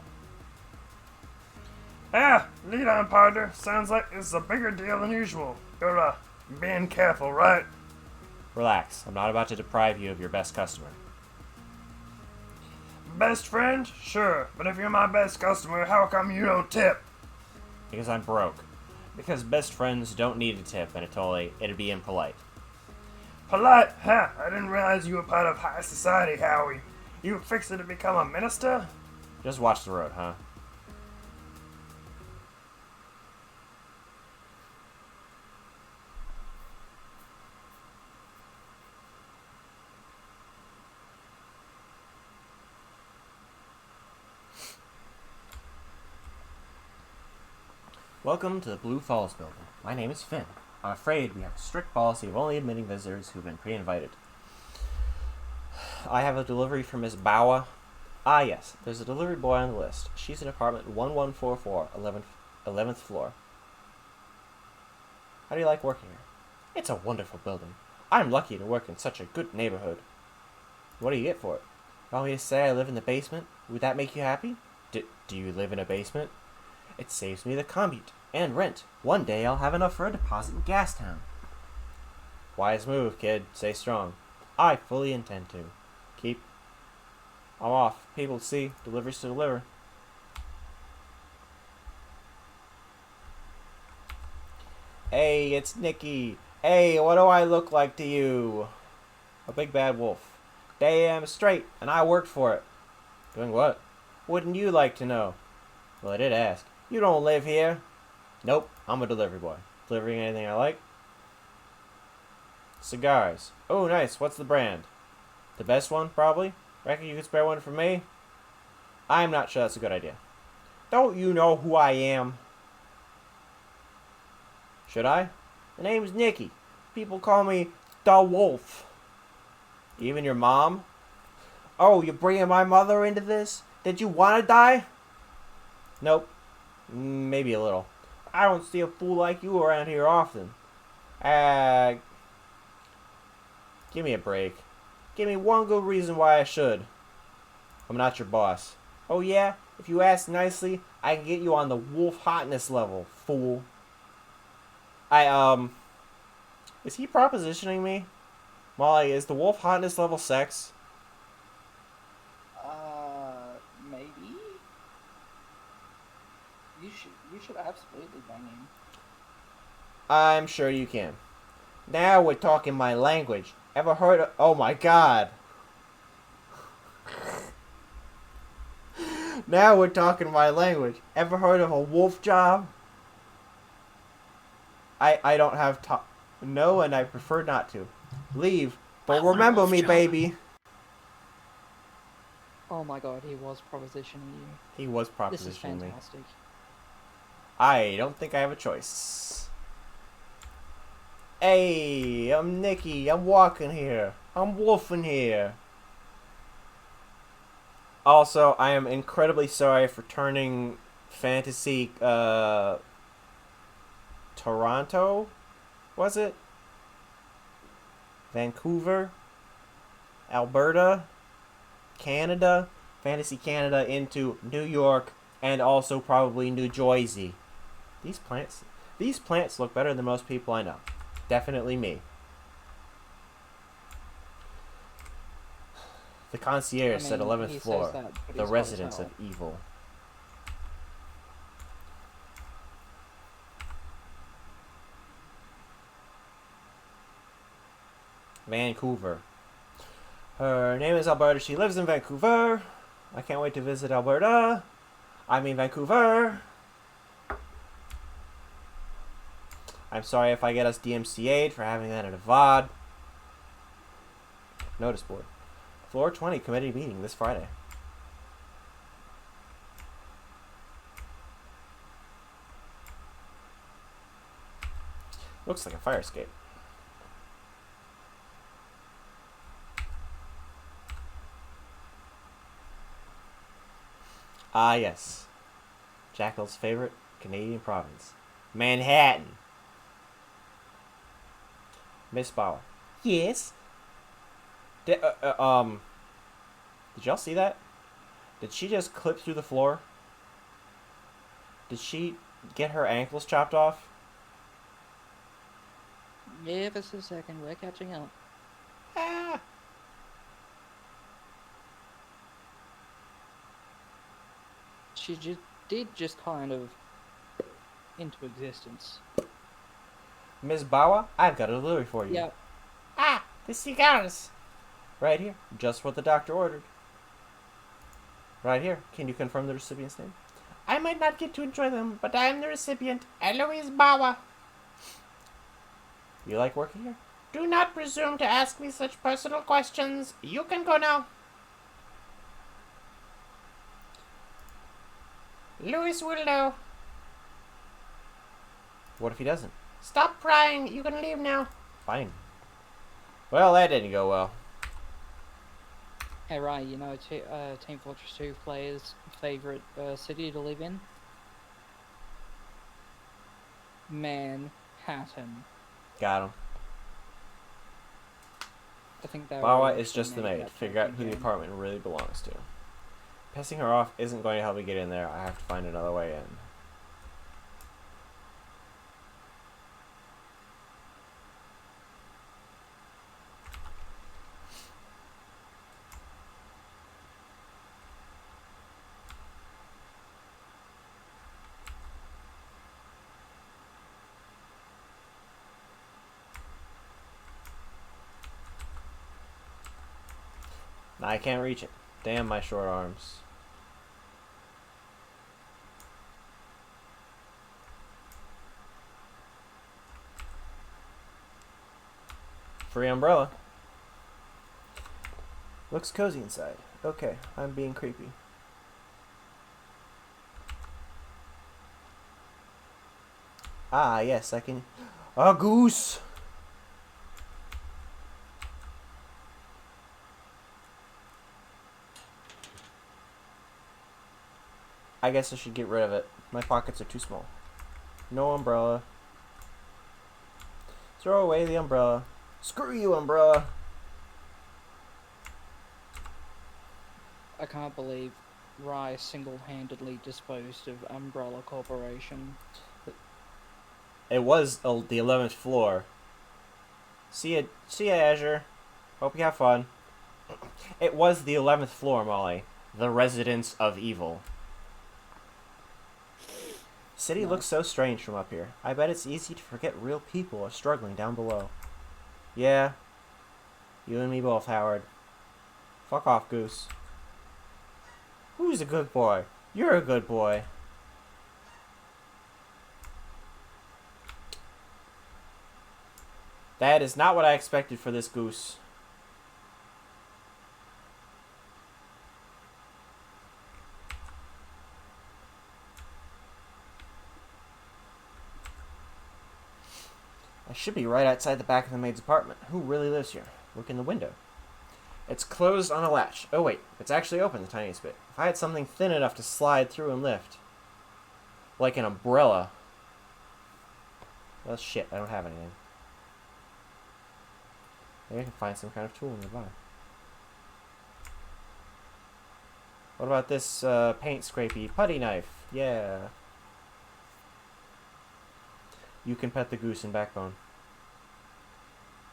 Ah, lead on, partner. Sounds like it's a bigger deal than usual. You're, being careful, right? Relax, I'm not about to deprive you of your best customer. Best friend? Sure, but if you're my best customer, how come you don't tip? Because I'm broke. Because best friends don't need a tip, Anatoly. It'd be impolite. Polite? Huh, I didn't realize you were part of high society, Howie. You fixing to become a minister? Just watch the road, huh? Welcome to the Blue Falls building. My name is Finn. I'm afraid we have a strict policy of only admitting visitors who've been pre-invited. I have a delivery for Miss Bawa. Ah, yes, there's a delivery boy on the list. She's in apartment 1144, 11th floor. How do you like working here? It's a wonderful building. I'm lucky to work in such a good neighborhood. What do you get for it? Want me to say I live in the basement? Would that make you happy? Do you live in a basement? It saves me the commute and rent. One day I'll have enough for a deposit in Gastown. Wise move, kid. Stay strong. I fully intend to. Keep. I'm off. People to see. Deliveries to deliver. Hey, it's Nikki. Hey, what do I look like to you? A big bad wolf. Damn straight, and I worked for it. Doing what? Wouldn't you like to know? Well, I did ask. You don't live here. Nope, I'm a delivery boy. Delivering anything I like. Cigars. Oh, nice. What's the brand? The best one, probably? Reckon you could spare one for me? I'm not sure that's a good idea. Don't you know who I am? Should I? The name's Nicky. People call me the Wolf. Even your mom? Oh, you're bringing my mother into this? Did you want to die? Nope. Maybe a little. I don't see a fool like you around here often. Give me a break. Give me one good reason why I should. I'm not your boss. Oh yeah? If you ask nicely, I can get you on the wolf hotness level, fool. Is he propositioning me? Molly, is the wolf hotness level sex? Maybe. You should absolutely bang him. I'm sure you can. Now we're talking my language. Ever heard of... Oh my god. Now we're talking my language. Ever heard of a wolf job? I don't have time. No, and I prefer not to. Leave. But remember me, baby. Oh my god, he was propositioning you. He was This is propositioning me. fantastic. I don't think I have a choice. Hey, I'm Nicky. I'm walking here. I'm wolfing here. Also, I am incredibly sorry for turning fantasy, Toronto? Was it? Vancouver? Alberta? Canada? Fantasy Canada into New York and also probably New Jersey. These plants look better than most people I know. Definitely me. The concierge said 11th he says floor. that, but The he's hot as residence hell. of evil. Vancouver. Her name is Alberta. She lives in Vancouver. I can't wait to visit Alberta. I mean Vancouver. I'm sorry if I get us DMCA'd for having that in a VOD. Notice board. Floor 20 committee meeting this Friday. Looks like a fire escape. Ah, yes. Jackal's favorite Canadian province. Manhattan. Miss Bauer. Yes? Did y'all see that? Did she just clip through the floor? Did she get her ankles chopped off? Give us a second, we're catching up. Ah! She did just kind of into existence. Miss Bauer, I've got a delivery for you. Yeah, Ah, the cigars. Right here. Just what the doctor ordered. Right here. Can you confirm the recipient's name? I might not get to enjoy them, but I am the recipient, Eloise Bauer. You like working here? Do not presume to ask me such personal questions. You can go now. Louis will know. What if he doesn't? Stop prying. You can leave now. Fine. Well, that didn't go well. hey Ray, you know Team Fortress 2 players' favorite city to live in? Manhattan. Got him. I think that Bauer would is just the make maid. that Figure out fucking who the game. apartment really belongs to. Pissing her off isn't going to help me get in there. I have to find another way in. I can't reach it. Damn my short arms. Free umbrella. Looks cozy inside. Okay, I'm being creepy. Ah, yes, I can... A goose! I guess I should get rid of it. My pockets are too small. No umbrella. Throw away the umbrella. Screw you, umbrella! I can't believe Rye single-handedly disposed of Umbrella Corporation. It was the 11th floor. See ya, Azure. Hope you have fun. It was the 11th floor, Molly. The residence of evil. City Nice. looks so strange from up here. I bet it's easy to forget real people are struggling down below. Yeah. You and me both, Howard. Fuck off, Goose. Who's a good boy? You're a good boy. That is not what I expected for this goose. I should be right outside the back of the maid's apartment. Who really lives here? Look in the window. It's closed on a latch. Oh wait, it's actually open the tiniest bit. If I had something thin enough to slide through and lift. Like an umbrella. Well, shit, I don't have anything. Maybe I can find some kind of tool nearby. What about this paint scrapey putty knife? Yeah. You can pet the goose and backbone.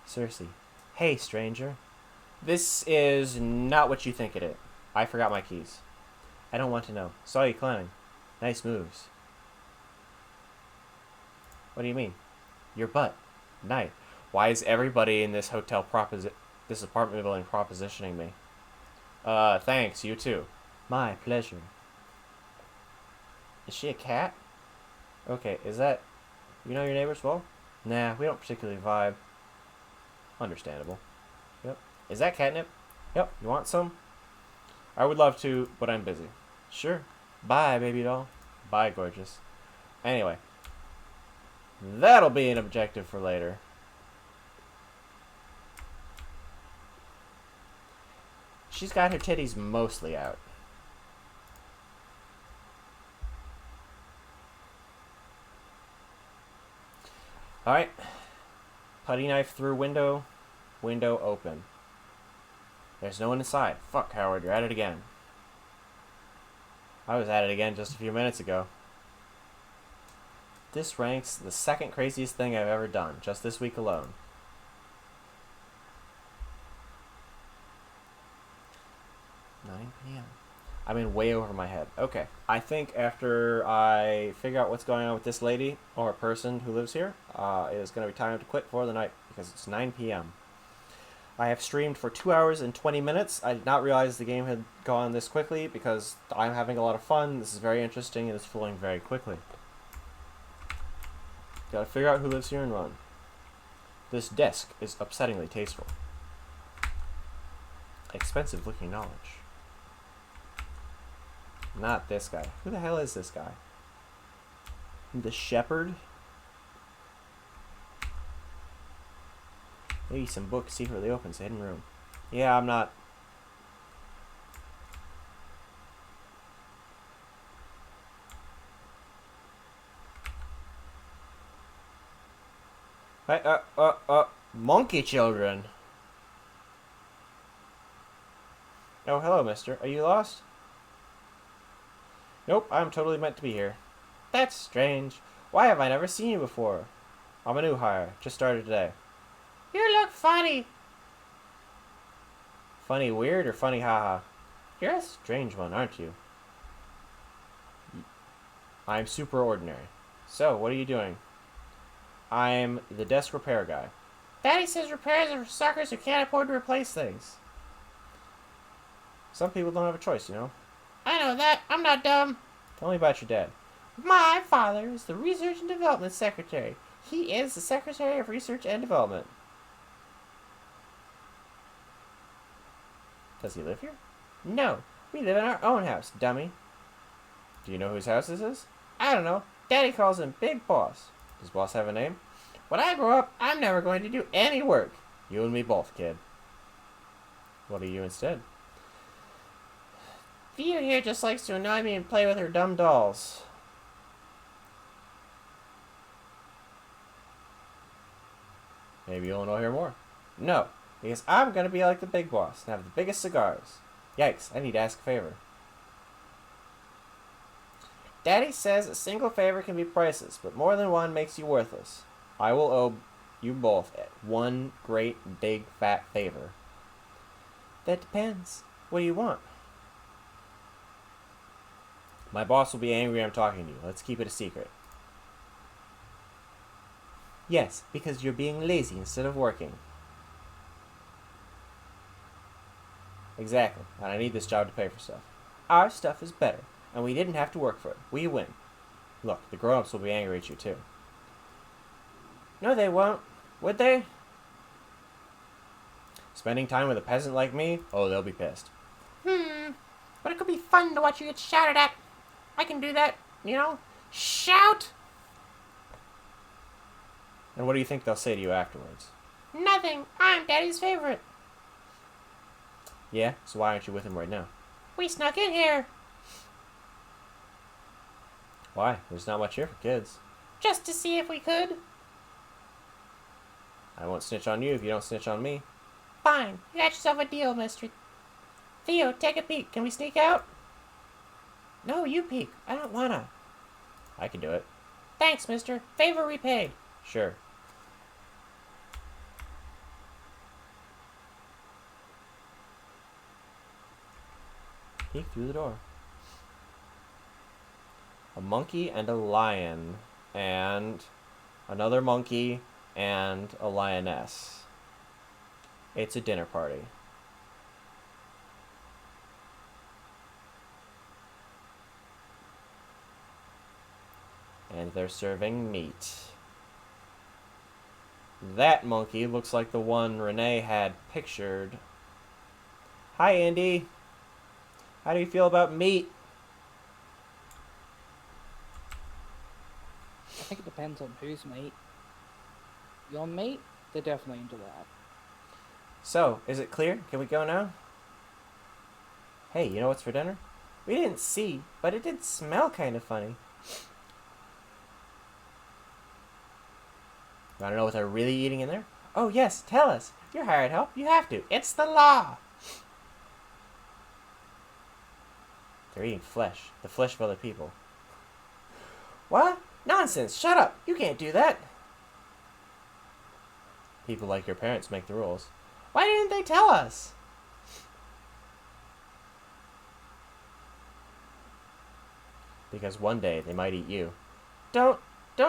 Cersei. Hey, stranger. This is not what you think it is. I forgot my keys. I don't want to know. Saw you climbing. Nice moves. What do you mean? Your butt. Night. Why is everybody in this hotel this apartment building propositioning me? Thanks, you too. My pleasure. Is she a cat? Okay, is that... You know your neighbors well? Nah, we don't particularly vibe. Understandable. Yep. Is that catnip? Yep. You want some? I would love to, but I'm busy. Sure. Bye, baby doll. Bye, gorgeous. Anyway. That'll be an objective for later. She's got her titties mostly out. Alright. Putty knife through window. Window open. There's no one inside. Fuck, Howard, you're at it again. I was at it again just a few minutes ago. This ranks the second craziest thing I've ever done, just this week alone. PM. I'm in way over my head. Okay. I think after I figure out what's going on with this lady, or person who lives here, it is going to be time to quit for the night, because it's 9 p.m. I have streamed for 2 hours and 20 minutes. I did not realize the game had gone this quickly, because I'm having a lot of fun. This is very interesting, and it's flowing very quickly. Gotta figure out who lives here and run. This desk is upsettingly tasteful. Expensive looking knowledge. Not this guy. Who the hell is this guy? The shepherd? Maybe some books secretly opens a hidden room. Yeah, I'm not... Hey, monkey children. Oh, hello, mister. Are you lost? Nope, I'm totally meant to be here. That's strange. Why have I never seen you before? I'm a new hire. Just started today. You look funny. Funny weird or funny haha? You're a strange one, aren't you? I'm super ordinary. So, what are you doing? I'm the desk repair guy. Daddy says repairs are for suckers who can't afford to replace things. Some people don't have a choice, you know? I know that. I'm not dumb. Tell me about your dad. My father is the Research and Development Secretary. He is the Secretary of Research and Development. Does he live here? No, we live in our own house, dummy. Do you know whose house this is? I don't know. Daddy calls him Big Boss. Does Boss have a name? When I grow up, I'm never going to do any work. You and me both, kid. What are you instead? Theo here just likes to annoy me and play with her dumb dolls. Maybe you'll annoy her more. No, because I'm going to be like the Big Boss and have the biggest cigars. Yikes, I need to ask a favor. Daddy says a single favor can be priceless, but more than one makes you worthless. I will owe you both one great big fat favor. That depends. What do you want? My boss will be angry I'm talking to you. Let's keep it a secret. Yes, because you're being lazy instead of working. Exactly, and I need this job to pay for stuff. Our stuff is better, and we didn't have to work for it. We win. Look, the grown-ups will be angry at you too. No, they won't. Would they? Spending time with a peasant like me? Oh, they'll be pissed. But it could be fun to watch you get shouted at. I can do that, you know? Shout! And what do you think they'll say to you afterwards? Nothing. I'm Daddy's favorite. Yeah? So why aren't you with him right now? We snuck in here Why? There's not much here for kids. just to see if we could. I won't snitch on you if you don't snitch on me. Fine. You got yourself a deal, mister. Theo, take a peek. Can we sneak out? No, you peek. I don't wanna. I can do it. Thanks, mister. Favor repaid. Sure. Peek through the door. A monkey and a lion, and another monkey and a lioness. It's a dinner party. And they're serving meat. That monkey looks like the one Renee had pictured. Hi, Andy. How do you feel about meat? I think it depends on whose meat. Your meat, they're definitely into that. So, is it clear? Can we go now? Hey, you know what's for dinner? We didn't see, but it did smell kind of funny. You want to know what they're really eating in there? Oh, yes, tell us. You're hired help. You have to. It's the law. They're eating flesh. The flesh of other people. What? Nonsense. Shut up. You can't do that. People like your parents make the rules. Why didn't they tell us? Because one day they might eat you. Don't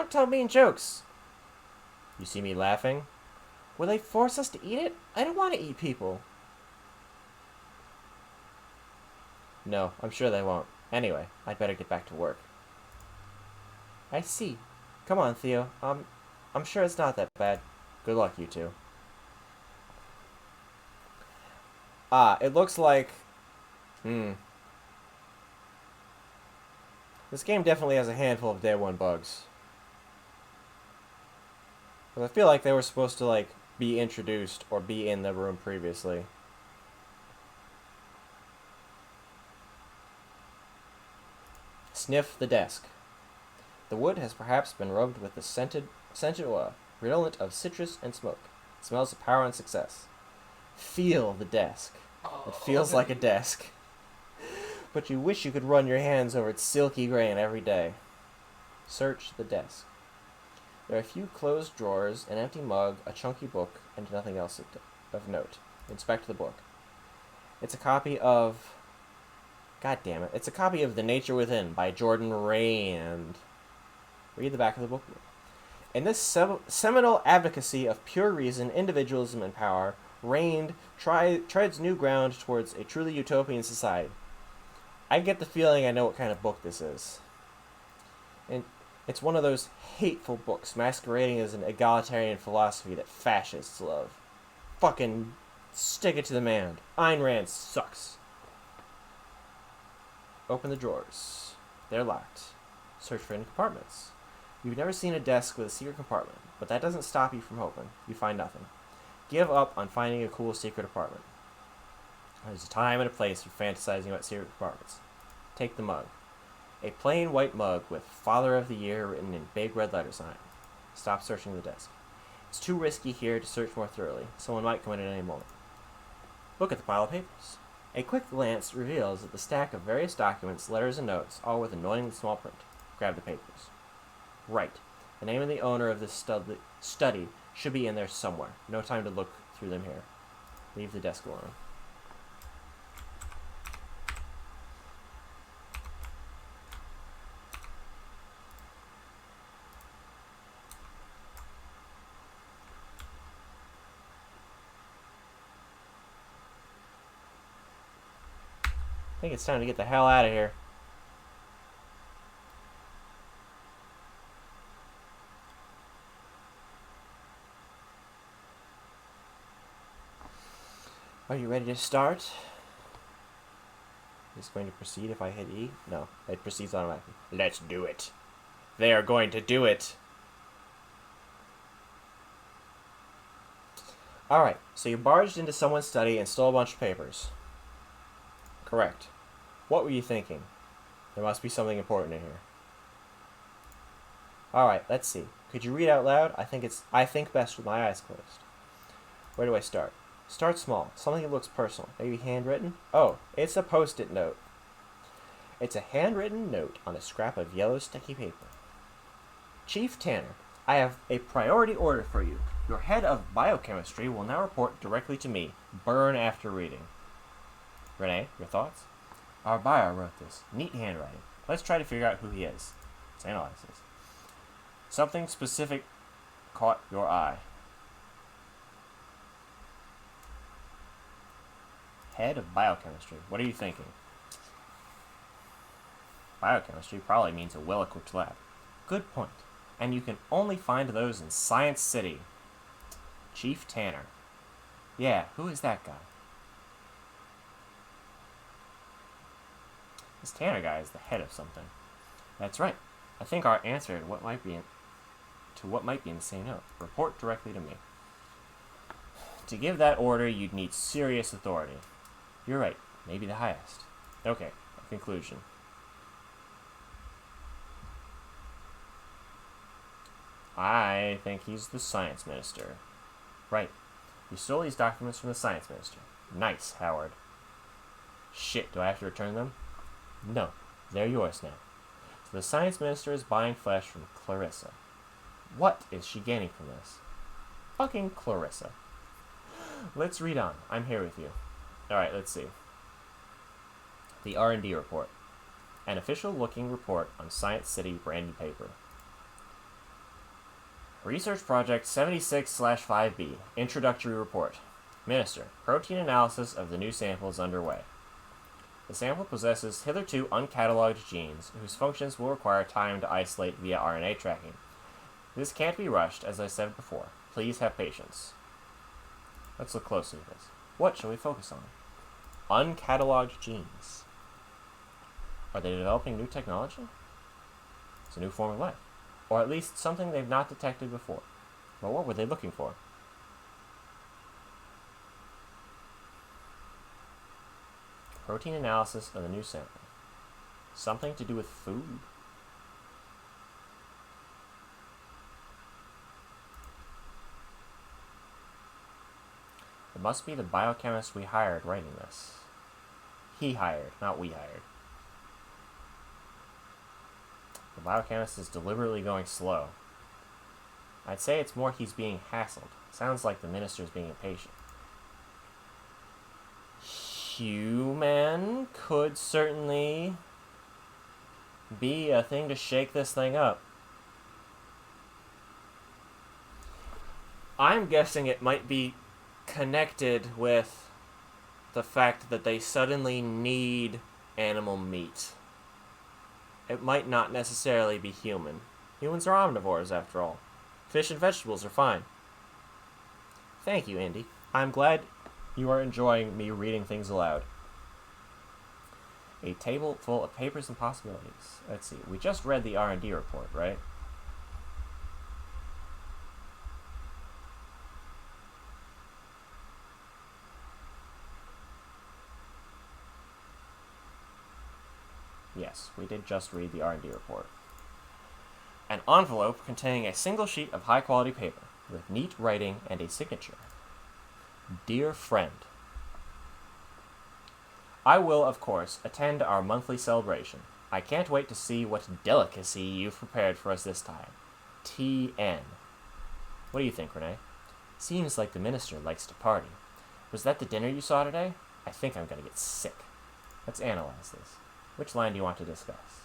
tell mean jokes. You see me laughing? Will they force us to eat it? I don't want to eat people. No, I'm sure they won't. Anyway, I'd better get back to work. I see. Come on, Theo. I'm sure it's not that bad. Good luck, you two. It looks like... This game definitely has a handful of day one bugs. But I feel like they were supposed to, like, be introduced or be in the room previously. Sniff the desk. The wood has perhaps been rubbed with the scented oil, redolent of citrus and smoke. It smells of power and success. Feel the desk. It feels like a desk. But you wish you could run your hands over its silky grain every day. Search the desk. There are a few closed drawers, an empty mug, a chunky book, and nothing else of note. Inspect the book. It's a copy of... God damn it. It's a copy of The Nature Within by Jordan Rand. Read the back of the book. In this seminal advocacy of pure reason, individualism, and power, Rand treads new ground towards a truly utopian society. I get the feeling I know what kind of book this is. And it's one of those hateful books masquerading as an egalitarian philosophy that fascists love. Fucking Stick it to the man. Ayn Rand sucks. Open the drawers. They're locked. Search for any compartments. You've never seen a desk with a secret compartment, but that doesn't stop you from hoping. You find nothing. Give up on finding a cool secret apartment. There's a time and a place for fantasizing about secret compartments. Take the mug. A plain white mug with Father of the Year written in big red letters on it. Stop searching the desk. It's too risky here to search more thoroughly. Someone might come in at any moment. Look at the pile of papers. A quick glance reveals that the stack of various documents, letters, and notes, all with annoyingly small print. Grab the papers. Right. The name of the owner of this study should be in there somewhere. No time to look through them here. Leave the desk alone. I think it's time to get the hell out of here. Are you ready to start? Is it going to proceed if I hit E? No, it proceeds automatically. Let's do it. They are going to do it. Alright, so you barged into someone's study and stole a bunch of papers. Correct. What were you thinking? There must be something important in here. Alright, let's see. Could you read out loud? I think best with my eyes closed. Where do I start? Start small. Something that looks personal. Maybe handwritten? Oh, it's a post-it note. It's a handwritten note on a scrap of yellow sticky paper. Chief Tanner, I have a priority order for you. Your head of biochemistry will now report directly to me. Burn after reading. Renee, your thoughts? Our bio wrote this. Neat handwriting. Let's try to figure out who he is. Let's analyze this. Something specific caught your eye. Head of biochemistry. What are you thinking? Biochemistry probably means a well-equipped lab. Good point. And you can only find those in Science City. Chief Tanner. Yeah, who is that guy? This Tanner guy is the head of something. That's right. I think our answer to what might be in the same note. Report directly to me. To give that order, you'd need serious authority. You're right. Maybe the highest. Okay, a conclusion. I think he's the science minister. Right. You stole these documents from the science minister. Nice, Howard. Shit, do I have to return them? No, they're yours now. So the science minister is buying flesh from Clarissa. What is she gaining from this? Fucking Clarissa. Let's read on. I'm here with you. Alright, let's see. The R&D report. An official-looking report on Science City branded paper. Research Project 76/5B. Introductory report. Minister, protein analysis of the new sample is underway. The sample possesses hitherto uncatalogued genes whose functions will require time to isolate via RNA tracking. This can't be rushed, as I said before. Please have patience. Let's look closely at this. What shall we focus on? Uncatalogued genes. Are they developing new technology? It's a new form of life. Or at least something they've not detected before. But what were they looking for? Protein analysis of the new sample. Something to do with food? It must be the biochemist we hired writing this. He hired, not we hired. The biochemist is deliberately going slow. I'd say it's more he's being hassled. Sounds like the minister's being impatient. Human could certainly be a thing to shake this thing up. I'm guessing it might be connected with the fact that they suddenly need animal meat. It might not necessarily be human. Humans are omnivores, after all. Fish and vegetables are fine. Thank you, Andy. I'm glad You are enjoying me reading things aloud. A table full of papers and possibilities. Let's see. We just read the R&D report, right? Yes, we did just read the R&D report. An envelope containing a single sheet of high-quality paper with neat writing and a signature. Dear friend, I will, of course, attend our monthly celebration. I can't wait to see what delicacy you've prepared for us this time. T.N. What do you think, Renee? Seems like the minister likes to party. Was that the dinner you saw today? I think I'm gonna get sick. Let's analyze this. Which line do you want to discuss?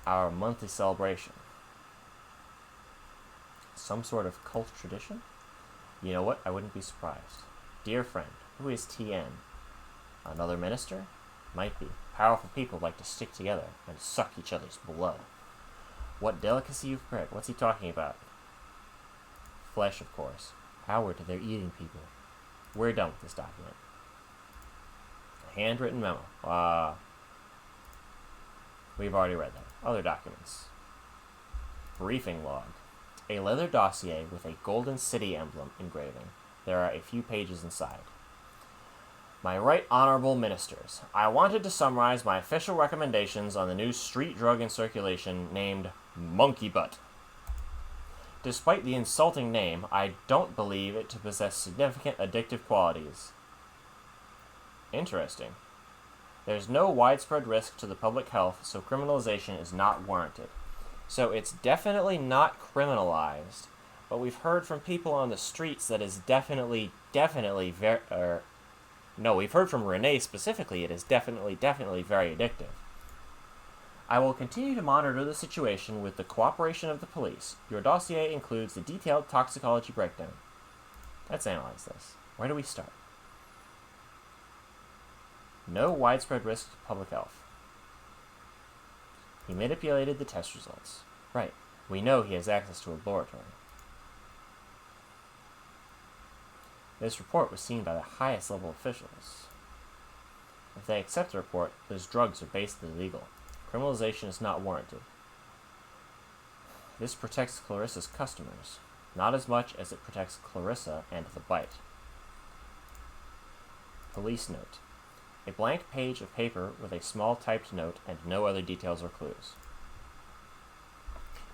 Our monthly celebration. Some sort of cult tradition? You know what? I wouldn't be surprised. Dear friend, who is T.N.? Another minister? Might be. Powerful people like to stick together and suck each other's blood. What delicacy you've prepared? What's he talking about? Flesh, of course. Howard, they're eating people. We're done with this document. A handwritten memo. We've already read that. Other documents. Briefing log. A leather dossier with a Golden City emblem engraving. There are a few pages inside. My right honorable ministers, I wanted to summarize my official recommendations on the new street drug in circulation named Monkey Butt. Despite the insulting name, I don't believe it to possess significant addictive qualities. Interesting. There's no widespread risk to the public health, so criminalization is not warranted. So it's definitely not criminalized, but we've heard from people on the streets that is we've heard from Renee specifically, it is definitely very addictive. I will continue to monitor the situation with the cooperation of the police. Your dossier includes the detailed toxicology breakdown. Let's analyze this. Where do we start? No widespread risk to public health. He manipulated the test results. Right. We know he has access to a laboratory. This report was seen by the highest level officials. If they accept the report, those drugs are basically legal. Criminalization is not warranted. This protects Clarissa's customers, not as much as it protects Clarissa and the bite. Police note. A blank page of paper with a small typed note and no other details or clues.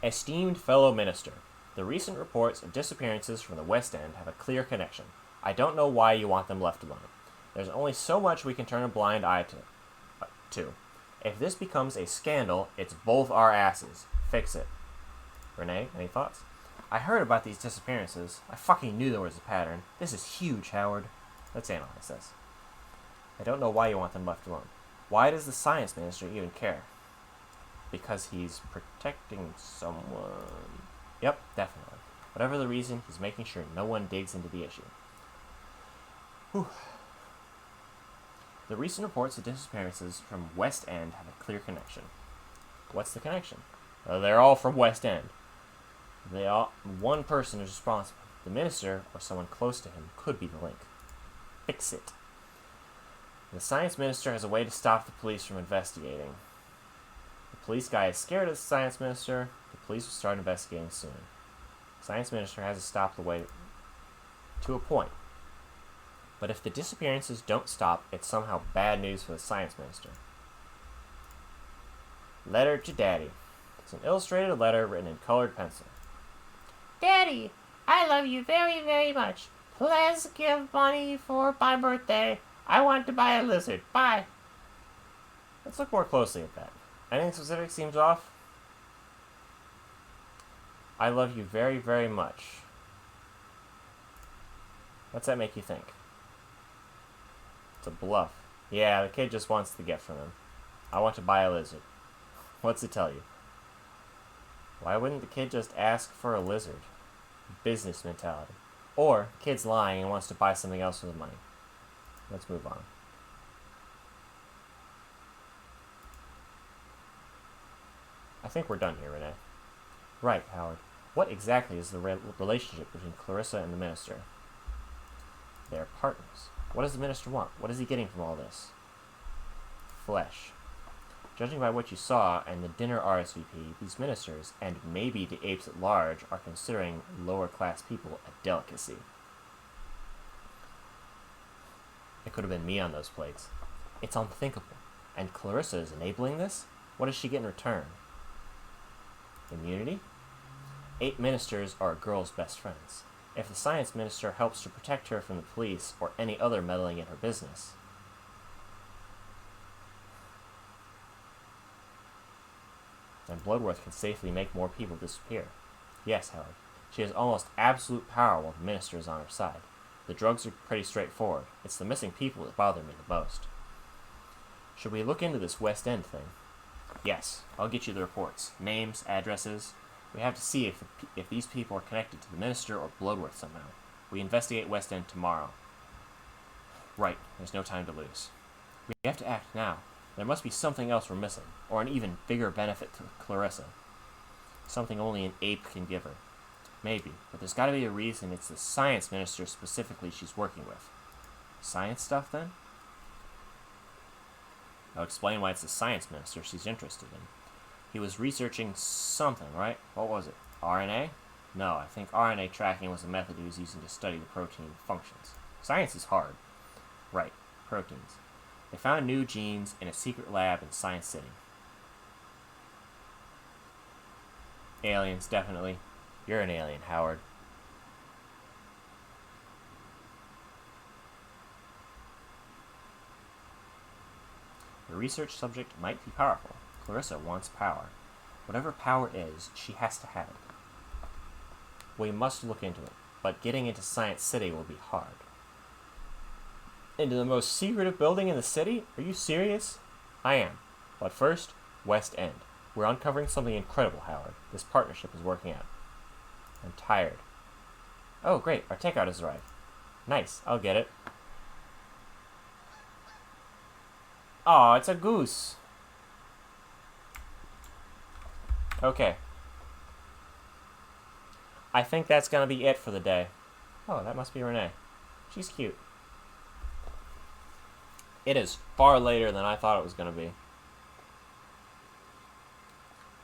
Esteemed fellow minister, the recent reports of disappearances from the West End have a clear connection. I don't know why you want them left alone. There's only so much we can turn a blind eye to. If this becomes a scandal, it's both our asses. Fix it. Renee, any thoughts? I heard about these disappearances. I fucking knew there was a pattern. This is huge, Howard. Let's analyze this. I don't know why you want them left alone. Why does the science minister even care? Because he's protecting someone. Yep, definitely. Whatever the reason, he's making sure no one digs into the issue. Whew. The recent reports of disappearances from West End have a clear connection. What's the connection? They're all from West End. One person is responsible. The minister, or someone close to him, could be the link. Fix it. The science minister has a way to stop the police from investigating. The police guy is scared of the science minister. The police will start investigating soon. The science minister has to stop the way to a point. But if the disappearances don't stop, it's somehow bad news for the science minister. Letter to Daddy. It's an illustrated letter written in colored pencil. Daddy, I love you very, very much. Please give money for my birthday. I want to buy a lizard. Bye. Let's look more closely at that. Anything specific seems off? I love you very, very much. What's that make you think? It's a bluff. Yeah, the kid just wants the gift from him. I want to buy a lizard. What's it tell you? Why wouldn't the kid just ask for a lizard? Business mentality. Or, kid's lying and wants to buy something else with the money. Let's move on. I think we're done here, Renee. Right, Howard. What exactly is the relationship between Clarissa and the minister? They're partners. What does the minister want? What is he getting from all this? Flesh. Judging by what you saw and the dinner RSVP, these ministers, and maybe the apes at large, are considering lower-class people a delicacy. It could have been me on those plates. It's unthinkable. And Clarissa is enabling this? What does she get in return? Immunity? Ape ministers are a girl's best friends. If the science minister helps to protect her from the police or any other meddling in her business, then Bloodworth can safely make more people disappear. Yes, Howard, she has almost absolute power while the minister is on her side. The drugs are pretty straightforward. It's the missing people that bother me the most. Should we look into this West End thing? Yes, I'll get you the reports. Names, addresses. We have to see if these people are connected to the minister or Bloodworth somehow. We investigate West End tomorrow. Right, there's no time to lose. We have to act now. There must be something else we're missing, or an even bigger benefit to Clarissa. Something only an ape can give her. Maybe, but there's gotta be a reason it's the science minister specifically she's working with. Science stuff, then? I'll explain why it's the science minister she's interested in. He was researching something, right? What was it? RNA? No, I think RNA tracking was the method he was using to study the protein functions. Science is hard. Right, proteins. They found new genes in a secret lab in Science City. Aliens, definitely. You're an alien, Howard. The research subject might be powerful. Clarissa wants power. Whatever power is, she has to have it. We must look into it, but getting into Science City will be hard. Into the most secretive building in the city? Are you serious? I am. But first, West End. We're uncovering something incredible, Howard. This partnership is working out. I'm tired. Oh, great. Our takeout has arrived. Nice. I'll get it. Aw, it's a goose. Okay. I think that's gonna be it for the day. Oh, that must be Renee. She's cute. It is far later than I thought it was gonna be.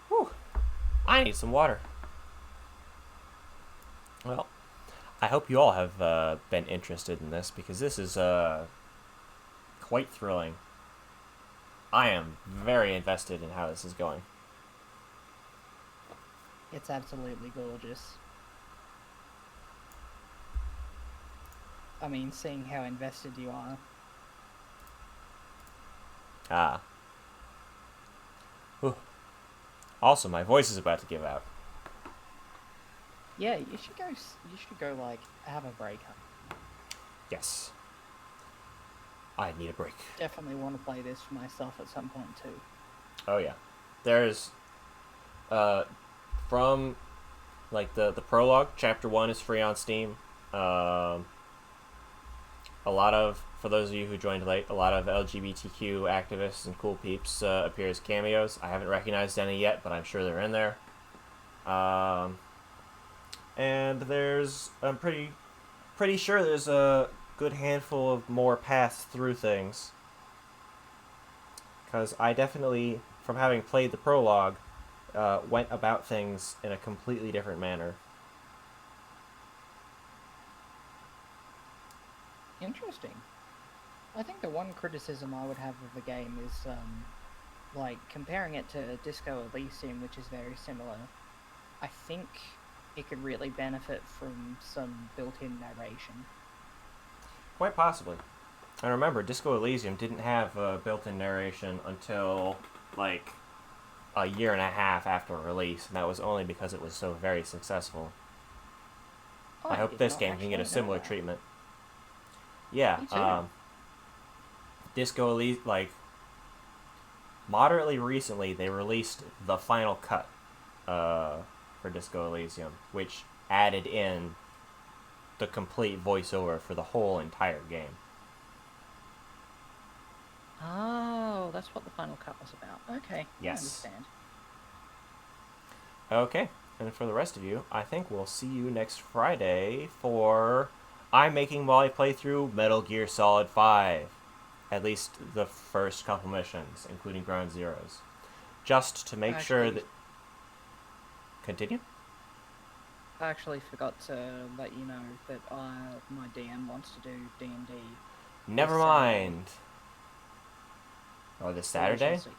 Whew. I need some water. Well, I hope you all have been interested in this, because this is quite thrilling. I am very invested in how this is going. It's absolutely gorgeous. I mean, seeing how invested you are. Ah. Whew. Also, my voice is about to give out. Yeah, you should go like have a break. Yes. I need a break. Definitely want to play this for myself at some point too. Oh yeah. There's from like the prologue, chapter 1 is free on Steam. A lot of, for those of you who joined late, a lot of LGBTQ activists and cool peeps appear as cameos. I haven't recognized any yet, but I'm sure they're in there. And there's, I'm pretty sure there's a good handful of more paths through things. Because I definitely, from having played the prologue, went about things in a completely different manner. Interesting. I think the one criticism I would have of the game is, like, comparing it to Disco Elysium, which is very similar. I think it could really benefit from some built-in narration. Quite possibly. And remember, Disco Elysium didn't have built-in narration until, like, a year and a half after release, and that was only because it was so very successful. Oh, I hope did this not game can get a actually know similar that. treatment. Yeah, Me too. Disco Elysium, like, moderately recently, they released the final cut for Disco Elysium, which added in the complete voiceover for the whole entire game. Oh, that's what the final cut was about. Okay, Yes. I understand. Okay, and for the rest of you, I think we'll see you next Friday for I'm making while I play through Metal Gear Solid 5. At least the first couple missions, including Ground Zeroes. Just to make sure Actually- that... Continue? I actually forgot to let you know that my DM wants to do D&D. Never Saturday. mind. Oh, this so we shall Saturday? see.